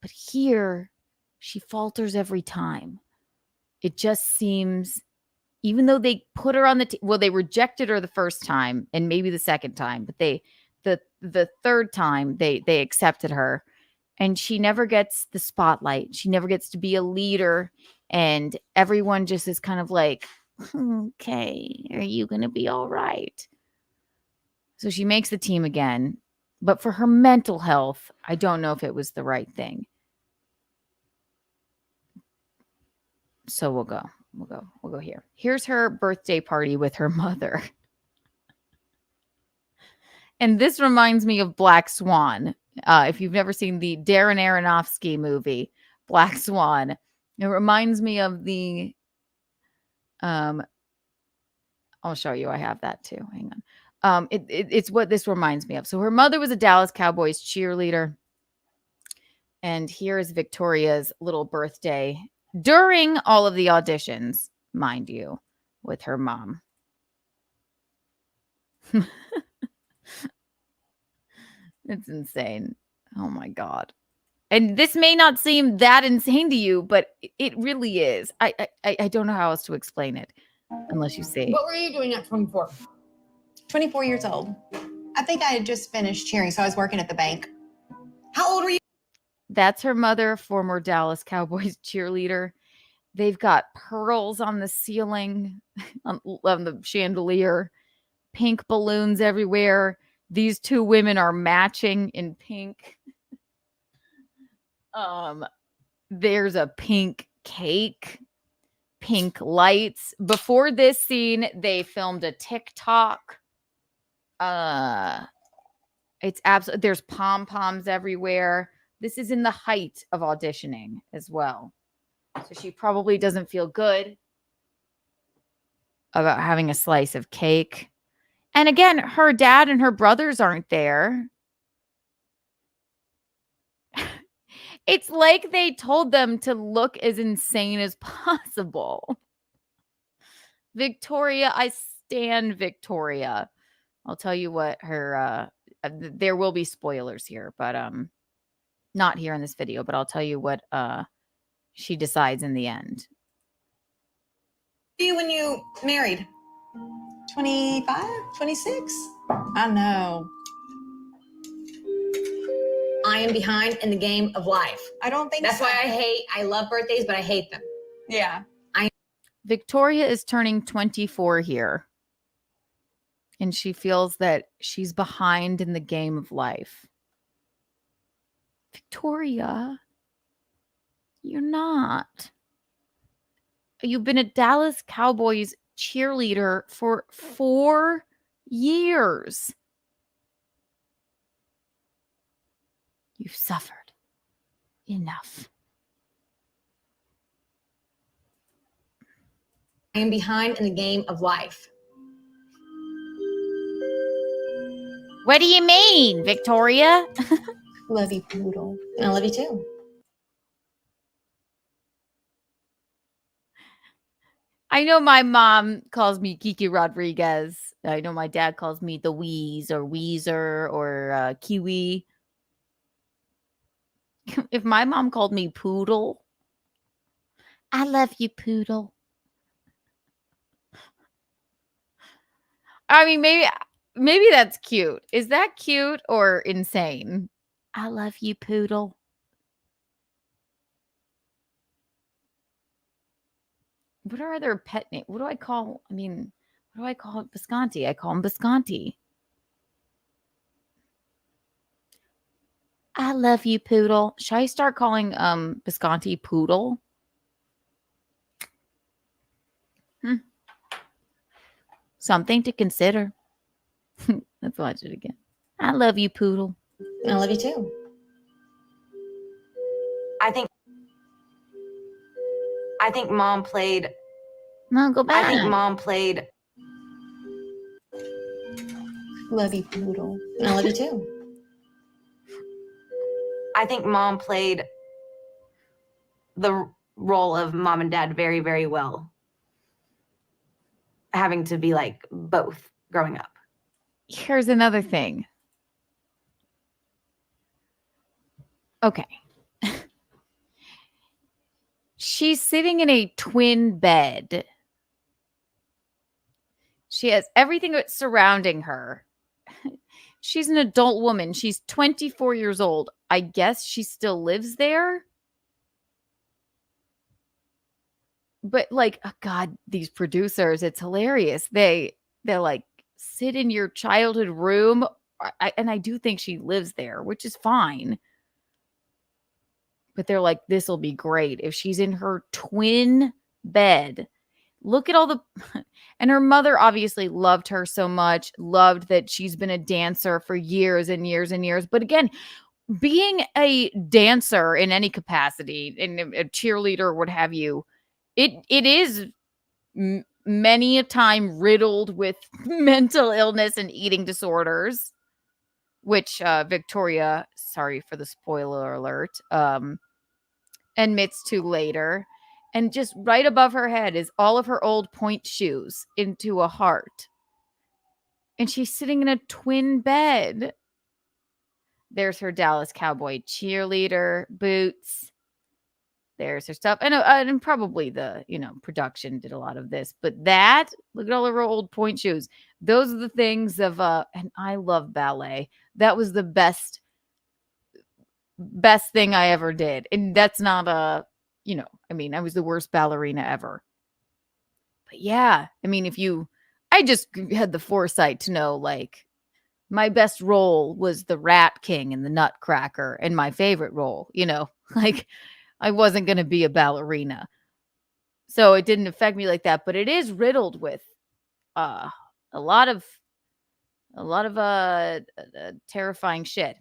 Speaker 7: But here, she falters every time. It just seems, even though they put her on the team, well, they rejected her the first time and maybe the second time, but the third time they accepted her. And she never gets the spotlight. She never gets to be a leader. And everyone just is kind of like, okay, are you going to be all right? So she makes the team again. But for her mental health, I don't know if it was the right thing. So we'll go here. Here's her birthday party with her mother. And this reminds me of Black Swan. If you've never seen the Darren Aronofsky movie, Black Swan, it reminds me of the, I'll show you. I have that too. Hang on. It's what this reminds me of. So her mother was a Dallas Cowboys cheerleader. And here is Victoria's little birthday during all of the auditions, mind you, with her mom. It's insane. Oh my God. And this may not seem that insane to you, but it really is. I don't know how else to explain it unless you see.
Speaker 19: What were you doing at 24? 24 years old. I think I had just finished cheering, so I was working at the bank. How old were you?
Speaker 7: That's her mother, former Dallas Cowboys cheerleader. They've got pearls on the ceiling, on the chandelier, pink balloons everywhere. These two women are matching in pink. There's a pink cake, pink lights. Before this scene, they filmed a TikTok. It's absolutely, there's pom-poms everywhere. This is in the height of auditioning as well. So she probably doesn't feel good about having a slice of cake. And again, her dad and her brothers aren't there. It's like they told them to look as insane as possible. Victoria, I stan Victoria. I'll tell you what her, there will be spoilers here, but not here in this video, but I'll tell you what she decides in the end.
Speaker 19: When you married? 25? 26? I know. I am behind in the game of life. I don't think that's why I love birthdays, but I hate them. Yeah.
Speaker 7: Victoria is turning 24 here. And she feels that she's behind in the game of life. Victoria, you're not. You've been a Dallas Cowboys cheerleader for 4 years. You've suffered enough.
Speaker 19: I am behind in the game of life.
Speaker 7: What do you mean, Victoria?
Speaker 19: Love you, Poodle. And I love you too.
Speaker 7: I know my mom calls me Kiki Rodriguez. I know my dad calls me the Wheeze or Weezer or Kiwi. If my mom called me Poodle, I love you, Poodle. I mean, maybe that's cute. Is that cute or insane? I love you, Poodle. What are other pet names? What do I call? I mean, what do I call it? Bisconti. I call him Bisconti. I love you, Poodle. Should I start calling Bisconti Poodle? Something to consider. Let's watch it again. I love you, Poodle.
Speaker 19: And I love you too.
Speaker 16: I think Mom played.
Speaker 7: No, go back.
Speaker 16: I think Mom played.
Speaker 19: Love you, Poodle. And I love you too.
Speaker 16: I think Mom played the role of Mom and Dad very, very well. Having to be like both growing up.
Speaker 7: Here's another thing. Okay. She's sitting in a twin bed. She has everything that's surrounding her. She's an adult woman. She's 24 years old. I guess she still lives there. But like, oh God, these producers, it's hilarious. They're like, sit in your childhood room. And I do think she lives there, which is fine. But they're like, this will be great if she's in her twin bed. Look at all the... And her mother obviously loved her so much, loved that she's been a dancer for years and years and years. But again, being a dancer in any capacity, in a cheerleader, what have you, it is many a time riddled with mental illness and eating disorders, which Victoria, sorry for the spoiler alert, admits to later. And just right above her head is all of her old point shoes into a heart. And she's sitting in a twin bed. There's her Dallas Cowboy cheerleader boots. There's her stuff. And probably the, production did a lot of this. But that, look at all of her old point shoes. Those are the things of, and I love ballet. That was the best thing I ever did. And that's not a, I was the worst ballerina ever. But yeah, I just had the foresight to know, like, my best role was the Rat King in the Nutcracker, and my favorite role, like, I wasn't going to be a ballerina. So it didn't affect me like that, but it is riddled with a lot of terrifying shit.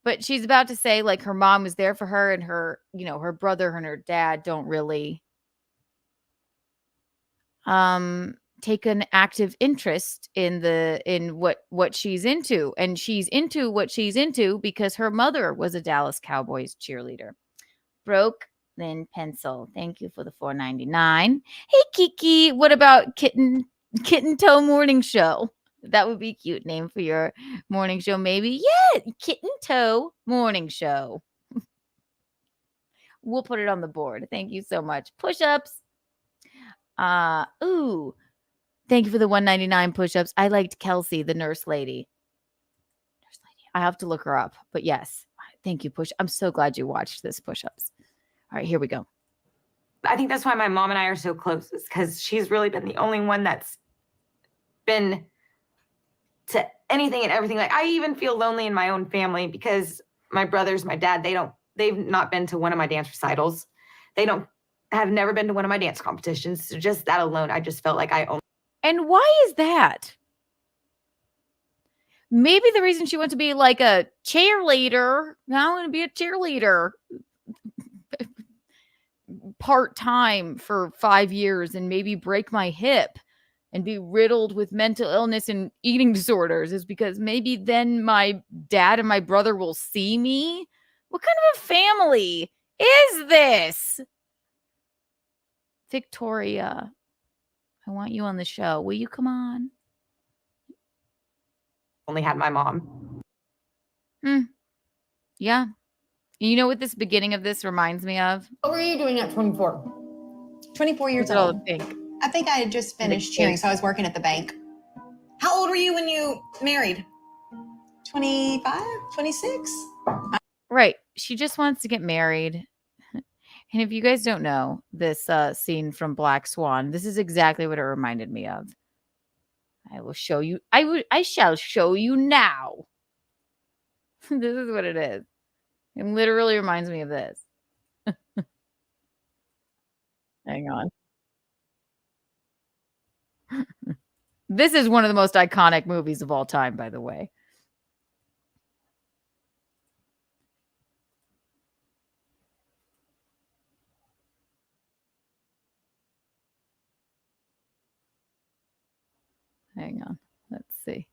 Speaker 7: But she's about to say, like, her mom was there for her, and her, her brother and her dad don't really take an active interest in what she's into. And she's into what she's into because her mother was a Dallas Cowboys cheerleader. Broke Lynn Pencil. Thank you for the $4.99. Hey, Kiki, what about Kitten Toe Morning Show? That would be a cute name for your morning show, maybe. Yeah, Kitten Toe Morning Show. We'll put it on the board. Thank you so much. Push-ups. Thank you for the $1.99 push-ups. I liked Kelsey, the nurse lady. I have to look her up. But yes, thank you, Push. I'm so glad you watched this push-ups. All right, here we go.
Speaker 16: I think that's why my mom and I are so close, is because she's really been the only one that's been to anything and everything. Like, I even feel lonely in my own family because my brothers, my dad, they've not been to one of my dance recitals. They have never been to one of my dance competitions. So just that alone, I just felt like I own.
Speaker 7: And why is that? Maybe the reason she wants to be like a cheerleader. Now I want to be a cheerleader part-time for 5 years and maybe break my hip and be riddled with mental illness and eating disorders is because maybe then my dad and my brother will see me. What kind of a family is this? Victoria, I want you on the show. Will you come on?
Speaker 16: Only had my mom.
Speaker 7: Yeah. You know what this beginning of this reminds me of?
Speaker 19: What were you doing at 24? 24 years
Speaker 7: Look at all
Speaker 19: old.
Speaker 7: the pink.
Speaker 19: I think I had just finished cheering, so I was working at the bank. How old were you when you married? 25? 26?
Speaker 7: Right. She just wants to get married. And if you guys don't know this scene from Black Swan, this is exactly what it reminded me of. I will show you. I shall show you now. This is what it is. It literally reminds me of this. Hang on. This is one of the most iconic movies of all time, by the way. Hang on. Let's see.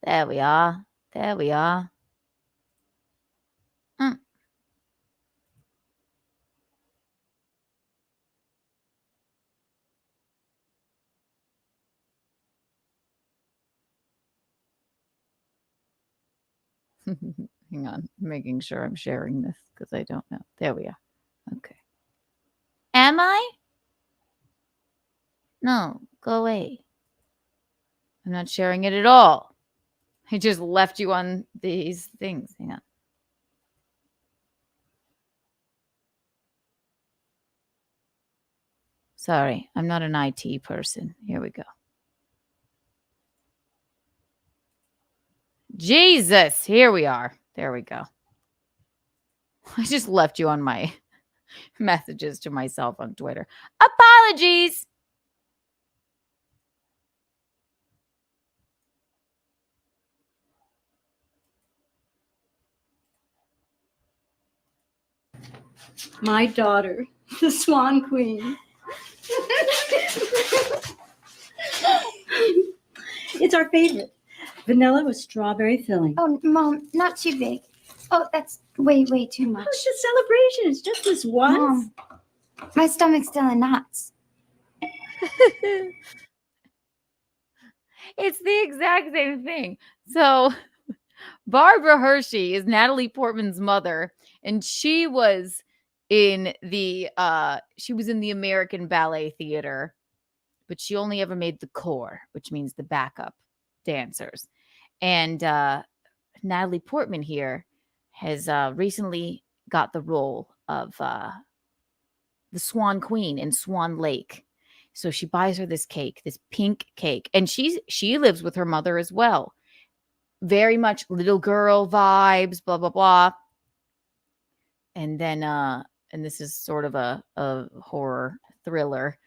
Speaker 7: There we are. There we are. Hang on. Making sure I'm sharing this because I don't know. There we are. Okay. Am I? No, go away. I'm not sharing it at all. I just left you on these things. Hang on. Sorry, I'm not an IT person. Here we go. Jesus, here we are. There we go. I just left you on my messages to myself on Twitter. Apologies.
Speaker 20: My daughter, the Swan Queen. It's our favorite. Vanilla with strawberry filling.
Speaker 21: Oh, Mom, not too big. Oh, that's way too much.
Speaker 20: Oh, it's a celebration. It's just this once.
Speaker 21: Mom, my stomach's still in knots.
Speaker 7: It's the exact same thing. So Barbara Hershey is Natalie Portman's mother, and she was in the American Ballet Theater, but she only ever made the corps, which means the backup dancers. And Natalie Portman here has recently got the role of the Swan Queen in Swan Lake. So she buys her this cake, this pink cake, and she lives with her mother as well. Very much little girl vibes, blah blah blah. And then and this is sort of a horror thriller.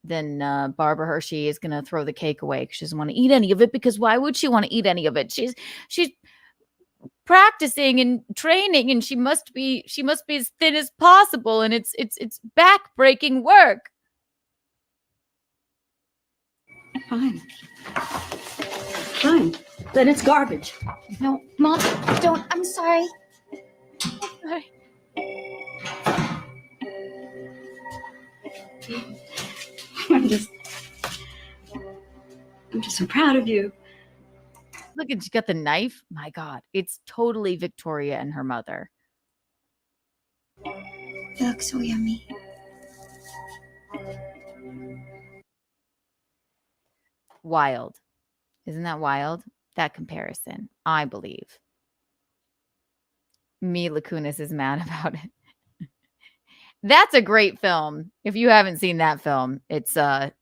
Speaker 7: Then Barbara Hershey is going to throw the cake away because she doesn't want to eat any of it, because why would she want to eat any of it? She's practicing and training, and she must be as thin as possible, and it's back-breaking work.
Speaker 20: Fine. Then it's garbage.
Speaker 21: No, Mom, don't. I'm sorry.
Speaker 20: I'm just so proud of you.
Speaker 7: Look, and she got the knife. My God, it's totally Victoria and her mother.
Speaker 21: It looks so yummy.
Speaker 7: Wild. Isn't that wild? That comparison, I believe. Mila Kunis is mad about it. That's a great film. If you haven't seen that film, it's that's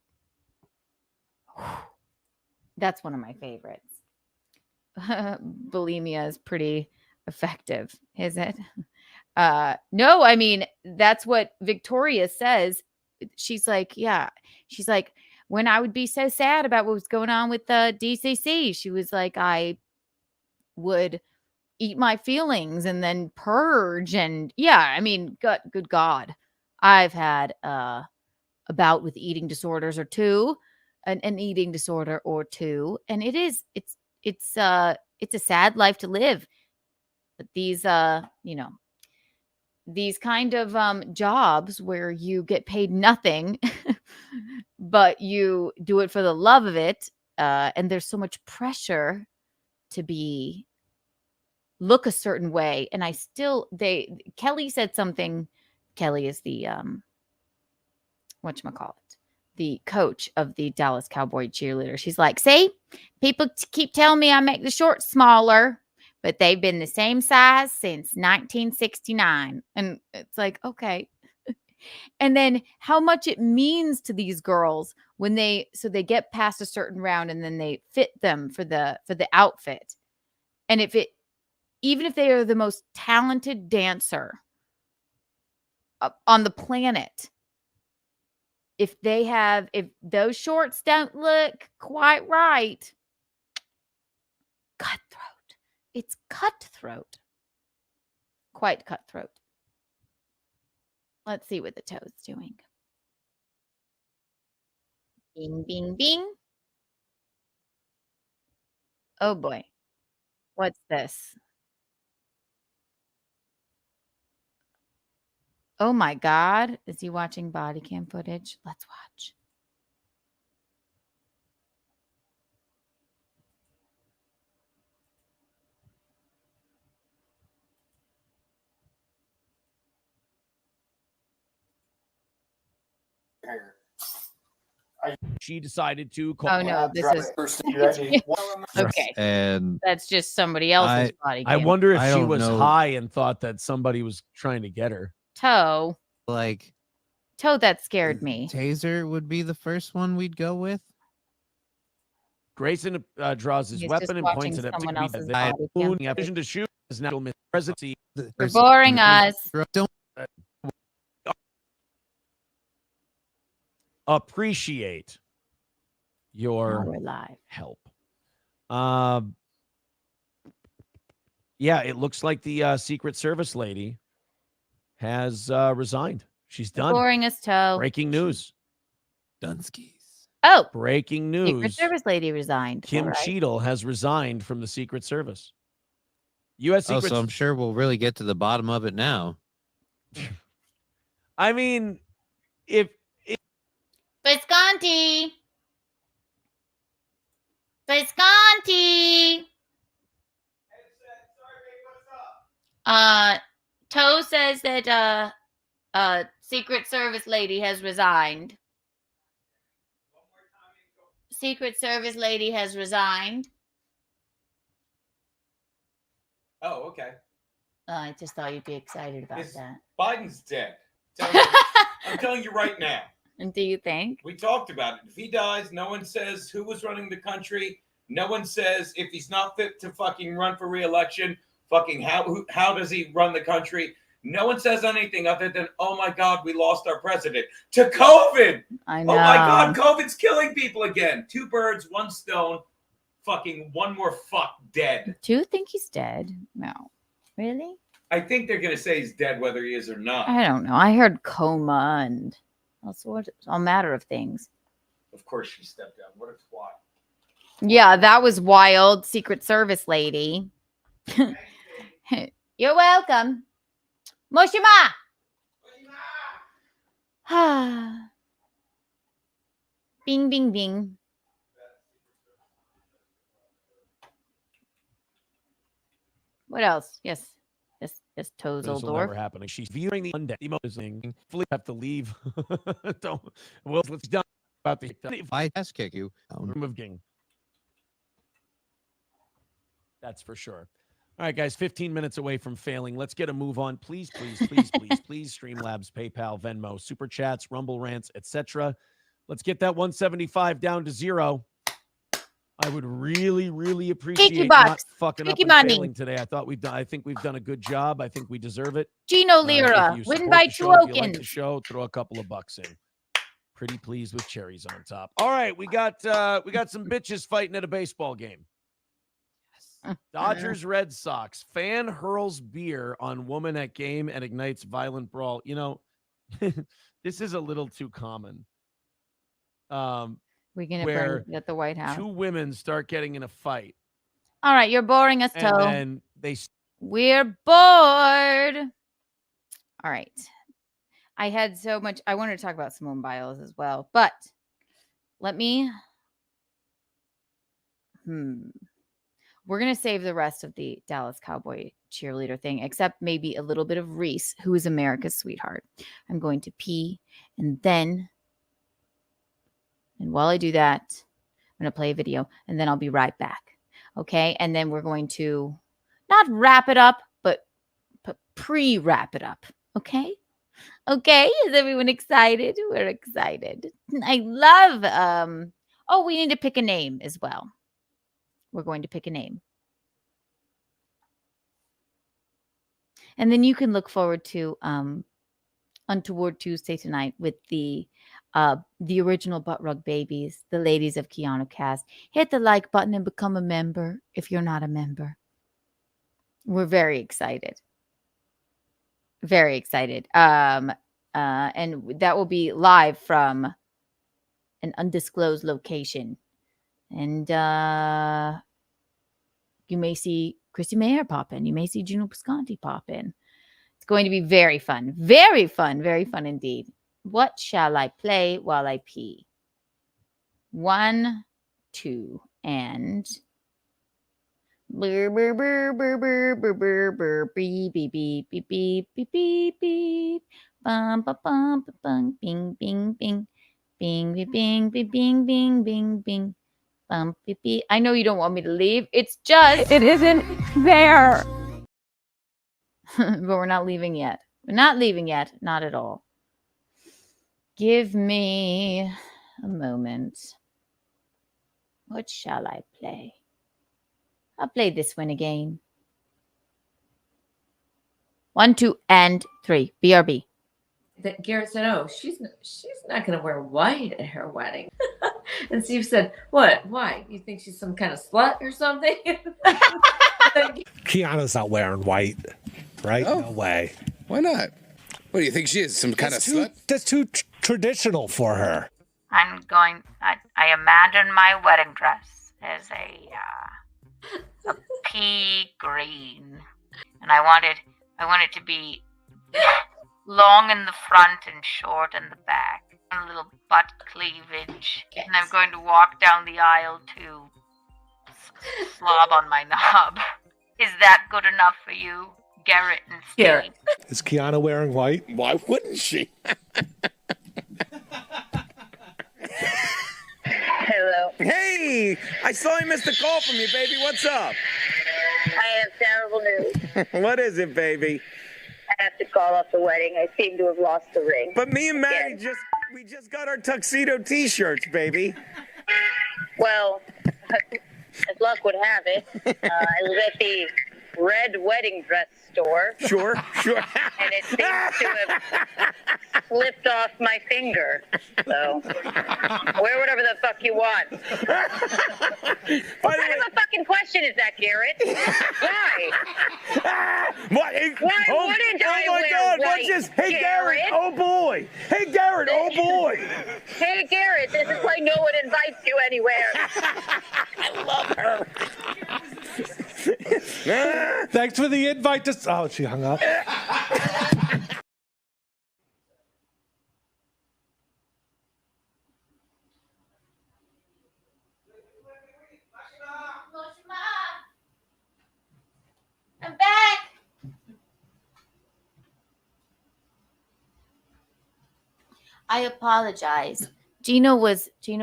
Speaker 7: one of my favorites. Bulimia is pretty effective, is it? No, I mean, that's what Victoria says. She's like, when I would be so sad about what was going on with the DCC, she was like, I would eat my feelings and then purge. And yeah, I mean, good God. I've had bout with eating disorders or two, an eating disorder or two, and it's a sad life to live. But these these kind of jobs where you get paid nothing, but you do it for the love of it, and there's so much pressure to look a certain way. And Kelly said something. Kelly is the whatchamacallit, the coach of the Dallas Cowboy cheerleader. She's like, see, people keep telling me I make the shorts smaller, but they've been the same size since 1969. And it's like, okay. And then how much it means to these girls when they get past a certain round and then they fit them for the outfit. And even if they are the most talented dancer on the planet, if those shorts don't look quite right, cutthroat. It's cutthroat. Quite cutthroat. Let's see what the toe's doing. Bing, bing, bing. Oh boy. What's this? Oh my God. Is he watching body cam footage? Let's watch.
Speaker 12: She decided to call.
Speaker 7: Oh no, this is okay.
Speaker 13: And
Speaker 7: that's just somebody else's body cam.
Speaker 12: I wonder if
Speaker 13: I
Speaker 12: she
Speaker 13: don't
Speaker 12: was
Speaker 13: know.
Speaker 12: high and thought that somebody was trying to get her.
Speaker 7: Toe,
Speaker 13: Like
Speaker 7: that scared me.
Speaker 13: Taser would be the first one we'd go with.
Speaker 12: Grayson draws his
Speaker 7: He's
Speaker 12: weapon
Speaker 7: just
Speaker 12: and
Speaker 7: watching
Speaker 12: points it up to
Speaker 7: someone
Speaker 12: Kiki.
Speaker 7: else's
Speaker 12: The
Speaker 7: body cam.
Speaker 12: vision to shoot is now presidency.
Speaker 7: You're boring us.
Speaker 13: Don't
Speaker 12: appreciate your
Speaker 7: Now we're live.
Speaker 12: help. Yeah, it looks like the Secret Service lady has resigned. She's done.
Speaker 7: Boring as toe.
Speaker 12: Breaking news.
Speaker 13: Dunskies.
Speaker 7: Oh,
Speaker 12: breaking news.
Speaker 7: Secret Service lady resigned.
Speaker 12: Kim Cheadle has resigned from the Secret Service. U.S. Secret.
Speaker 13: So I'm sure we'll really get to the bottom of it now.
Speaker 12: I mean, if
Speaker 7: Visconti. Visconti. Toe says that Secret Service lady has resigned. Secret Service lady has resigned.
Speaker 3: Oh, okay.
Speaker 7: I just thought you'd be excited about
Speaker 3: Is
Speaker 7: that.
Speaker 3: Biden's dead. I'm telling you right now.
Speaker 7: And do you think?
Speaker 3: We talked about it. If he dies, no one says who was running the country. No one says if he's not fit to fucking run for re-election, fucking how does he run the country? No one says anything other than, oh my God, we lost our president to COVID.
Speaker 7: I know.
Speaker 3: Oh my God, COVID's killing people again. 2 birds, 1 stone. Fucking one more fuck dead.
Speaker 7: Do you think he's dead? No. Really?
Speaker 3: I think they're going to say he's dead whether he is or not.
Speaker 7: I don't know. I heard coma and all matter of things.
Speaker 3: Of course she stepped down. What a twat.
Speaker 7: Yeah, that was wild. Secret Service lady. You're welcome. Mushima. Bing, bing, bing. What else? Yes. Yes, Toes
Speaker 12: this
Speaker 7: old
Speaker 12: will never
Speaker 7: dwarf.
Speaker 12: happen. She's viewing the undead emoting. Fully have to leave. Don't. Well, let's done about the
Speaker 13: If I ass kick you,
Speaker 12: room of Ging. That's for sure. All right, guys, 15 minutes away from failing. Let's get a move on. Please, please, please, please, please. Streamlabs, PayPal, Venmo, Super Chats, Rumble Rants, etc. Let's get that 175 down to 0. I would really, really appreciate not fucking up and failing today. I think we've done a good job. I think we deserve it.
Speaker 7: Gino Lira, win by 2
Speaker 12: If you like
Speaker 7: tokens.
Speaker 12: the show, throw a couple of bucks in. Pretty pleased with cherries on top. All right, we got some bitches fighting at a baseball game. Dodgers, Red Sox. Fan hurls beer on woman at game and ignites violent brawl. You know, this is a little too common.
Speaker 6: We're gonna
Speaker 12: where
Speaker 6: bring it at the White House.
Speaker 12: 2 women start getting in a fight.
Speaker 6: All right, you're boring us,
Speaker 12: And
Speaker 6: Toe.
Speaker 12: then
Speaker 6: We're bored. All right. I had so much. I wanted to talk about Simone Biles as well, but let me. We're going to save the rest of the Dallas Cowboy cheerleader thing, except maybe a little bit of Reese, who is America's sweetheart. I'm going to pee, and while I do that, I'm going to play a video, and then I'll be right back. Okay? And then we're going to not wrap it up, but pre-wrap it up. Okay? Okay? Is everyone excited? We're excited. I love, we need to pick a name as well. We're going to pick a name. And then you can look forward to Untoward Tuesday tonight with the original Butt Rug Babies, the ladies of Keanu Cast. Hit the like button and become a member if you're not a member. We're very excited. Very excited. And that will be live from an undisclosed location. And you may see Christy Mayer pop in. You may see Juno Pisconti pop in. It's going to be very fun. Very fun. Very fun indeed. What shall I play while I pee? 1, 2, and... Brr, brr, brr, brr, brr, brr, brr, brr, beep, beep, beep, beep, beep, beep, beep, beep. Bum, ba, bum, ba, bum, bing, bing, bing. Bing, bing, bing, bing, bing, bing, bing, bing. Bum, beep, beep. I know you don't want me to leave. It's just... It isn't there. But we're not leaving yet. We're not leaving yet. Not at all. Give me a moment. What shall I play? I'll play this one again. 1, 2, and 3. BRB.
Speaker 1: That Garrett said, "Oh, she's not going to wear white at her wedding." And Steve said, "What? Why? You think she's some kind of slut or something?"
Speaker 2: Keanu's not wearing white, right?
Speaker 4: Oh.
Speaker 2: No way.
Speaker 4: Why not? What do you think she is? Some kind of slut?
Speaker 2: That's too traditional for her.
Speaker 6: I imagine my wedding dress as a pea green, and I want it to be long in the front and short in the back, and a little butt cleavage. Yes. And I'm going to walk down the aisle to slob on my knob. Is that good enough for you, Garrett and Steve?
Speaker 1: Garrett.
Speaker 2: Is Keanu wearing white?
Speaker 4: Why wouldn't she?
Speaker 5: Hello.
Speaker 3: Hey, I saw you missed a call from you, baby. What's up?
Speaker 5: I have terrible news.
Speaker 3: What is it, baby?
Speaker 5: I have to call off the wedding. I seem to have lost the ring.
Speaker 3: But me and Maddie we just got our tuxedo T-shirts, baby.
Speaker 5: Well, as luck would have it, I was at the red wedding dress store.
Speaker 3: Sure.
Speaker 5: And it seems to have slipped off my finger. So, wear whatever the fuck you want. What kind of a fucking question is that, Garrett? Why?
Speaker 3: What?
Speaker 5: Why wouldn't I wear white,
Speaker 3: Hey, Garrett. Oh, boy. Hey, Garrett. Oh, boy.
Speaker 5: Hey, Garrett, this is why no one invites you anywhere.
Speaker 3: I love her.
Speaker 2: Thanks for the invite to... Oh, she hung up.
Speaker 6: I'm back. I apologize. Gino was he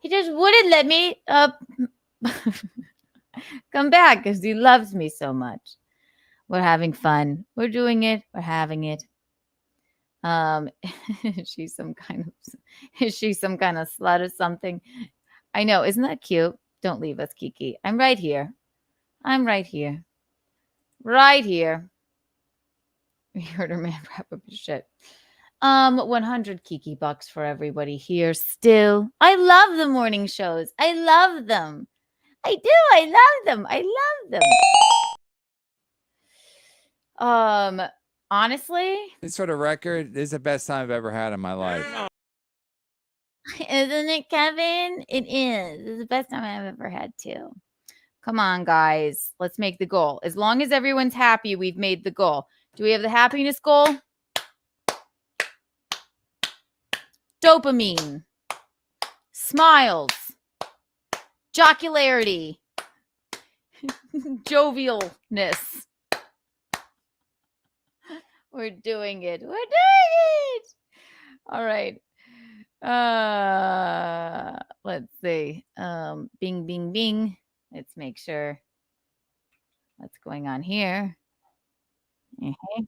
Speaker 6: just wouldn't let me come back because he loves me so much. We're having fun. We're doing it. We're having it. Is she some kind of slut or something? I know. Isn't that cute? Don't leave us, Kiki. I'm right here. Right here. You heard her man wrap up his shit. 100 Kiki bucks for everybody here still. I love the morning shows. I love them. I do. I love them. Honestly,
Speaker 22: This sort of record, this is the best time I've ever had in my life.
Speaker 6: Isn't it, Kevin? It is. It's the best time I've ever had too. Come on, guys. Let's make the goal. As long as everyone's happy, we've made the goal. Do we have the happiness goal? Dopamine. Smiles. Jocularity. Jovialness. We're doing it. We're doing it. All right. Let's see. Bing, bing, bing. Let's make sure what's going on here. Okay.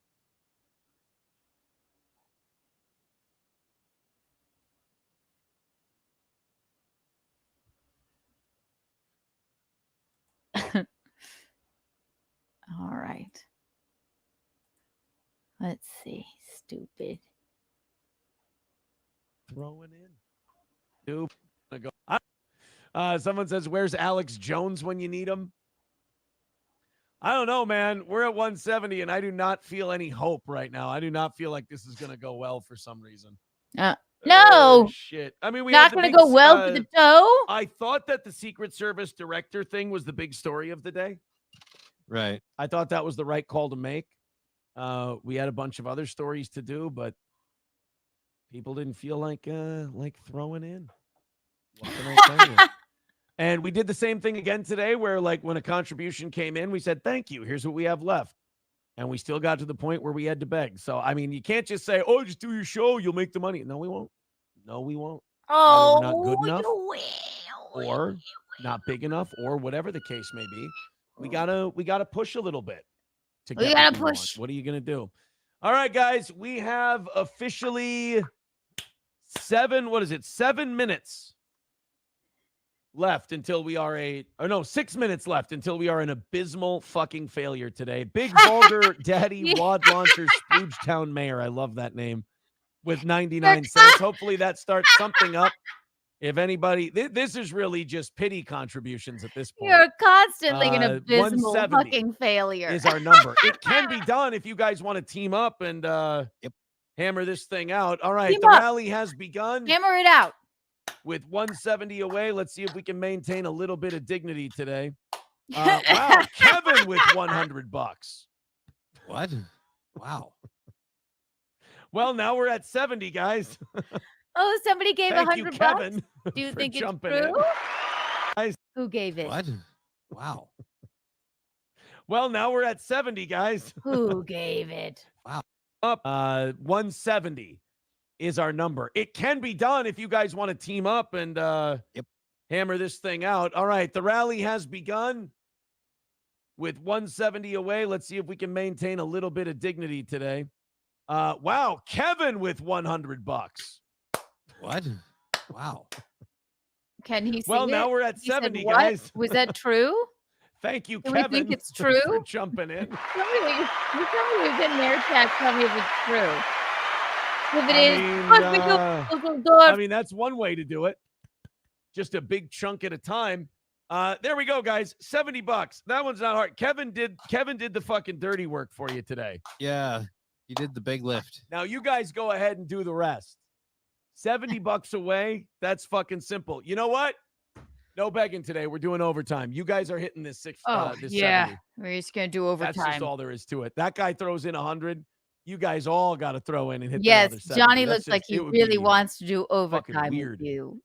Speaker 6: All right. Let's see. Stupid.
Speaker 12: Throwing in. Someone says, where's Alex Jones when you need him? I don't know, man. We're at 170, and I do not feel any hope right now. I do not feel like this is going to go well for some reason.
Speaker 6: No.
Speaker 12: Shit. I mean, we
Speaker 6: not going to go well for the show.
Speaker 12: I thought that the Secret Service director thing was the big story of the day.
Speaker 13: Right.
Speaker 12: I thought that was the right call to make. We had a bunch of other stories to do, but people didn't feel like throwing in. What can I tell you? And we did the same thing again today where, like, when a contribution came in, we said, thank you. Here's what we have left. And we still got to the point where we had to beg. So, I mean, you can't just say, oh, just do your show. You'll make the money. No, we won't. No, we won't.
Speaker 6: Oh,
Speaker 12: we're not good enough or not big enough or whatever the case may be. We gotta push a little bit.
Speaker 6: We gotta push.
Speaker 12: What are you going to do? All right, guys, we have officially 7 minutes left until we are 6 minutes left until we are an abysmal fucking failure today. Big Vulgar Daddy Wad Launcher Sploogetown Mayor. I love that name. With 99 cents. Hopefully that starts something up. If anybody, this is really just pity contributions at this point.
Speaker 6: You're constantly an abysmal fucking failure.
Speaker 12: Is our number. It can be done if you guys want to team up and hammer this thing out. All right, rally has begun.
Speaker 6: Hammer it out.
Speaker 12: With 170 away, let's see if we can maintain a little bit of dignity today. Wow, Kevin with $100.
Speaker 13: What? Wow.
Speaker 12: Well, now we're at 70, guys.
Speaker 6: Oh, somebody gave $100.
Speaker 12: Kevin,
Speaker 6: Do you think it's
Speaker 12: jumping
Speaker 6: true? Who gave it?
Speaker 13: What? Wow.
Speaker 12: Well, now we're at 70, guys.
Speaker 6: Who gave it?
Speaker 13: Wow.
Speaker 12: Up 170 is our number. It can be done if you guys want to team up and hammer this thing out. All right, the rally has begun. With 170 away, let's see if we can maintain a little bit of dignity today. Wow, Kevin with $100.
Speaker 13: What? Wow.
Speaker 6: Can he see
Speaker 12: Well,
Speaker 6: it?
Speaker 12: now we're at
Speaker 6: He said
Speaker 12: 70,
Speaker 6: what?
Speaker 12: guys.
Speaker 6: Was that true?
Speaker 12: Thank you,
Speaker 6: Do
Speaker 12: Kevin.
Speaker 6: we think it's true?
Speaker 12: For jumping in.
Speaker 6: Somebody who's in their chat, tell me if it's true. If it
Speaker 12: I mean, that's one way to do it. Just a big chunk at a time. There we go, guys. $70. That one's not hard. Kevin did the fucking dirty work for you today.
Speaker 13: Yeah, he did the big lift.
Speaker 12: Now you guys go ahead and do the rest. $70 away. That's fucking simple. You know what? No begging today. We're doing overtime. You guys are hitting this this 70.
Speaker 6: We're just gonna do overtime.
Speaker 12: That's just all there is to it. That guy throws in 100. You guys all got to throw in and hit.
Speaker 6: Yes,
Speaker 12: the other 70.
Speaker 6: Johnny
Speaker 12: That's
Speaker 6: looks like
Speaker 12: just-
Speaker 6: he
Speaker 12: it would
Speaker 6: really
Speaker 12: be
Speaker 6: wants to do
Speaker 12: fucking
Speaker 6: overtime
Speaker 12: weird
Speaker 6: with you.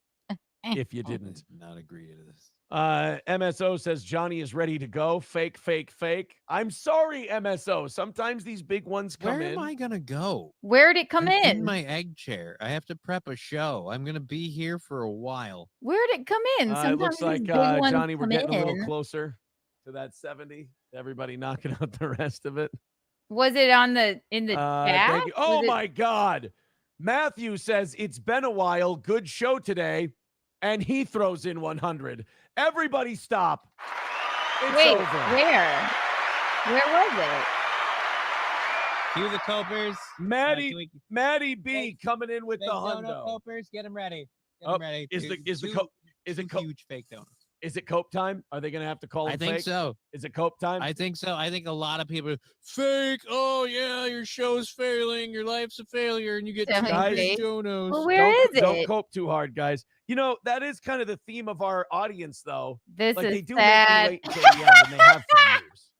Speaker 12: if you didn't.
Speaker 13: Not agree to this.
Speaker 12: MSO says Johnny is ready to go. Fake, fake, fake. I'm sorry, MSO. Sometimes these big ones come
Speaker 13: Where
Speaker 12: in.
Speaker 13: am I gonna go?
Speaker 6: Where'd it come
Speaker 13: I'm
Speaker 6: in?
Speaker 13: in my egg chair. I have to prep a show. I'm gonna be here for a while.
Speaker 6: Where'd it come in?
Speaker 12: It
Speaker 6: Sometimes
Speaker 12: looks like
Speaker 6: these big ones
Speaker 12: Johnny, we're
Speaker 6: come
Speaker 12: getting a little
Speaker 6: in.
Speaker 12: closer to that 70. Everybody knocking out the rest of it.
Speaker 6: Was it on the in the chat?
Speaker 12: Thank you. Oh
Speaker 6: Was it-
Speaker 12: my God. Matthew says it's been a while. Good show today. And he throws in 100. Everybody stop. It's
Speaker 6: Wait,
Speaker 12: over.
Speaker 6: where? Where was it?
Speaker 10: Cue the copers.
Speaker 12: Maddie B coming in with the
Speaker 10: Fake donut
Speaker 12: hundo.
Speaker 10: copers. Get them ready. Get
Speaker 12: Oh,
Speaker 10: them ready.
Speaker 12: is the
Speaker 10: Huge fake donuts.
Speaker 12: Is it cope time? Are they going to have to call him
Speaker 13: I think
Speaker 12: fake?
Speaker 13: so.
Speaker 12: Is it cope time?
Speaker 13: I think so. I think a lot of people fake. Oh yeah, your show's failing. Your life's a failure, and you get
Speaker 12: Guys,
Speaker 13: donos.
Speaker 7: Well, where is it?
Speaker 12: Don't cope too hard, guys. You know, that is kind of the theme of our audience, though.
Speaker 7: This
Speaker 12: like,
Speaker 7: is
Speaker 12: they do
Speaker 7: sad.
Speaker 12: make me wait until the end, and they have for years.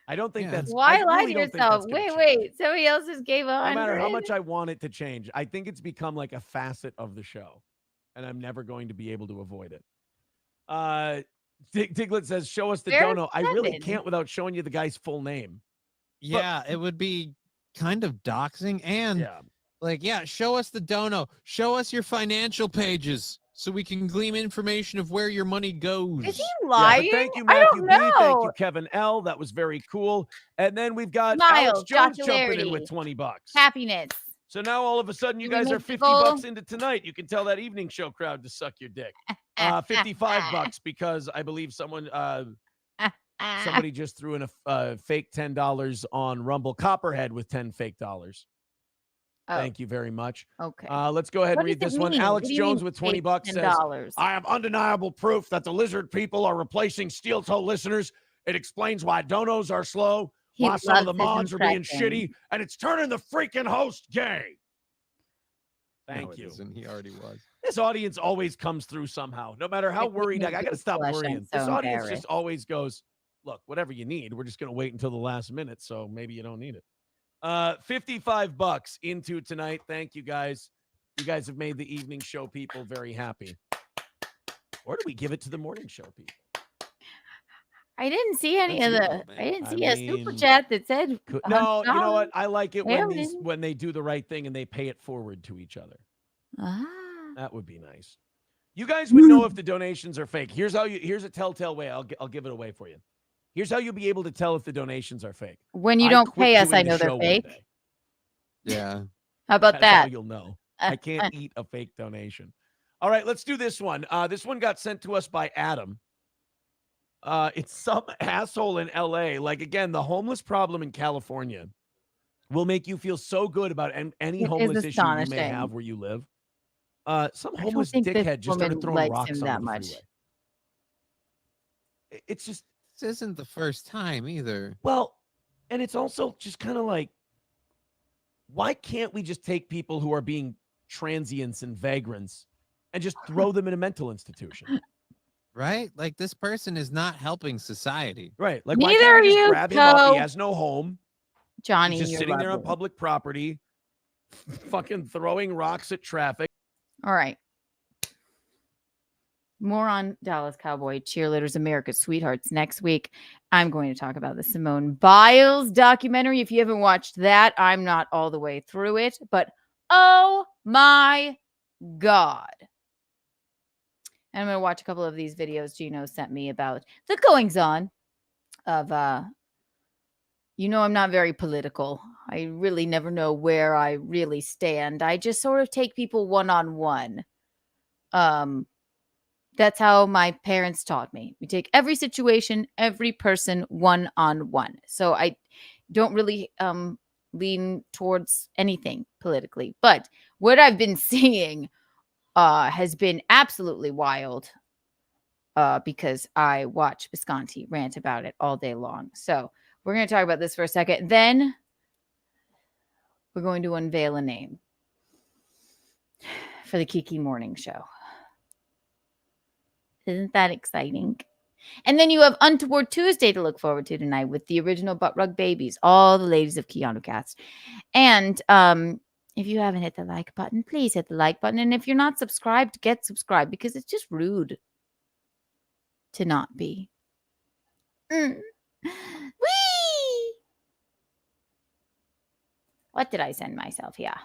Speaker 12: I don't think that's...
Speaker 7: Why
Speaker 12: I
Speaker 7: lie
Speaker 12: really
Speaker 7: to
Speaker 12: don't think
Speaker 7: yourself?
Speaker 12: that's gonna
Speaker 7: Wait. Somebody else just gave 100.
Speaker 12: No matter how much I want it to change, I think it's become like a facet of the show, and I'm never going to be able to avoid it. Diglett says, show us the
Speaker 7: There's
Speaker 12: dono. I really
Speaker 7: 7.
Speaker 12: can't without showing you the guy's full name.
Speaker 13: Yeah, it would be kind of doxing and show us the dono. Show us your financial pages so we can glean information of where your money goes.
Speaker 7: Is he lying?
Speaker 12: Yeah, but thank you,
Speaker 7: I
Speaker 12: Matthew
Speaker 7: don't
Speaker 12: B. Thank
Speaker 7: know.
Speaker 12: you, Kevin L. That was very cool. And then we've got
Speaker 7: Smiles,
Speaker 12: Alex Jones jumping
Speaker 7: jocularity,
Speaker 12: in with $20.
Speaker 7: Happiness.
Speaker 12: So now all of a sudden you
Speaker 7: Do we
Speaker 12: guys are
Speaker 7: make
Speaker 12: $50
Speaker 7: people-
Speaker 12: into tonight. You can tell that evening show crowd to suck your dick. $55 because I believe somebody just threw in a fake $10 on Rumble Copperhead with 10 fake dollars.
Speaker 7: Oh.
Speaker 12: Thank you very much.
Speaker 7: Okay.
Speaker 12: Let's go ahead
Speaker 7: What
Speaker 12: and read
Speaker 7: does
Speaker 12: this
Speaker 7: it
Speaker 12: one.
Speaker 7: mean?
Speaker 12: Alex
Speaker 7: What do you
Speaker 12: Jones
Speaker 7: mean
Speaker 12: with $20
Speaker 7: fake
Speaker 12: says,
Speaker 7: $10?
Speaker 12: I have undeniable proof that the lizard people are replacing steel toe listeners. It explains why donos are slow,
Speaker 7: He
Speaker 12: why some of the
Speaker 7: loves his
Speaker 12: mods are being
Speaker 7: impression.
Speaker 12: shitty, and it's turning the freaking host gay. Thank
Speaker 13: No, it
Speaker 12: you.
Speaker 13: isn't. He already was.
Speaker 12: This audience always comes through somehow. No matter how
Speaker 7: It
Speaker 12: worried,
Speaker 7: makes
Speaker 12: I got to
Speaker 7: me
Speaker 12: stop
Speaker 7: blush.
Speaker 12: worrying.
Speaker 7: I'm
Speaker 12: This
Speaker 7: so
Speaker 12: audience
Speaker 7: embarrassed.
Speaker 12: just always goes, look, whatever you need, we're just going to wait until the last minute, so maybe you don't need it. $55 into tonight. Thank you, guys. You guys have made the evening show people very happy. Or do we give it to the morning show people?
Speaker 7: I didn't see any of
Speaker 12: That's
Speaker 7: the.
Speaker 12: you, man.
Speaker 7: I didn't
Speaker 12: I
Speaker 7: see a super
Speaker 12: mean,
Speaker 7: chat that said.
Speaker 12: No, you know what? I like it when
Speaker 7: $100.
Speaker 12: when they do the right thing and they pay it forward to each other.
Speaker 7: Ah.
Speaker 12: That would be nice. You guys would know if the donations are fake. Here's a telltale way. I'll give it away for you. Here's how you'll be able to tell if the donations are fake.
Speaker 7: When you
Speaker 12: I
Speaker 7: don't
Speaker 12: quit
Speaker 7: pay us,
Speaker 12: doing
Speaker 7: I
Speaker 12: the
Speaker 7: know they're
Speaker 12: show one
Speaker 7: fake.
Speaker 12: day.
Speaker 13: Yeah.
Speaker 7: How about
Speaker 12: That's
Speaker 7: that?
Speaker 12: how you'll know. I can't eat a fake donation. All right, let's do this one. This one got sent to us by Adam. It's some asshole in LA. Like, again, the homeless problem in California will make you feel so good about any
Speaker 7: It is
Speaker 12: homeless issue you may
Speaker 7: astonishing.
Speaker 12: have where you live. Some
Speaker 7: I don't
Speaker 12: homeless
Speaker 7: think this
Speaker 12: dickhead just started
Speaker 7: woman
Speaker 12: throwing
Speaker 7: likes
Speaker 12: rocks
Speaker 7: him
Speaker 12: on
Speaker 7: that
Speaker 12: the
Speaker 7: much.
Speaker 12: freeway. It's just...
Speaker 13: This isn't the first time either.
Speaker 12: Well, and it's also just kind of like, why can't we just take people who are being transients and vagrants and just throw them in a mental institution?
Speaker 13: Right? Like, this person is not helping society.
Speaker 12: Right. Like,
Speaker 7: Neither
Speaker 12: why can't we
Speaker 7: are
Speaker 12: just
Speaker 7: you,
Speaker 12: grab him up?
Speaker 7: Toe.
Speaker 12: He has no home.
Speaker 7: Johnny,
Speaker 12: He's just
Speaker 7: you're
Speaker 12: sitting there on
Speaker 7: lovely.
Speaker 12: public property, fucking throwing rocks at traffic.
Speaker 7: All right. More on Dallas Cowboy cheerleaders, America's sweethearts next week. I'm going to talk about the Simone Biles documentary. If you haven't watched that, I'm not all the way through it, but oh my God. And I'm going to watch a couple of these videos Gino sent me about the goings on of, I'm not very political. I really never know where I really stand. I just sort of take people one-on-one. That's how my parents taught me. We take every situation, every person one-on-one. So I don't really lean towards anything politically. But what I've been seeing has been absolutely wild because I watch Visconti rant about it all day long. So we're going to talk about this for a second. Then we're going to unveil a name for the Kiki morning show. Isn't that exciting? And then you have Untoward Tuesday to look forward to tonight with the original Butt Rug Babies, all the ladies of Keanu Cast. And if you haven't hit the like button, please hit the like button. And if you're not subscribed, get subscribed because it's just rude to not be. Whee! What did I send myself? Yeah.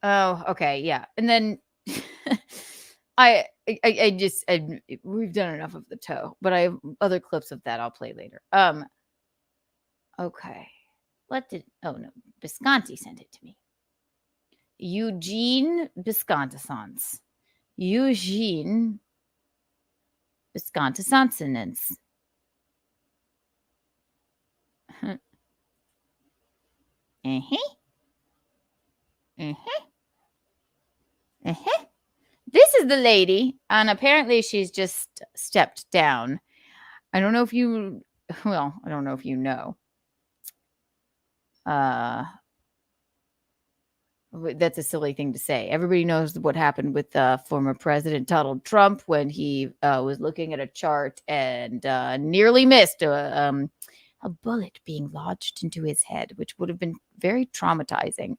Speaker 7: Oh, okay. Yeah. And then we've done enough of the toe, but I have other clips of that I'll play later. Okay. Visconti sent it to me. Eugene Visconti-sans. Eugene Visconti-sansonance. This is is the lady, and apparently she's just stepped down. I don't know if you, well, I don't know if you know. That's a silly thing to say. Everybody knows what happened with former President Donald Trump when he was looking at a chart and nearly missed a bullet being lodged into his head, which would have been very traumatizing.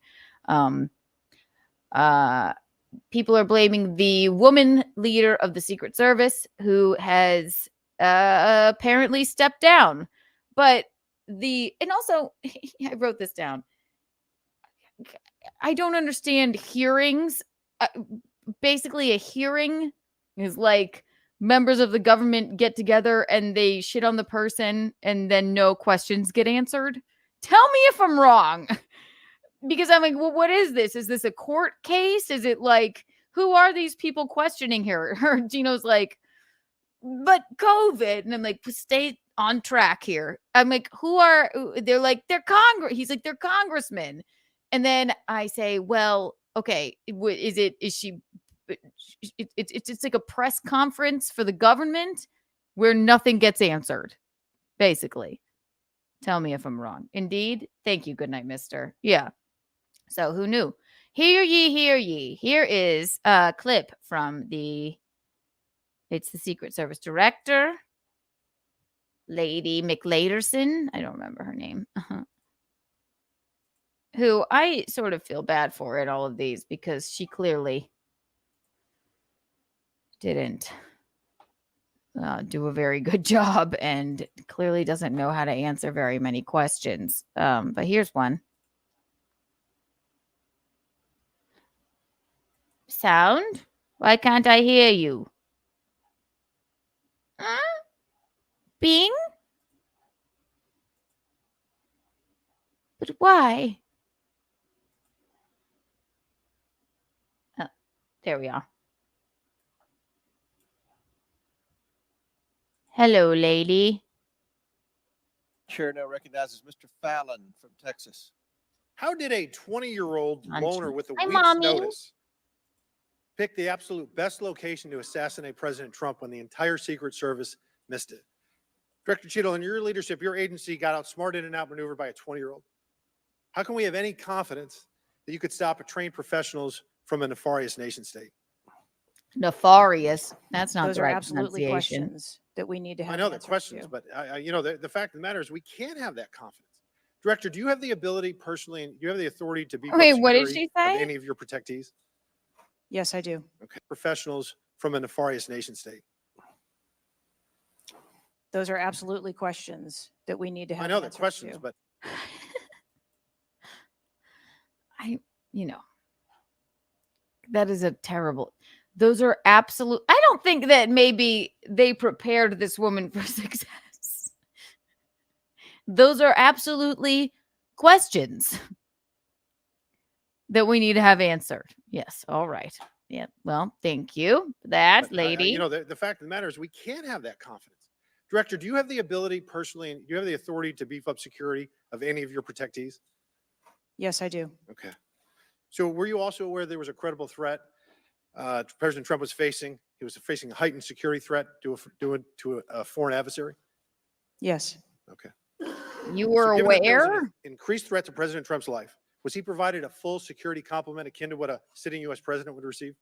Speaker 7: People are blaming the woman leader of the Secret Service who has apparently stepped down. But and also, I wrote this down. I don't understand hearings. Basically, a hearing is like members of the government get together and they shit on the person and then no questions get answered. Tell me if I'm wrong. Because I'm like, well, what is this? Is this a court case? Is it like, who are these people questioning here? Or Gino's like, but COVID. And I'm like, stay on track here. I'm like, they're like, they're He's like, they're congressmen. And then I say, well, okay, it's like a press conference for the government where nothing gets answered, basically. Tell me if I'm wrong. Indeed. Thank you. Good night, mister. Yeah. So who knew? Hear ye, hear ye. Here is a clip from it's the Secret Service director, Lady McLaderson. I don't remember her name. Who I sort of feel bad for in all of these because she clearly didn't do a very good job and clearly doesn't know how to answer very many questions. But here's one. Sound? Why can't I hear you? Bing? But why? Oh, there we are. Hello, lady.
Speaker 9: Chair now recognizes Mr. Fallon from Texas. How did a 20-year-old loner with a
Speaker 7: Hi,
Speaker 9: week's
Speaker 7: Mommy.
Speaker 9: notice pick the absolute best location to assassinate President Trump when the entire Secret Service missed it? Director Cheadle, in your leadership, your agency got outsmarted and outmaneuvered by a 20-year-old. How can we have any confidence that you could stop a trained professionals from a nefarious nation state?
Speaker 7: Nefarious. That's not
Speaker 22: Those
Speaker 7: the
Speaker 22: are
Speaker 7: right
Speaker 22: absolutely
Speaker 7: pronunciation.
Speaker 22: questions that we need to have.
Speaker 9: I know they're
Speaker 22: answers
Speaker 9: questions,
Speaker 22: to.
Speaker 9: but the fact of the matter is we can't have that confidence. Director, do you have the ability personally, and do you have the authority to beef up
Speaker 7: Wait, what did
Speaker 9: security
Speaker 7: she say?
Speaker 9: of any of your protectees?
Speaker 22: Yes, I do.
Speaker 9: Okay. Professionals from a nefarious nation state.
Speaker 22: Those are absolutely questions that we need to have.
Speaker 9: I know they're
Speaker 22: answers
Speaker 9: questions,
Speaker 22: to.
Speaker 9: but
Speaker 7: That is a terrible. Those are absolute. I don't think that maybe they prepared this woman for success. Those are absolutely questions that we need to have answered. Yes. All right. Yeah. Well, thank you for that, lady.
Speaker 9: The fact of the matter is we can't have that confidence. Director, do you have the ability personally, and do you have the authority to beef up security of any of your protectees?
Speaker 22: Yes, I do.
Speaker 9: Okay. So were you also aware there was a credible threat President Trump was facing? He was facing a heightened security threat to a foreign adversary?
Speaker 22: Yes.
Speaker 9: Okay.
Speaker 7: You were
Speaker 9: given that there was
Speaker 7: aware?
Speaker 9: an increased threat to President Trump's life, was he provided a full security complement akin to what a sitting U.S. president would receive?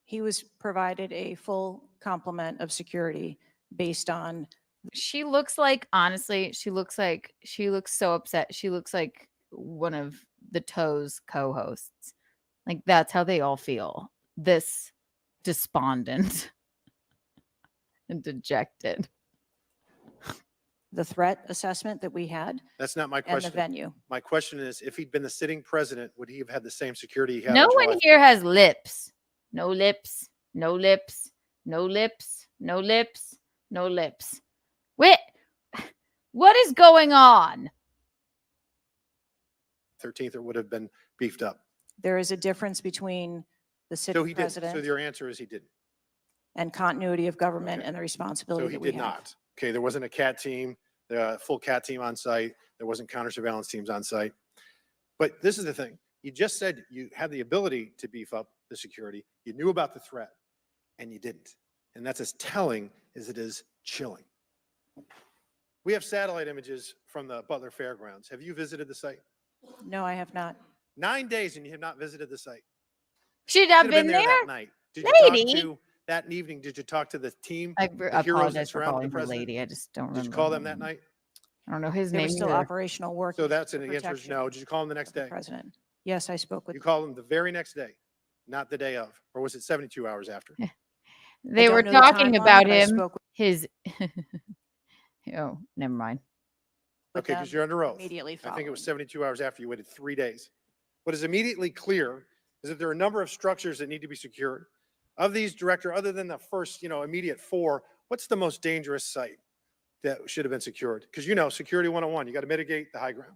Speaker 22: He was provided a full complement of security based on.
Speaker 7: She looks like, honestly, she looks so upset. She looks like one of the Toes co-hosts. Like that's how they all feel. This despondent and dejected.
Speaker 22: The threat assessment that we had.
Speaker 9: That's not my
Speaker 22: and
Speaker 9: question.
Speaker 22: the venue.
Speaker 9: My question is, if he'd been the sitting president, would he have had the same security he had?
Speaker 7: No
Speaker 9: on
Speaker 7: one
Speaker 9: July
Speaker 7: here has lips. No lips. No lips. No lips. No lips. No lips. Wait. What is going on?
Speaker 9: 13th, it would have been beefed up.
Speaker 22: There is a difference between the sitting
Speaker 9: So he
Speaker 22: president
Speaker 9: didn't. So your answer is he didn't.
Speaker 22: and continuity of government and the responsibility
Speaker 9: So he
Speaker 22: that we
Speaker 9: did
Speaker 22: have.
Speaker 9: not. Okay, there wasn't a CAT team, the full CAT team on site. There wasn't counter surveillance teams on site. But this is the thing. You just said you had the ability to beef up the security. You knew about the threat, and you didn't. And that's as telling as it is chilling. We have satellite images from the Butler Fairgrounds. Have you visited the site?
Speaker 22: No, I have not.
Speaker 9: 9 days and you have not visited the site.
Speaker 7: Should have
Speaker 9: Should
Speaker 7: been there.
Speaker 9: that night. Did you
Speaker 7: Lady.
Speaker 9: talk to that evening? Did you talk to the team?
Speaker 7: I
Speaker 9: the heroes that
Speaker 7: apologize for
Speaker 9: surrounded
Speaker 7: calling
Speaker 9: the
Speaker 7: her
Speaker 9: president?
Speaker 7: lady. I just don't remember.
Speaker 9: Did you call them that night?
Speaker 7: I don't know his
Speaker 22: They were
Speaker 7: name
Speaker 22: still
Speaker 7: either.
Speaker 22: operational work.
Speaker 9: So that's
Speaker 22: for
Speaker 9: an answer is
Speaker 22: protection
Speaker 9: no. Did you call them the next
Speaker 22: of the
Speaker 9: day?
Speaker 22: President. Yes, I spoke with.
Speaker 9: You called them the very next day, not the day of, or was it 72 hours after?
Speaker 7: They
Speaker 22: don't
Speaker 7: were
Speaker 22: know the
Speaker 7: talking
Speaker 22: timeline,
Speaker 7: about
Speaker 22: but I
Speaker 7: him.
Speaker 22: spoke with-
Speaker 7: His. Oh, never mind.
Speaker 9: Okay, because you're under oath.
Speaker 22: Immediately
Speaker 9: I think it was
Speaker 22: following.
Speaker 9: 72 hours after you waited 3 days. What is immediately clear is that there are a number of structures that need to be secured. Of these, Director, other than the first, immediate 4, what's the most dangerous site that should have been secured? Because security 101, you got to mitigate the high ground.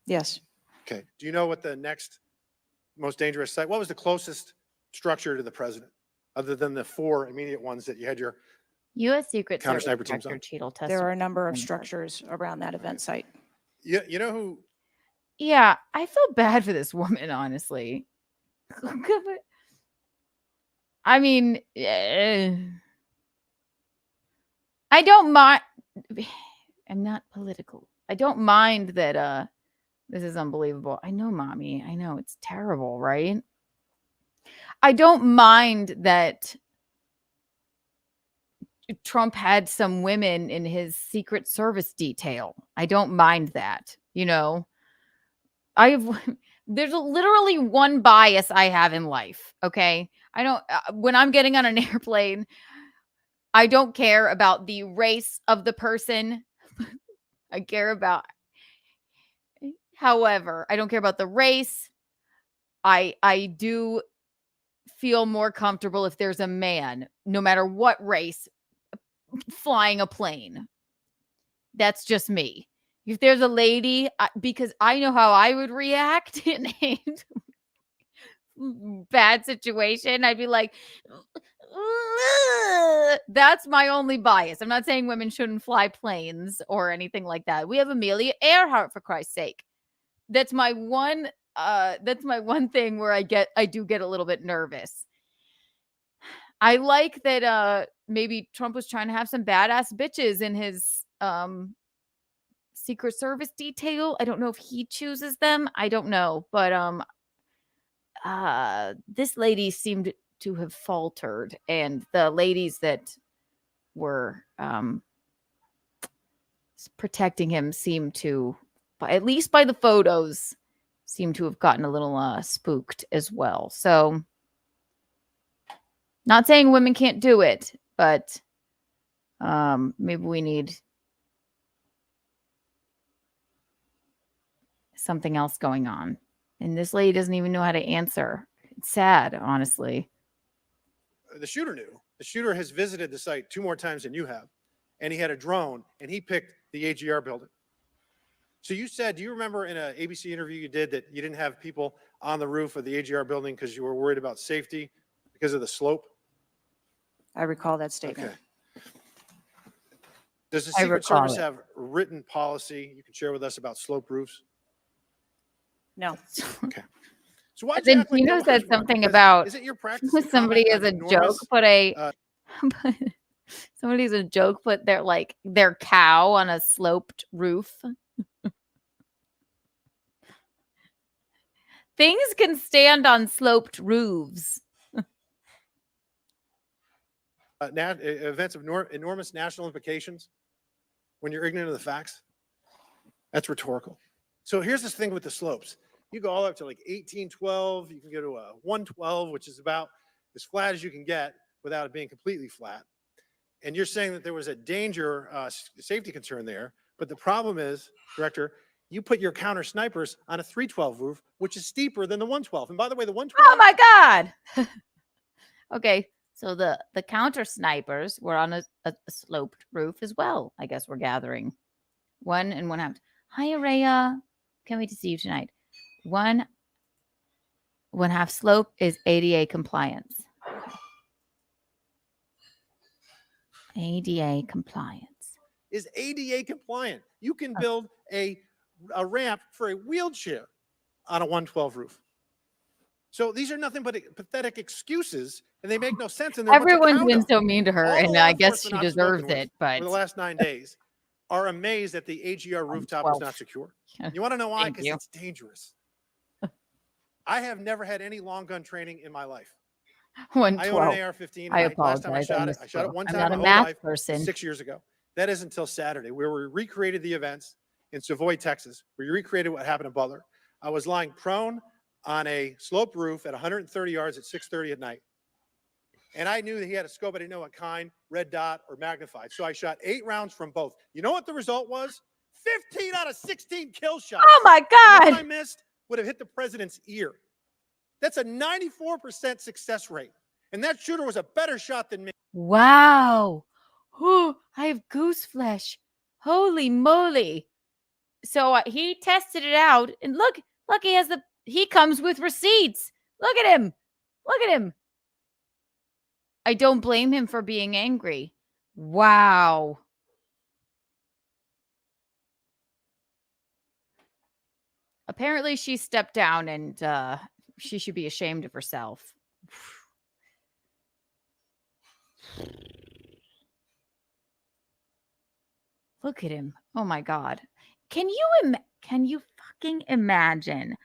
Speaker 22: Yes.
Speaker 9: Okay. Do you know what the next most dangerous site? What was the closest structure to the president, other than the 4 immediate ones that you had your
Speaker 7: U.S. Secret
Speaker 9: Counter
Speaker 7: Service
Speaker 9: sniper teams
Speaker 7: Director
Speaker 9: on?
Speaker 7: Cheadle testified.
Speaker 22: There are a number of structures around that event site.
Speaker 9: You know who?
Speaker 7: Yeah, I feel bad for this woman, honestly. I mean, I don't mind. I'm not political. I don't mind that this is unbelievable. I know, mommy. I know it's terrible, right? I don't mind that Trump had some women in his Secret Service detail. I don't mind that, there's literally one bias I have in life, okay? I don't when I'm getting on an airplane, I don't care about the race of the person. I care about However, I don't care about the race. I do feel more comfortable if there's a man, no matter what race, flying a plane. That's just me. If there's a lady, because I know how I would react in a bad situation, I'd be like, "Ugh." That's my only bias. I'm not saying women shouldn't fly planes or anything like that. We have Amelia Earhart, for Christ's sake. That's my one thing where I do get a little bit nervous. I like that maybe Trump was trying to have some badass bitches in his Secret Service detail. I don't know if he chooses them. I don't know. But this lady seemed to have faltered, and the ladies that were protecting him seemed to, at least by the photos, seem to have gotten a little spooked as well. So, not saying women can't do it, but maybe we need something else going on. And this lady doesn't even know how to answer. It's sad, honestly.
Speaker 9: The shooter knew. The shooter has visited the site 2 more times than you have, and he had a drone, and he picked the AGR building. So you said, do you remember in an ABC interview you did that you didn't have people on the roof of the AGR building because you were worried about safety because of the slope?
Speaker 22: I recall that statement.
Speaker 9: Okay. Does the
Speaker 7: I
Speaker 9: Secret
Speaker 7: recall
Speaker 9: Service
Speaker 7: it.
Speaker 9: have written policy you can share with us about slope roofs?
Speaker 22: No.
Speaker 9: Okay. So why?
Speaker 7: Then Keanu said something about
Speaker 9: Is it your practice?
Speaker 7: with somebody as a joke put somebody as a joke put their cow on a sloped roof. Things can stand on sloped roofs.
Speaker 9: Events of enormous national implications when you're ignorant of the facts? That's rhetorical. So here's this thing with the slopes. You go all up to like 1812. You can go to a 112, which is about as flat as you can get without it being completely flat. And you're saying that there was a danger, safety concern there. But the problem is, Director, you put your counter snipers on a 312 roof, which is steeper than the 112. And by the way, the 112.
Speaker 7: Oh my God. Okay. So the counter snipers were on a sloped roof as well. I guess we're gathering 1 1/2. Hi, Araya. Can't wait to see you tonight. 1 1/2 slope is ADA compliance. ADA compliance.
Speaker 9: Is ADA compliant. You can build a ramp for a wheelchair on a 112 roof. So these are nothing but pathetic excuses, and they make no sense. And they're a bunch of
Speaker 7: Everyone's been
Speaker 9: cow-dung.
Speaker 7: so mean to her,
Speaker 9: All the
Speaker 7: and
Speaker 9: law
Speaker 7: I guess
Speaker 9: enforcement
Speaker 7: she
Speaker 9: I've
Speaker 7: deserves
Speaker 9: spoken with
Speaker 7: it. But
Speaker 9: over the last 9 days are amazed that the AGR rooftop was
Speaker 7: 12.
Speaker 9: not secure. You want to know why?
Speaker 7: Thank
Speaker 9: Because
Speaker 7: you.
Speaker 9: it's dangerous. I have never had any long gun training in my life. I own
Speaker 7: 112.
Speaker 9: an AR-15.
Speaker 7: I
Speaker 9: And last time I
Speaker 7: apologize.
Speaker 9: shot it,
Speaker 7: missed
Speaker 9: I shot
Speaker 7: you.
Speaker 9: it one
Speaker 7: I'm
Speaker 9: time
Speaker 7: not
Speaker 9: my
Speaker 7: a
Speaker 9: whole
Speaker 7: math
Speaker 9: life,
Speaker 7: person.
Speaker 9: 6 years ago. That is until Saturday, where we recreated the events in Savoy, Texas. We recreated what happened in Butler. I was lying prone on a sloped roof at 130 yards at 6:30 at night. And I knew that he had a scope. I didn't know what kind, red dot or magnified. So I shot 8 rounds from both. You know what the result was? 15 out of 16 kill shots.
Speaker 7: Oh my
Speaker 9: And the one
Speaker 7: God.
Speaker 9: I missed would have hit the president's ear. That's a 94% success rate. And that shooter was a better shot than me.
Speaker 7: Wow. Whew, I have goose flesh. Holy moly. So he tested it out, and look, he comes with receipts. Look at him. Look at him. I don't blame him for being angry. Wow. Apparently she stepped down, and she should be ashamed of herself. Look at him. Oh my God. Can you fucking imagine?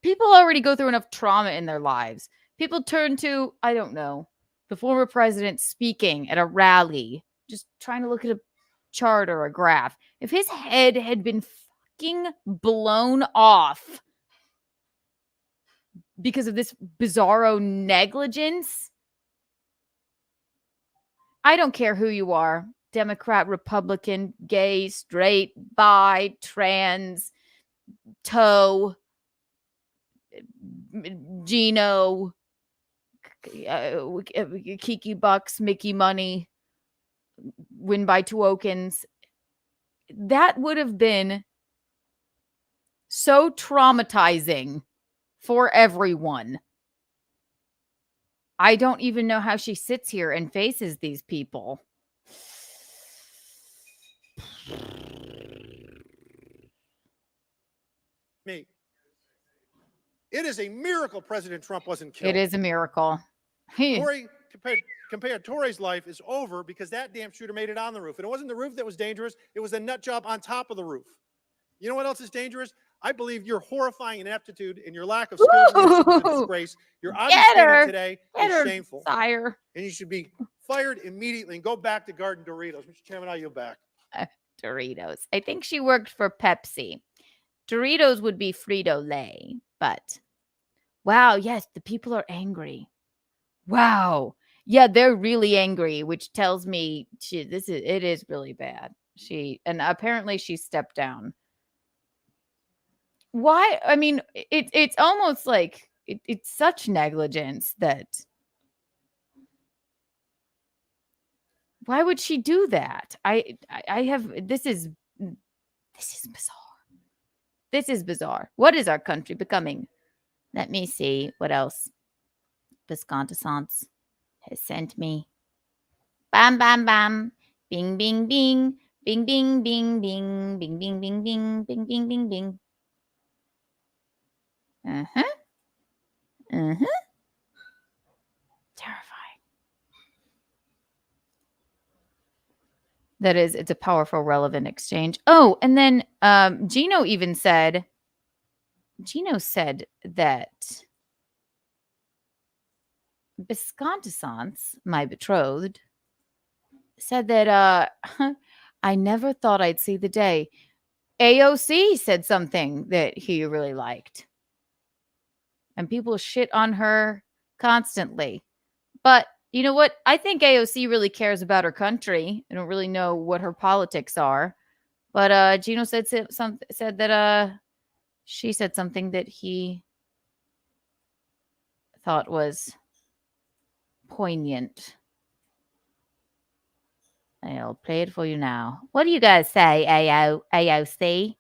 Speaker 7: People already go through enough trauma in their lives. People turn to, I don't know, the former president speaking at a rally, just trying to look at a chart or a graph. If his head had been fucking blown off because of this bizarro negligence, I don't care who you are. Democrat, Republican, gay, straight, bi, trans, toe, Gino, Kiki Bucks, Mickey Money, win by two Okins. That would have been so traumatizing for everyone. I don't even know how she sits here and faces these people.
Speaker 9: Me. It is a miracle President Trump wasn't killed.
Speaker 7: It is a miracle.
Speaker 9: Tory, compared Tory's life is over because that damn shooter made it on the roof. And it wasn't the roof that was dangerous. It was the nut job on top of the roof. You know what else is dangerous? I believe your horrifying ineptitude and your lack of skill is a disgrace. Your obvious statement today is shameful.
Speaker 7: Sire.
Speaker 9: And you should be fired immediately and go back to Garden Doritos. Mr. Chairman, I yield back.
Speaker 7: Doritos. I think she worked for Pepsi. Doritos would be Frito-Lay, but wow, yes, the people are angry. Wow. Yeah, they're really angry, which tells me it is really bad. And apparently she stepped down. Why? I mean, it's almost like it's such negligence that why would she do that? This is bizarre. This is bizarre. What is our country becoming? Let me see what else Viscontisance has sent me. Bam, bam, bam. Bing, bing, bing. Bing, bing, bing, bing. Bing, bing, bing, bing. Bing, bing, bing, bing. Uh-huh. Uh-huh. Terrifying. It's a powerful, relevant exchange. Oh, and then Gino said that Viscontisance, my betrothed, said that I never thought I'd see the day. AOC said something that he really liked. And people shit on her constantly. But you know what? I think AOC really cares about her country. I don't really know what her politics are. But Gino said that she said something that he thought was poignant. I'll play it for you now. What do you guys say, AOC?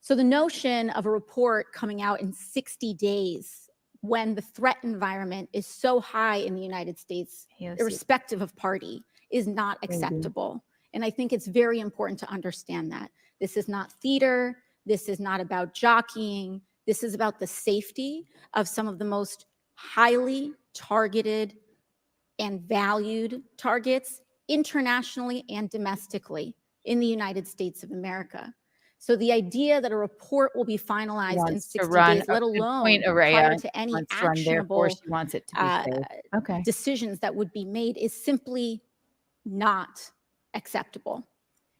Speaker 8: So the notion of a report coming out in 60 days when the threat environment is so high in the United States, irrespective of party, is not acceptable. And I think it's very important to understand that. This is not theater. This is not about jockeying. This is about the safety of some of the most highly targeted and valued targets internationally and domestically in the United States of America. So the idea that a report will be finalized in
Speaker 7: Wants to
Speaker 8: 60
Speaker 7: run
Speaker 8: days,
Speaker 7: a
Speaker 8: let
Speaker 7: good
Speaker 8: alone
Speaker 7: point,
Speaker 8: prior
Speaker 7: Araya.
Speaker 8: to any
Speaker 7: Wants to run, therefore
Speaker 8: actionable
Speaker 7: she wants it to be safe. Okay.
Speaker 8: decisions that would be made, is simply not acceptable.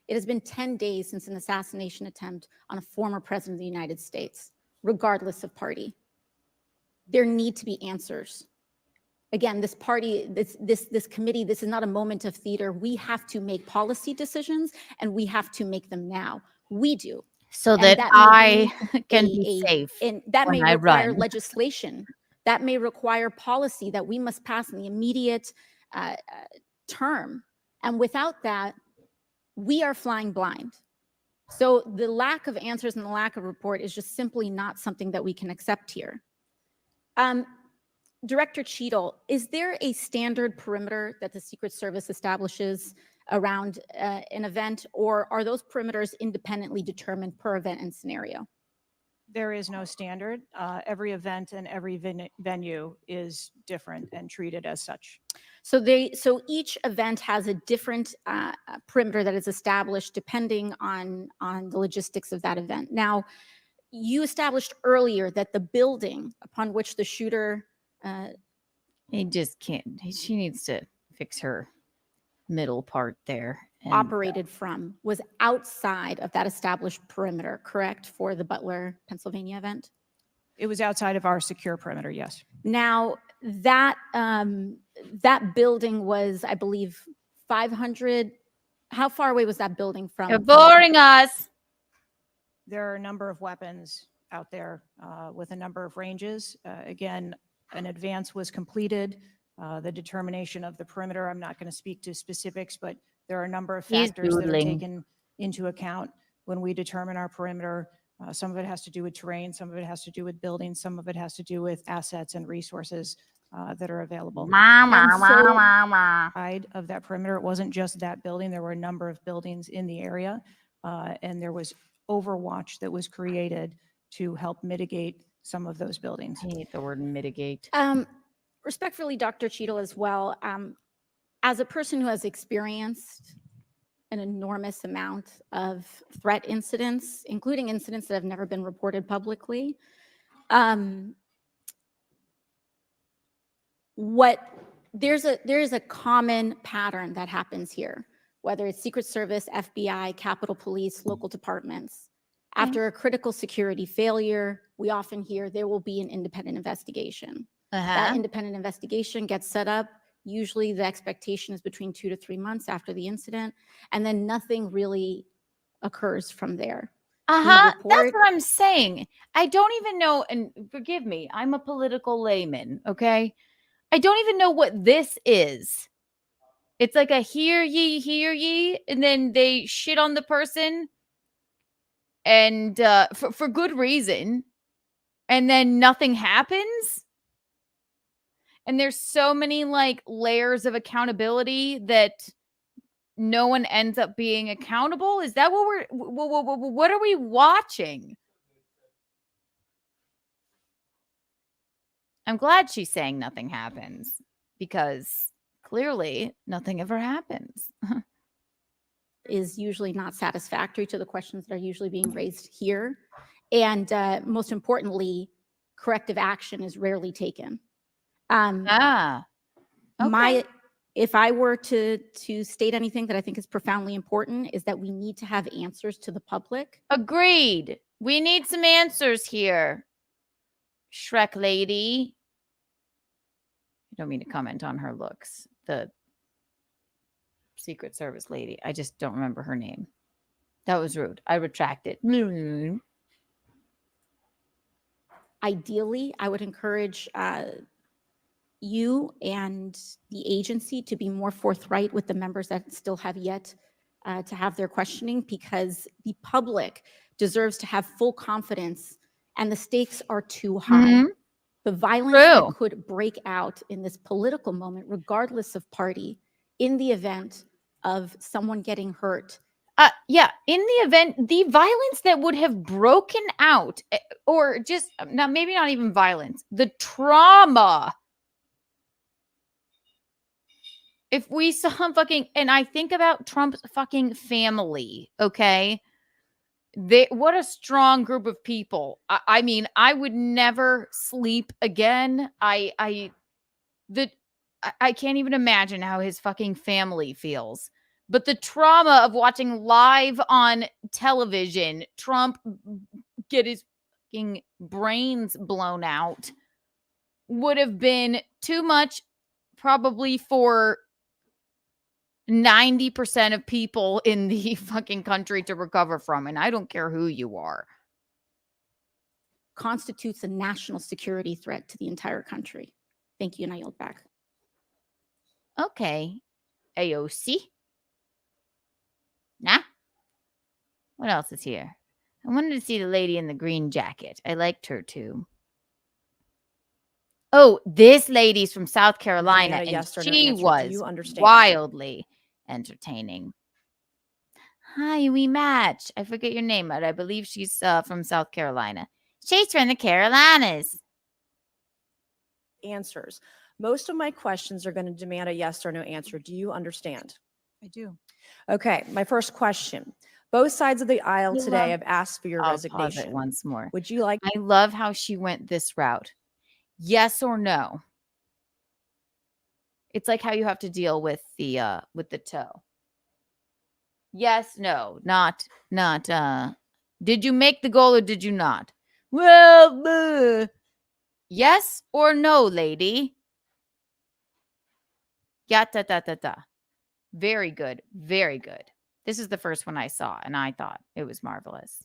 Speaker 8: It has been 10 days since an assassination attempt on a former president of the United States, regardless of party. There need to be answers. Again, this party, this committee, this is not a moment of theater. We have to make policy decisions, and we have to make them now. We do.
Speaker 7: So
Speaker 8: And
Speaker 7: that
Speaker 8: may
Speaker 7: I
Speaker 8: be
Speaker 7: can be safe
Speaker 8: and that
Speaker 7: when
Speaker 8: may
Speaker 7: I
Speaker 8: require
Speaker 7: run.
Speaker 8: legislation. That may require policy that we must pass in the immediate term. And without that, we are flying blind. So the lack of answers and the lack of report is just simply not something that we can accept here. Director Cheadle, is there a standard perimeter that the Secret Service establishes around an event, or are those perimeters independently determined per event and scenario?
Speaker 22: There is no standard. Every event and every venue is different and treated as such.
Speaker 8: So each event has a different perimeter that is established depending on the logistics of that event. Now, you established earlier that the building upon which the shooter
Speaker 7: he just can't. She needs to fix her middle part there.
Speaker 8: operated from was outside of that established perimeter, correct, for the Butler, Pennsylvania event?
Speaker 22: It was outside of our secure perimeter, yes.
Speaker 8: Now, that that building was, I believe, 500. How far away was that building from?
Speaker 7: You're boring us.
Speaker 22: There are a number of weapons out there with a number of ranges. Again, an advance was completed. The determination of the perimeter, I'm not going to speak to specifics, but there are a number of
Speaker 7: He's
Speaker 22: factors that are
Speaker 7: doodling.
Speaker 22: taken into account when we determine our perimeter. Some of it has to do with terrain, some of it has to do with buildings, some of it has to do with assets and resources that are available. Side of that perimeter, it wasn't just that building. There were a number of buildings in the area, and there was overwatch that was created to help mitigate some of those buildings.
Speaker 7: I hate the word mitigate.
Speaker 8: Respectfully, Dr. Cheadle, as well, as a person who has experienced an enormous amount of threat incidents, including incidents that have never been reported publicly, there is a common pattern that happens here, whether it's Secret Service, FBI, Capitol Police, local departments. After a critical security failure, we often hear there will be an independent investigation. That independent investigation gets set up. Usually the expectation is between 2 to 3 months after the incident, and then nothing really occurs from there.
Speaker 7: That's what I'm saying. I don't even know, and forgive me, I'm a political layman, okay? I don't even know what this is. It's like a hear ye, and then they shit on the person, and for good reason, and then nothing happens. And there's so many like layers of accountability that no one ends up being accountable. Is that what what are we watching? I'm glad she's saying nothing happens, because clearly nothing ever happens.
Speaker 8: Is usually not satisfactory to the questions that are usually being raised here. And most importantly, corrective action is rarely taken. If I were to state anything that I think is profoundly important, is that we need to have answers to the public.
Speaker 7: Agreed. We need some answers here. Shrek lady. I don't mean to comment on her looks. The Secret Service lady. I just don't remember her name. That was rude. I retract it.
Speaker 8: Ideally, I would encourage you and the agency to be more forthright with the members that still have yet to have their questioning, because the public deserves to have full confidence, and the stakes are too high. The violence that could break out in this political moment, regardless of party, in the event of someone getting hurt,
Speaker 7: Yeah, in the event, the violence that would have broken out, or just now, maybe not even violence, the trauma. If we saw fucking, and I think about Trump's fucking family, okay? What a strong group of people. I mean, I would never sleep again. I can't even imagine how his fucking family feels. But the trauma of watching live on television Trump get his fucking brains blown out would have been too much, probably, for 90% of people in the fucking country to recover from. And I don't care who you are.
Speaker 8: Constitutes a national security threat to the entire country. Thank you, and I yield back.
Speaker 7: Okay, AOC. Nah. What else is here? I wanted to see the lady in the green jacket. I liked her too. Oh, this lady's from South Carolina, and
Speaker 15: yes or no
Speaker 7: she
Speaker 15: answer. Do
Speaker 7: was
Speaker 15: you understand?
Speaker 7: wildly entertaining. Hi, we match. I forget your name, but I believe she's from South Carolina. She's from the Carolinas.
Speaker 15: Answers. Most of my questions are going to demand a yes or no answer. Do you understand?
Speaker 22: I do.
Speaker 15: Okay, my first question. Both sides of the aisle
Speaker 7: I
Speaker 15: today
Speaker 7: love-
Speaker 15: have asked for your
Speaker 7: I'll pause it
Speaker 15: resignation.
Speaker 7: once more.
Speaker 15: Would you like?
Speaker 7: I love how she went this route. Yes or no? It's like how you have to deal with the toe. Yes, no, not. Did you make the goal or did you not? Well, yes or no, lady? Yeah, da. Very good, very good. This is the first one I saw, and I thought it was marvelous.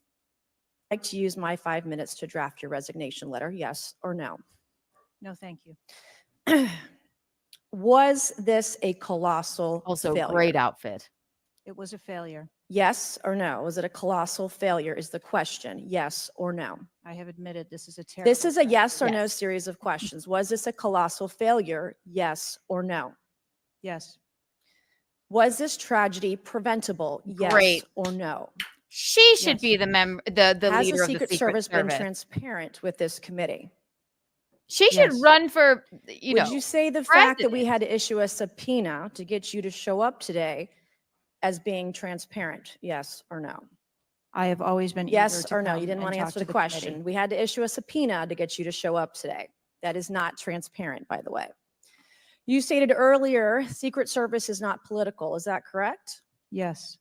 Speaker 15: Like to use my 5 minutes to draft your resignation letter? Yes or no?
Speaker 22: No, thank you.
Speaker 15: Was this a colossal
Speaker 7: Also,
Speaker 15: failure?
Speaker 7: great outfit.
Speaker 22: It was a failure.
Speaker 15: Yes or no? Was it a colossal failure is the question. Yes or no?
Speaker 22: I have admitted this is a terrible.
Speaker 15: This is a yes or no
Speaker 7: Yes.
Speaker 15: series of questions. Was this a colossal failure? Yes or no?
Speaker 22: Yes.
Speaker 15: Was this tragedy preventable? Yes
Speaker 7: Great.
Speaker 15: or no?
Speaker 7: She should
Speaker 15: Yes.
Speaker 7: be the the
Speaker 15: Has
Speaker 7: leader
Speaker 15: the
Speaker 7: of the
Speaker 15: Secret
Speaker 7: Secret
Speaker 15: Service been
Speaker 7: Service.
Speaker 15: transparent with this committee?
Speaker 7: She should
Speaker 15: Yes.
Speaker 7: run for,
Speaker 15: Would you say the fact that we
Speaker 7: president.
Speaker 15: had to issue a subpoena to get you to show up today as being transparent? Yes or no?
Speaker 22: I have always been
Speaker 15: Yes
Speaker 22: eager to
Speaker 15: or no?
Speaker 22: come
Speaker 15: You didn't
Speaker 22: and
Speaker 15: want to
Speaker 22: talk
Speaker 15: answer
Speaker 22: to
Speaker 15: the
Speaker 22: committee.
Speaker 15: question. We had to issue a subpoena to get you to show up today. That is not transparent, by the way. You stated earlier, Secret Service is not political. Is that correct?
Speaker 22: Yes.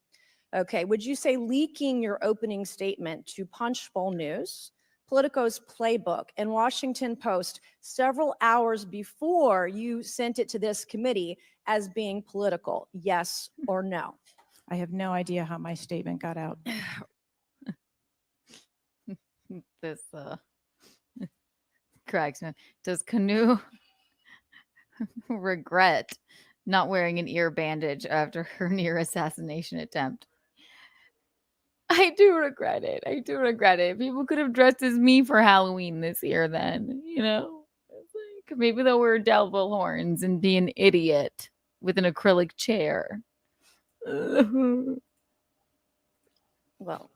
Speaker 15: Okay. Would you say leaking your opening statement to Punchbowl News, Politico's Playbook, and Washington Post several hours before you sent it to this committee as being political? Yes or no?
Speaker 22: I have no idea how my statement got out.
Speaker 7: This cracks me. Does Keanu regret not wearing an ear bandage after her near assassination attempt? I do regret it. I do regret it. People could have dressed as me for Halloween this year then, you know? It's like, maybe they'll wear devil horns and be an idiot with an acrylic chair.
Speaker 15: Well,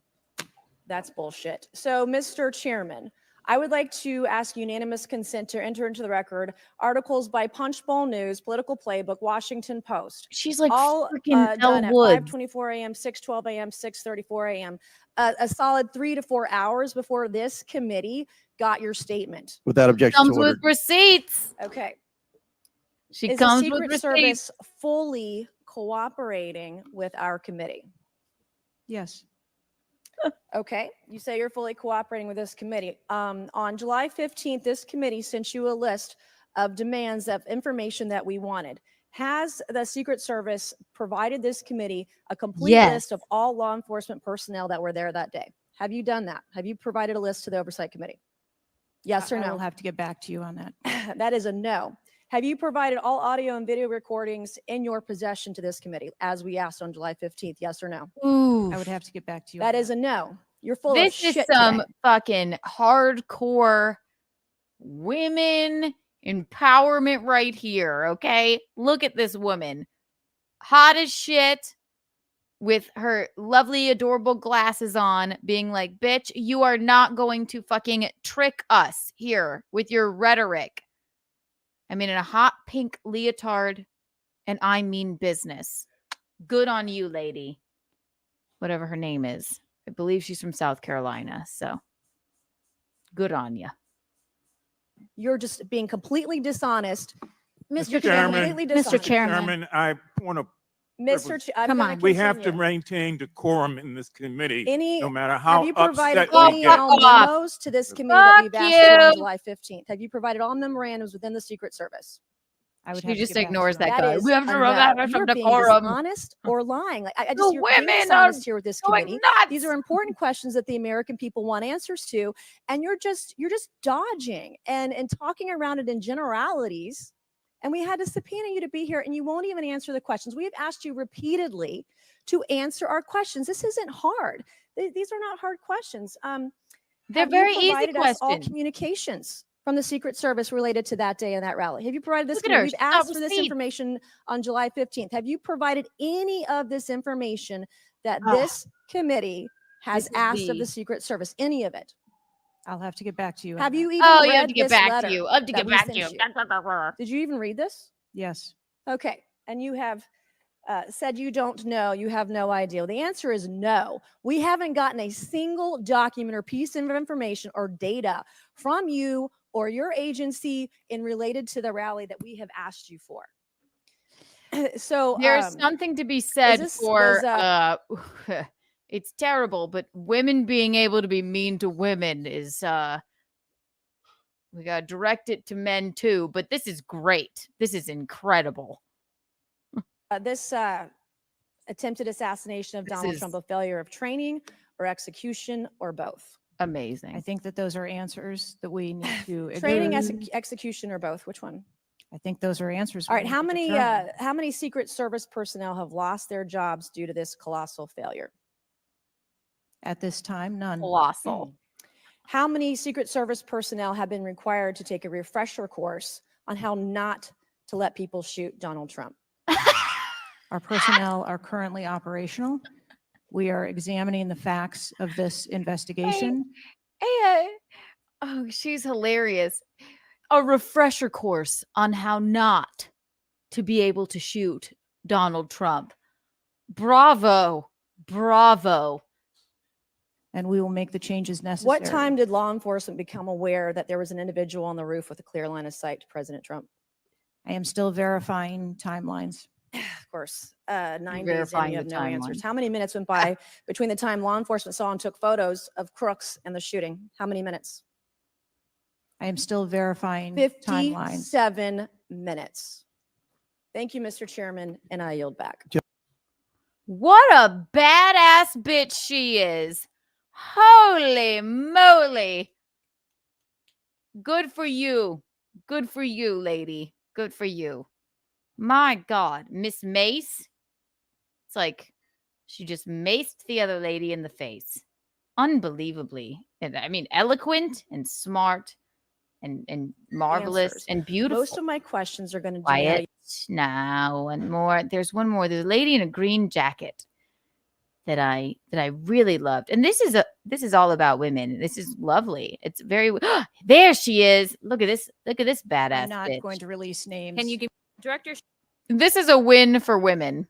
Speaker 15: that's bullshit. So, Mr. Chairman, I would like to ask unanimous consent to enter into the record articles by Punchbowl News, Political Playbook, Washington Post.
Speaker 7: She's like
Speaker 15: all
Speaker 7: freaking
Speaker 15: done
Speaker 7: Elle
Speaker 15: at
Speaker 7: Woods.
Speaker 15: 5:24 a.m., 6:12 a.m., 6:34 a.m. A solid 3 to 4 hours before this committee got your statement.
Speaker 17: Without objection
Speaker 7: Comes
Speaker 17: to order.
Speaker 7: with receipts.
Speaker 15: Okay.
Speaker 7: She
Speaker 15: Is
Speaker 7: comes
Speaker 15: the
Speaker 7: with
Speaker 15: Secret
Speaker 7: receipts.
Speaker 15: Service fully cooperating with our committee?
Speaker 22: Yes.
Speaker 15: Okay, you say you're fully cooperating with this committee. On July 15th, this committee sent you a list of demands of information that we wanted. Has the Secret Service provided this committee a complete
Speaker 7: Yes.
Speaker 15: list of all law enforcement personnel that were there that day? Have you done that? Have you provided a list to the Oversight Committee? Yes or
Speaker 22: I
Speaker 15: no?
Speaker 22: will have to get back to you on that.
Speaker 15: That is a no. Have you provided all audio and video recordings in your possession to this committee, as we asked on July 15th? Yes or no?
Speaker 7: Ooh.
Speaker 22: I would have to get back to you.
Speaker 15: That
Speaker 22: on
Speaker 15: is a no. You're full
Speaker 7: This
Speaker 15: of
Speaker 7: is
Speaker 15: shit
Speaker 7: some
Speaker 15: today.
Speaker 7: fucking hardcore women empowerment right here, okay? Look at this woman. Hot as shit, with her lovely, adorable glasses on, being like, bitch, you are not going to fucking trick us here with your rhetoric. I mean, in a hot pink leotard, and I mean business. Good on you, lady. Whatever her name is. I believe she's from South Carolina, so good on you.
Speaker 15: You're just being completely dishonest.
Speaker 17: Mr. Chairman,
Speaker 15: Completely dishonest.
Speaker 17: Mr. Chairman, I want to.
Speaker 15: I'm
Speaker 17: Come
Speaker 15: gonna
Speaker 17: on. We have to
Speaker 15: continue.
Speaker 17: maintain decorum in this committee, no matter
Speaker 15: Have
Speaker 17: how
Speaker 15: you provided
Speaker 17: upset we
Speaker 15: any
Speaker 17: get.
Speaker 15: memos to this committee that we've
Speaker 7: Fuck
Speaker 15: asked for on
Speaker 7: you.
Speaker 15: July 15th? Have you provided all memorandums within the Secret Service?
Speaker 22: I would
Speaker 7: She
Speaker 22: have to
Speaker 7: just
Speaker 22: get back to
Speaker 7: ignores
Speaker 22: you
Speaker 7: that
Speaker 22: on
Speaker 7: guy.
Speaker 15: is
Speaker 7: We have to
Speaker 15: a
Speaker 7: remember
Speaker 15: no.
Speaker 7: some
Speaker 15: You're being
Speaker 7: decorum.
Speaker 15: dishonest or lying. Like I
Speaker 7: The
Speaker 15: just you're being
Speaker 7: women
Speaker 15: dishonest
Speaker 7: are
Speaker 15: here with this
Speaker 7: going
Speaker 15: committee.
Speaker 7: nuts.
Speaker 15: These are important questions that the American people want answers to, and you're just dodging and talking around it in generalities. And we had to subpoena you to be here, and you won't even answer the questions. We have asked you repeatedly to answer our questions. This isn't hard. These are not hard questions.
Speaker 7: They're
Speaker 15: Have
Speaker 7: very
Speaker 15: you
Speaker 7: easy
Speaker 15: provided us all
Speaker 7: questions.
Speaker 15: communications from the Secret Service related to that day and that rally? Have you provided this?
Speaker 7: Look at her.
Speaker 15: We've
Speaker 7: She's got
Speaker 15: asked for this
Speaker 7: receipts.
Speaker 15: information on July 15th. Have you provided any of this information that
Speaker 7: Ah,
Speaker 15: this committee has
Speaker 7: this is
Speaker 15: asked of
Speaker 7: the-
Speaker 15: the Secret Service? Any of it?
Speaker 22: I'll have to get back to you. on
Speaker 15: Have
Speaker 22: that.
Speaker 15: you even
Speaker 7: Oh,
Speaker 15: read
Speaker 7: you have to get
Speaker 15: this
Speaker 7: back
Speaker 15: letter
Speaker 7: to you. I have to
Speaker 15: that
Speaker 7: get
Speaker 15: we
Speaker 7: back
Speaker 15: sent
Speaker 7: to you.
Speaker 15: you? Did you even read this?
Speaker 22: Yes.
Speaker 15: Okay. And you have said you don't know, you have no idea. The answer is no. We haven't gotten a single document or piece of information or data from you or your agency in related to the rally that we have asked you for. So
Speaker 7: There's something to be said
Speaker 15: this-
Speaker 7: for
Speaker 15: was,
Speaker 7: it's terrible, but women being able to be mean to women is we gotta direct it to men too, but this is great. This is incredible.
Speaker 15: this attempted assassination of
Speaker 7: This
Speaker 15: Donald
Speaker 7: is-
Speaker 15: Trump a failure of training or execution or both?
Speaker 7: Amazing.
Speaker 22: I think that those are answers that we need to
Speaker 15: Training,
Speaker 22: agree.
Speaker 15: execution, or both? Which one?
Speaker 22: I think those are answers.
Speaker 15: All
Speaker 22: we
Speaker 15: right.
Speaker 22: need
Speaker 15: How
Speaker 22: to
Speaker 15: many
Speaker 22: determine.
Speaker 15: how many Secret Service personnel have lost their jobs due to this colossal failure?
Speaker 22: At this time, none.
Speaker 7: Colossal.
Speaker 15: How many Secret Service personnel have been required to take a refresher course on how not to let people shoot Donald Trump?
Speaker 22: Our personnel are currently operational. We are examining the facts of this investigation.
Speaker 7: Oh, she's hilarious. A refresher course on how not to be able to shoot Donald Trump. Bravo. Bravo.
Speaker 22: And we will make the changes necessary.
Speaker 15: What time did law enforcement become aware that there was an individual on the roof with a clear line of sight to President Trump?
Speaker 22: I am still verifying timelines.
Speaker 15: Of course, 9 days in,
Speaker 7: Verifying
Speaker 15: you have
Speaker 7: the
Speaker 15: no answers.
Speaker 7: timeline.
Speaker 15: How many minutes went by between the time law enforcement saw and took photos of crooks and the shooting? How many minutes?
Speaker 22: I am still verifying timelines.
Speaker 15: 57 minutes. Thank you, Mr. Chairman, and I yield back.
Speaker 7: What a badass bitch she is. Holy moly. Good for you. Good for you, lady. Good for you. My God, Miss Mace. It's like she just maced the other lady in the face. Unbelievably. And I mean, eloquent and smart and marvelous
Speaker 15: Answers.
Speaker 7: and beautiful.
Speaker 15: Most of my questions are going to
Speaker 7: Quiet now and more. There's one more. There's a lady in a green jacket that I really loved. And this is all about women. This is lovely. It's very there she is. Look at this badass
Speaker 22: I'm not
Speaker 7: bitch.
Speaker 22: going to release names.
Speaker 14: Can you give director?
Speaker 7: This is a win for women.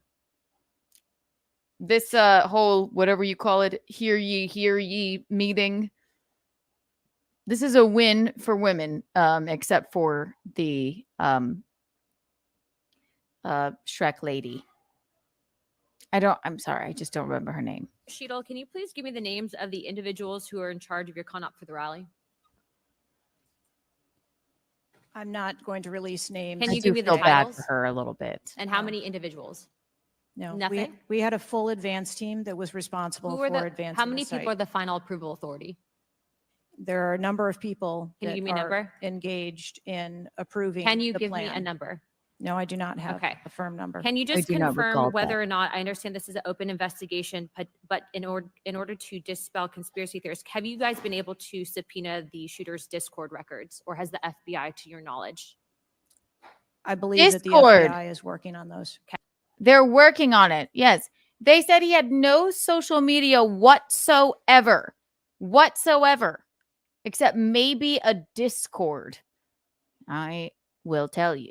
Speaker 7: This whole whatever you call it, hear ye meeting. This is a win for women, except for the Shrek lady. I'm sorry, I just don't remember her name.
Speaker 14: Sheetal, can you please give me the names of the individuals who are in charge of your con-op for the rally?
Speaker 22: I'm not going to release names.
Speaker 14: Can
Speaker 7: I
Speaker 14: you
Speaker 7: do
Speaker 14: give me the
Speaker 7: feel bad
Speaker 14: titles?
Speaker 7: for her a little bit.
Speaker 14: And how many individuals?
Speaker 22: No,
Speaker 14: Nothing?
Speaker 22: We had a full advance team that was responsible
Speaker 14: Who
Speaker 22: for
Speaker 14: are the?
Speaker 22: advancing
Speaker 14: How many
Speaker 22: the
Speaker 14: people
Speaker 22: site.
Speaker 14: are the final approval authority?
Speaker 22: There are a number of people
Speaker 14: Can you
Speaker 22: that
Speaker 14: give me a
Speaker 22: are
Speaker 14: number?
Speaker 22: engaged in approving.
Speaker 14: Can you
Speaker 22: the
Speaker 14: give me a
Speaker 22: plan.
Speaker 14: number?
Speaker 22: No, I do not have
Speaker 14: Okay.
Speaker 22: a firm number.
Speaker 14: Can you just
Speaker 7: do not
Speaker 14: confirm
Speaker 7: recall
Speaker 14: whether
Speaker 7: that.
Speaker 14: or not I understand this is an open investigation, but in order to dispel conspiracy theories, have you guys been able to subpoena the shooter's Discord records, or has the FBI, to your knowledge?
Speaker 22: I believe that the
Speaker 7: Discord.
Speaker 22: FBI is working on those.
Speaker 7: They're working on it. Yes. They said he had no social media whatsoever, except maybe a Discord. I will tell you,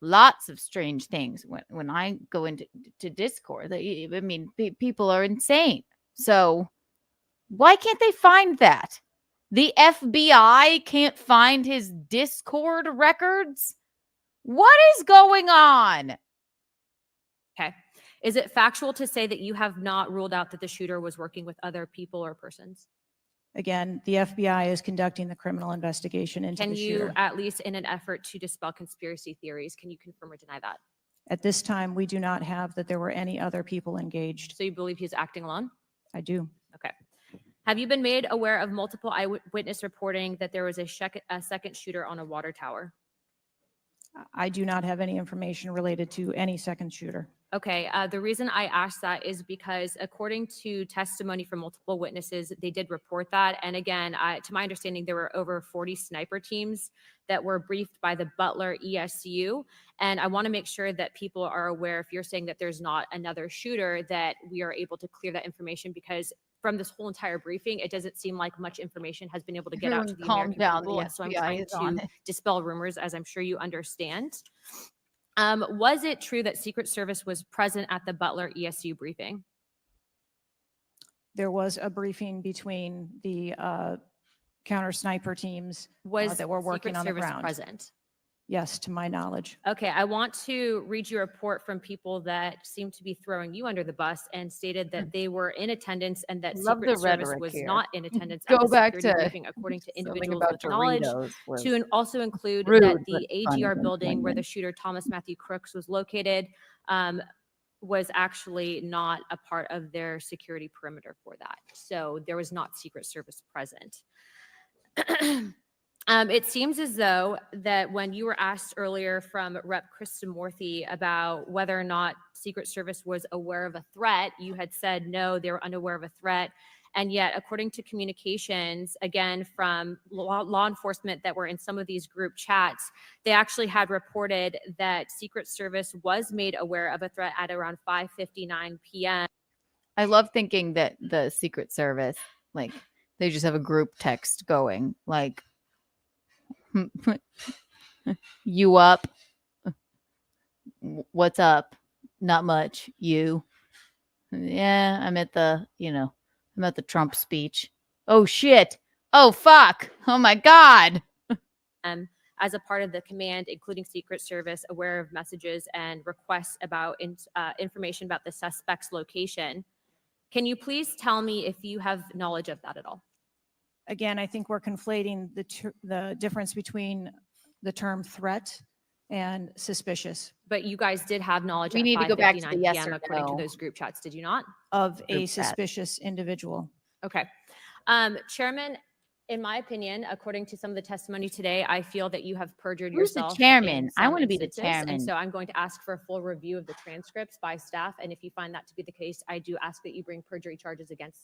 Speaker 7: lots of strange things when I go into Discord. People are insane. So why can't they find that? The FBI can't find his Discord records? What is going on?
Speaker 14: Okay. Is it factual to say that you have not ruled out that the shooter was working with other people or persons?
Speaker 22: Again, the FBI is conducting the criminal investigation into
Speaker 14: Can
Speaker 22: the
Speaker 14: you,
Speaker 22: shooter.
Speaker 14: at least in an effort to dispel conspiracy theories, can you confirm or deny that?
Speaker 22: At this time, we do not have that there were any other people engaged.
Speaker 14: So you believe he's acting alone?
Speaker 22: I do.
Speaker 14: Okay. Have you been made aware of multiple eyewitness reporting that there was a second shooter on a water tower?
Speaker 22: I do not have any information related to any second shooter.
Speaker 14: Okay, the reason I asked that is because according to testimony from multiple witnesses, they did report that. And again, to my understanding, there were over 40 sniper teams that were briefed by the Butler ESU. And I want to make sure that people are aware, if you're saying that there's not another shooter, that we are able to clear that information, because from this whole entire briefing, it doesn't seem like much information has been able to get out to the
Speaker 7: Everyone calm
Speaker 14: American
Speaker 7: down.
Speaker 14: people.
Speaker 7: The
Speaker 14: And so I'm
Speaker 7: FBI
Speaker 14: trying
Speaker 7: is on
Speaker 14: to
Speaker 7: it.
Speaker 14: dispel rumors, as I'm sure you understand. Was it true that Secret Service was present at the Butler ESU briefing?
Speaker 22: There was a briefing between the counter sniper teams that were working
Speaker 14: Secret
Speaker 22: on the
Speaker 14: Service
Speaker 22: ground.
Speaker 14: present?
Speaker 22: Yes, to my knowledge.
Speaker 14: Okay, I want to read you a report from people that seem to be throwing you under the bus and stated that they were in attendance and that
Speaker 7: Love
Speaker 14: Secret
Speaker 7: the
Speaker 14: Service
Speaker 7: rhetoric
Speaker 14: was
Speaker 7: here.
Speaker 14: not in attendance
Speaker 7: Go
Speaker 14: at the
Speaker 7: back
Speaker 14: security
Speaker 7: to
Speaker 14: briefing, according to
Speaker 7: something
Speaker 14: individuals
Speaker 7: about
Speaker 14: with knowledge,
Speaker 7: Doritos was
Speaker 14: to also include
Speaker 7: rude,
Speaker 14: that
Speaker 7: but
Speaker 14: the
Speaker 7: funny
Speaker 14: AGR
Speaker 7: and
Speaker 14: building where the
Speaker 7: poignant.
Speaker 14: shooter Thomas Matthew Crooks was located was actually not a part of their security perimeter for that. So there was not Secret Service present. It seems as though that when you were asked earlier from Rep. Krishnamurthy about whether or not Secret Service was aware of a threat, you had said no, they were unaware of a threat. And yet, according to communications, again, from law enforcement that were in some of these group chats, they actually had reported that Secret Service was made aware of a threat at around 5:59 p.m.
Speaker 7: I love thinking that the Secret Service, like, they just have a group text going, like, you up? What's up? Not much. You? Yeah, I'm at the Trump speech. Oh, shit. Oh, fuck. Oh, my God.
Speaker 14: As a part of the command, including Secret Service, aware of messages and requests about information about the suspect's location. Can you please tell me if you have knowledge of that at all?
Speaker 22: Again, I think we're conflating the difference between the term threat and suspicious.
Speaker 14: But you guys did have knowledge
Speaker 7: We
Speaker 14: at
Speaker 7: need to go back to the
Speaker 14: 5:59
Speaker 7: yes
Speaker 14: p.m.
Speaker 7: or
Speaker 14: according
Speaker 7: no.
Speaker 14: to those group chats, did you not?
Speaker 22: Of a
Speaker 7: Group chat.
Speaker 22: suspicious individual.
Speaker 14: Okay. Chairman, in my opinion, according to some of the testimony today, I feel that you have perjured
Speaker 7: Who's the
Speaker 14: yourself.
Speaker 7: chairman?
Speaker 14: in
Speaker 7: I
Speaker 14: some
Speaker 7: wanna be the
Speaker 14: instances,
Speaker 7: chairman.
Speaker 14: And so I'm going to ask for a full review of the transcripts by staff. And if you find that to be the case, I do ask that you bring perjury charges against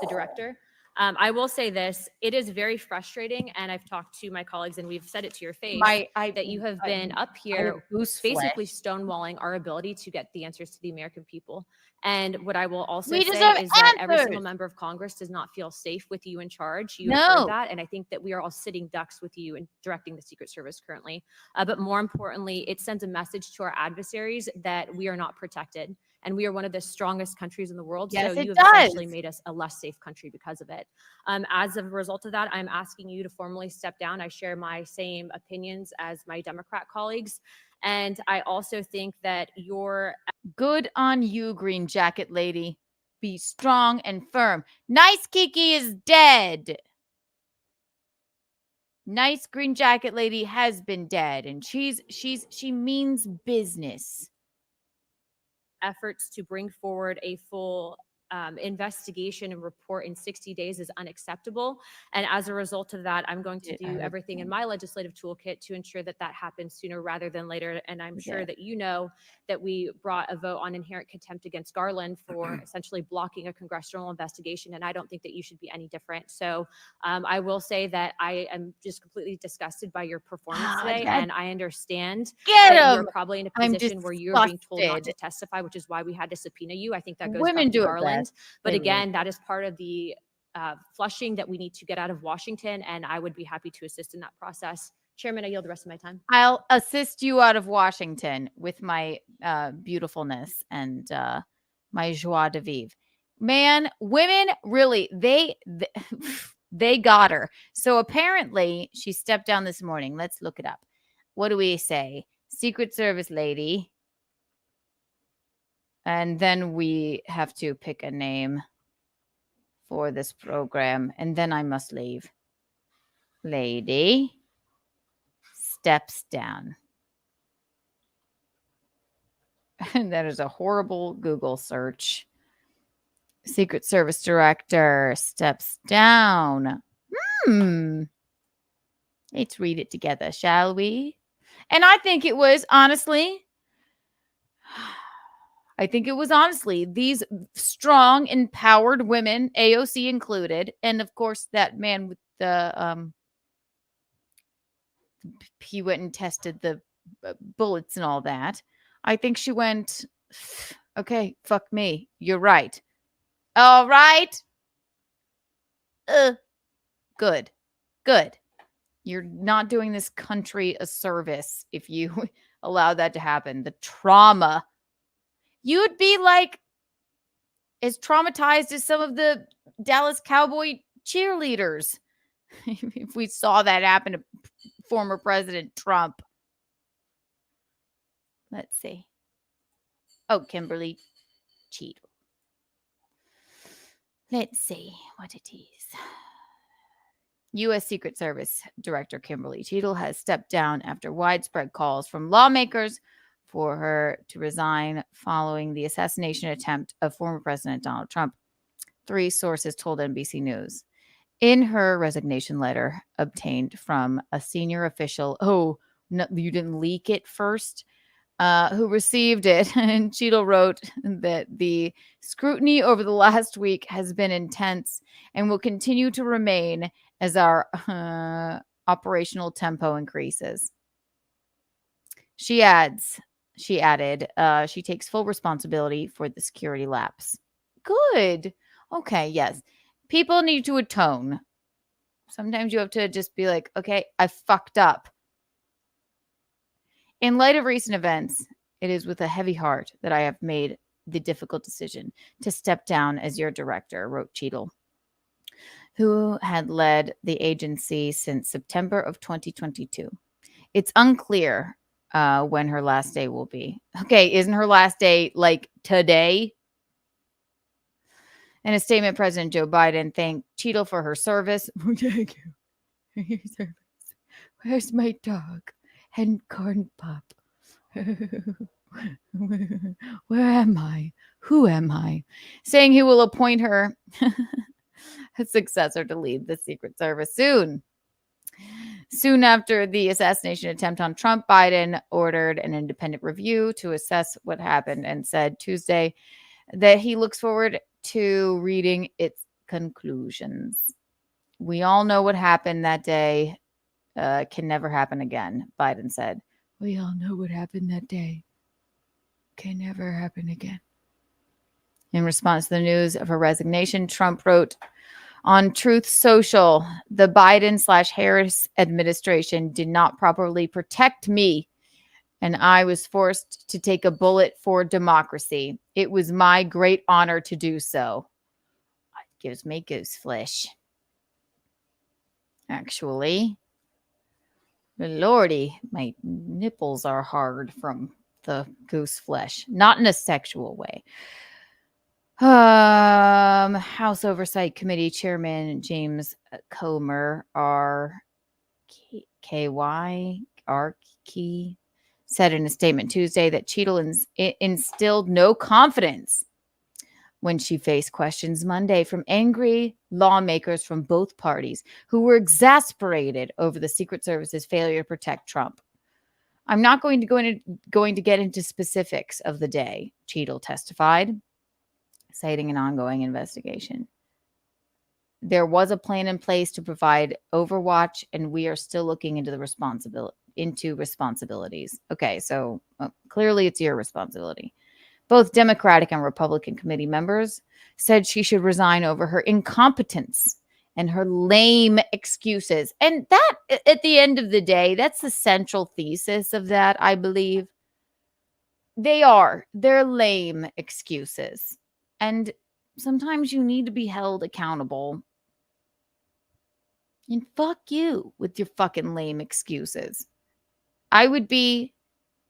Speaker 14: the director. I will say this, it is very frustrating, and I've talked to my colleagues and we've said it to your face, that you have been up here basically stonewalling our ability to get the answers to the American people. And what I will also
Speaker 7: We
Speaker 14: say
Speaker 7: deserve
Speaker 14: is that every single
Speaker 7: answers.
Speaker 14: member of Congress does not feel safe with you in charge. You
Speaker 7: No.
Speaker 14: heard that, and I think that we are all sitting ducks with you in directing the Secret Service currently. But more importantly, it sends a message to our adversaries that we are not protected. And we are one of the strongest countries in the world.
Speaker 7: Yes,
Speaker 14: so
Speaker 7: it
Speaker 14: you have
Speaker 7: does.
Speaker 14: essentially made us a less safe country because of it. As a result of that, I'm asking you to formally step down. I share my same opinions as my Democrat colleagues. And I also think that you're
Speaker 7: Good on you, green jacket lady. Be strong and firm. Nice Kiki is dead. Nice green jacket lady has been dead, and she means business.
Speaker 14: efforts to bring forward a full investigation and report in 60 days is unacceptable. And as a result of that, I'm going to do everything in my legislative toolkit to ensure that that happens sooner rather than later. And I'm sure that you know that we brought a vote on inherent contempt against Garland for essentially blocking a congressional investigation. And I don't think that you should be any different. So I will say that I am just completely disgusted by your performance today. And I understand that you're probably in a position where you're being told not to testify, which is why we had to subpoena you. I think that goes back to Garland. But again, that is part of the flushing that we need to get out of Washington, and I would be happy to assist in that process. Chairman, I yield the rest of my time.
Speaker 7: I'll assist you out of Washington with my beautifulness and my joie de vivre. Man, women really, they got her. So apparently she stepped down this morning. Let's look it up. What do we say? Secret Service lady. And then we have to pick a name for this program. And then I must leave. Lady steps down. And that is a horrible Google search. Secret Service director steps down. Let's read it together, shall we? And I think it was honestly these strong, empowered women, AOC included, and of course that man with the he went and tested the bullets and all that. I think she went, okay, fuck me. You're right. All right. Good. You're not doing this country a service if you allow that to happen. The trauma. You'd be like as traumatized as some of the Dallas Cowboy cheerleaders if we saw that happen to former President Trump. Let's see. Oh, Kimberly Cheadle. Let's see what it is. U.S. Secret Service Director Kimberly Cheadle has stepped down after widespread calls from lawmakers for her to resign following the assassination attempt of former President Donald Trump. 3 sources told NBC News. In her resignation letter obtained from a senior official, no, you didn't leak it first, who received it, and Cheadle wrote that the scrutiny over the last week has been intense and will continue to remain as our operational tempo increases. She added, she takes full responsibility for the security lapse. Good. Okay, yes. People need to atone. Sometimes you have to just be like, okay, I fucked up. In light of recent events, it is with a heavy heart that I have made the difficult decision to step down as your director, wrote Cheadle, who had led the agency since September of 2022. It's unclear when her last day will be. Okay, isn't her last day like today? In a statement, President Joe Biden thanked Cheadle for her service. Thank you. Where's my dog and corn pop? Where am I? Who am I? Saying he will appoint her a successor to lead the Secret Service soon. Soon after the assassination attempt on Trump, Biden ordered an independent review to assess what happened and said Tuesday that he looks forward to reading its conclusions. We all know what happened that day can never happen again, Biden said. We all know what happened that day can never happen again. In response to the news of her resignation, Trump wrote on Truth Social, the Biden/Harris administration did not properly protect me, and I was forced to take a bullet for democracy. It was my great honor to do so. It gives me goose flesh. Actually, Lordy, my nipples are hard from the goose flesh. Not in a sexual way. House Oversight Committee Chairman James Comer, Key, said in a statement Tuesday that Cheadle instilled no confidence when she faced questions Monday from angry lawmakers from both parties who were exasperated over the Secret Service's failure to protect Trump. I'm not going to get into specifics of the day, Cheadle testified, citing an ongoing investigation. There was a plan in place to provide overwatch, and we are still looking into responsibilities. Okay, so clearly it's your responsibility. Both Democratic and Republican committee members said she should resign over her incompetence and her lame excuses. And that, at the end of the day, that's the central thesis of that, I believe. They're lame excuses. And sometimes you need to be held accountable. And fuck you with your fucking lame excuses.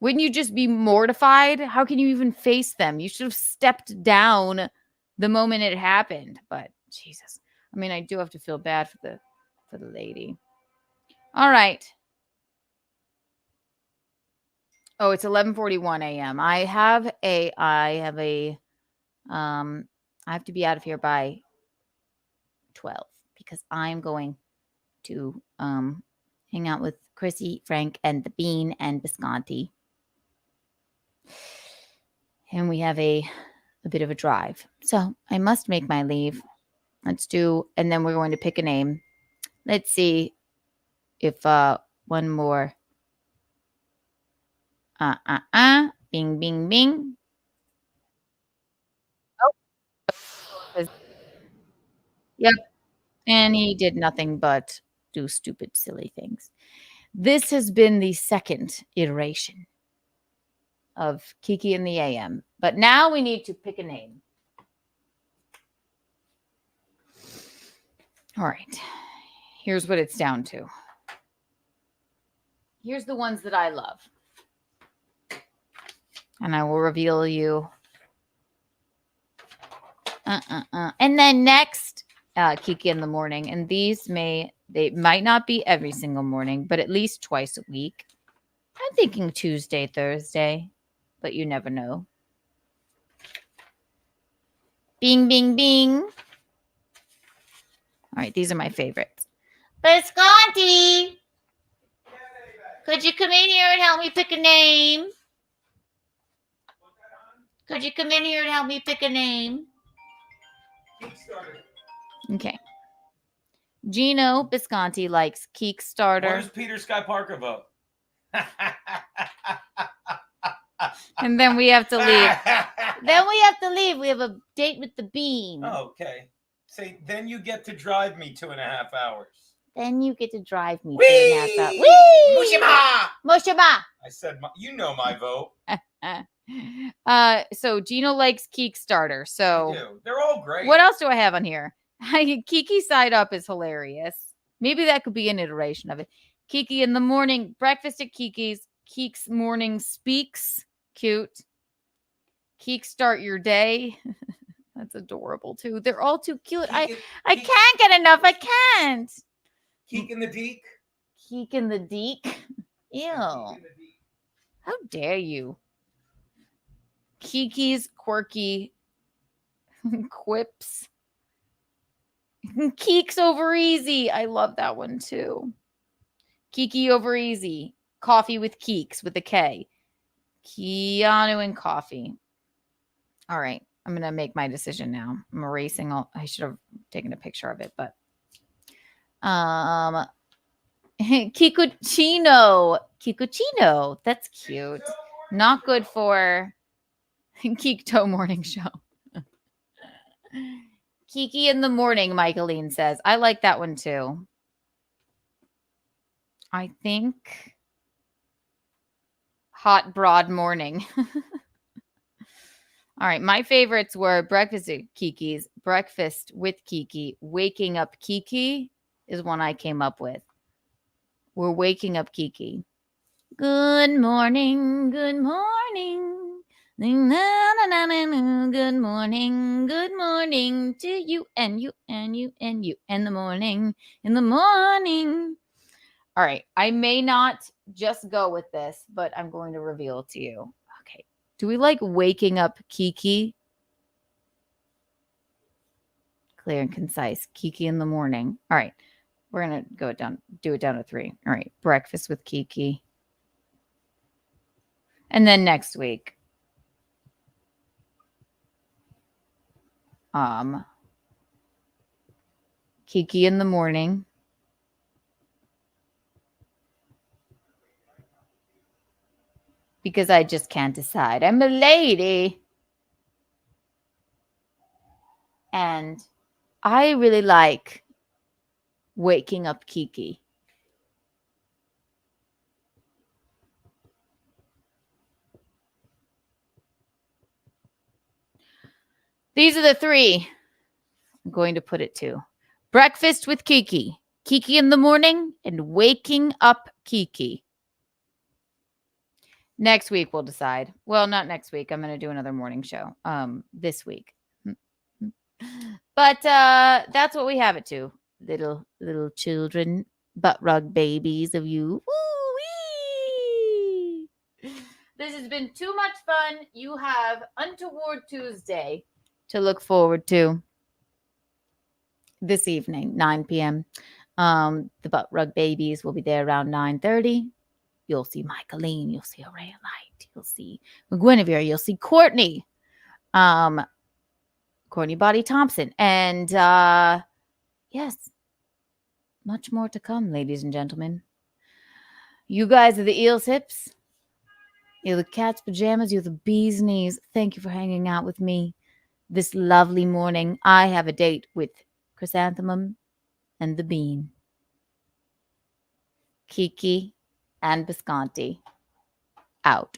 Speaker 7: Wouldn't you just be mortified? How can you even face them? You should have stepped down the moment it happened. But Jesus, I mean, I do have to feel bad for the lady. All right. Oh, it's 11:41 a.m. I have to be out of here by 12 because I'm going to hang out with Chrissy, Frank, and the Bean and Bisconti. And we have a bit of a drive. So I must make my leave. And then we're going to pick a name. Let's see if one more. Bing, bing, bing. Oh. Yep. And he did nothing but do stupid, silly things. This has been the second iteration of Kiki in the AM. But now we need to pick a name. All right. Here's what it's down to. Here's the ones that I love. And I will reveal you. And then next, Kiki in the morning. And they might not be every single morning, but at least twice a week. I'm thinking Tuesday, Thursday, but you never know. Bing, bing, bing. All right, these are my favorites. Bisconti, could you come in here and help me pick a name? Could you come in here and help me pick a name? Okay. Gino Bisconti likes Kickstarter.
Speaker 3: What does Peter Sky Parker vote?
Speaker 7: And then we have to leave. We have a date with the Bean.
Speaker 3: Oh, okay. Say, then you get to drive me 2.5 hours.
Speaker 7: Then you get to drive me
Speaker 3: Whee!
Speaker 7: 2.5 hours. Whee!
Speaker 3: Mushima!
Speaker 7: Mushima!
Speaker 3: I said, you know my vote.
Speaker 7: So Gino likes Kickstarter. So
Speaker 3: I do. They're all great.
Speaker 7: What else do I have on here? Kiki Side Up is hilarious. Maybe that could be an iteration of it. Kiki in the morning, breakfast at Kiki's. Keek's morning speaks. Cute. Keek start your day. That's adorable too. They're all too cute. I can't get enough. I can't.
Speaker 3: Keek in the Deek.
Speaker 7: Keek in the Deek. Ew. How dare you? Kiki's quirky quips. Keeks over easy. I love that one too. Kiki over easy. Coffee with Keeks with a K. Keanu and coffee. All right. I'm going to make my decision now. I'm erasing all. I should have taken a picture of it, but Kikuchino. Kikuchino. That's cute. Not good for Kikto morning show. Kiki in the morning, Michaeline says. I like that one too. I think hot broad morning. All right. My favorites were breakfast at Kiki's, breakfast with Kiki, waking up Kiki is one I came up with. We're waking up Kiki. Good morning. Good morning. Good morning to you and you and you and you in the morning. All right. I may not just go with this, but I'm going to reveal it to you. Okay. Do we like waking up Kiki? Clear and concise. Kiki in the morning. All right. We're going to do it down to 3. All right. Breakfast with Kiki. And then next week, Kiki in the morning. Because I just can't decide. I'm a lady. And I really like waking up Kiki. These are the 3 I'm going to put it to. Breakfast with Kiki. Kiki in the morning and waking up Kiki. Next week we'll decide. Well, not next week. I'm going to do another morning show this week. But that's what we have it to. Little children, butt rug babies of you. Woo-wee! This has been too much fun. You have Untoward Tuesday to look forward to this evening, 9 p.m. The butt rug babies will be there around 9:30. You'll see Michaeline. You'll see Array of Light. You'll see Guinevere. You'll see Courtney. Courtney Body Thompson. And yes, much more to come, ladies and gentlemen. You guys are the eel's hips. You're the cat's pajamas. You're the bee's knees. Thank you for hanging out with me this lovely morning. I have a date with Chrysanthemum and the Bean. Kiki and Visconti out.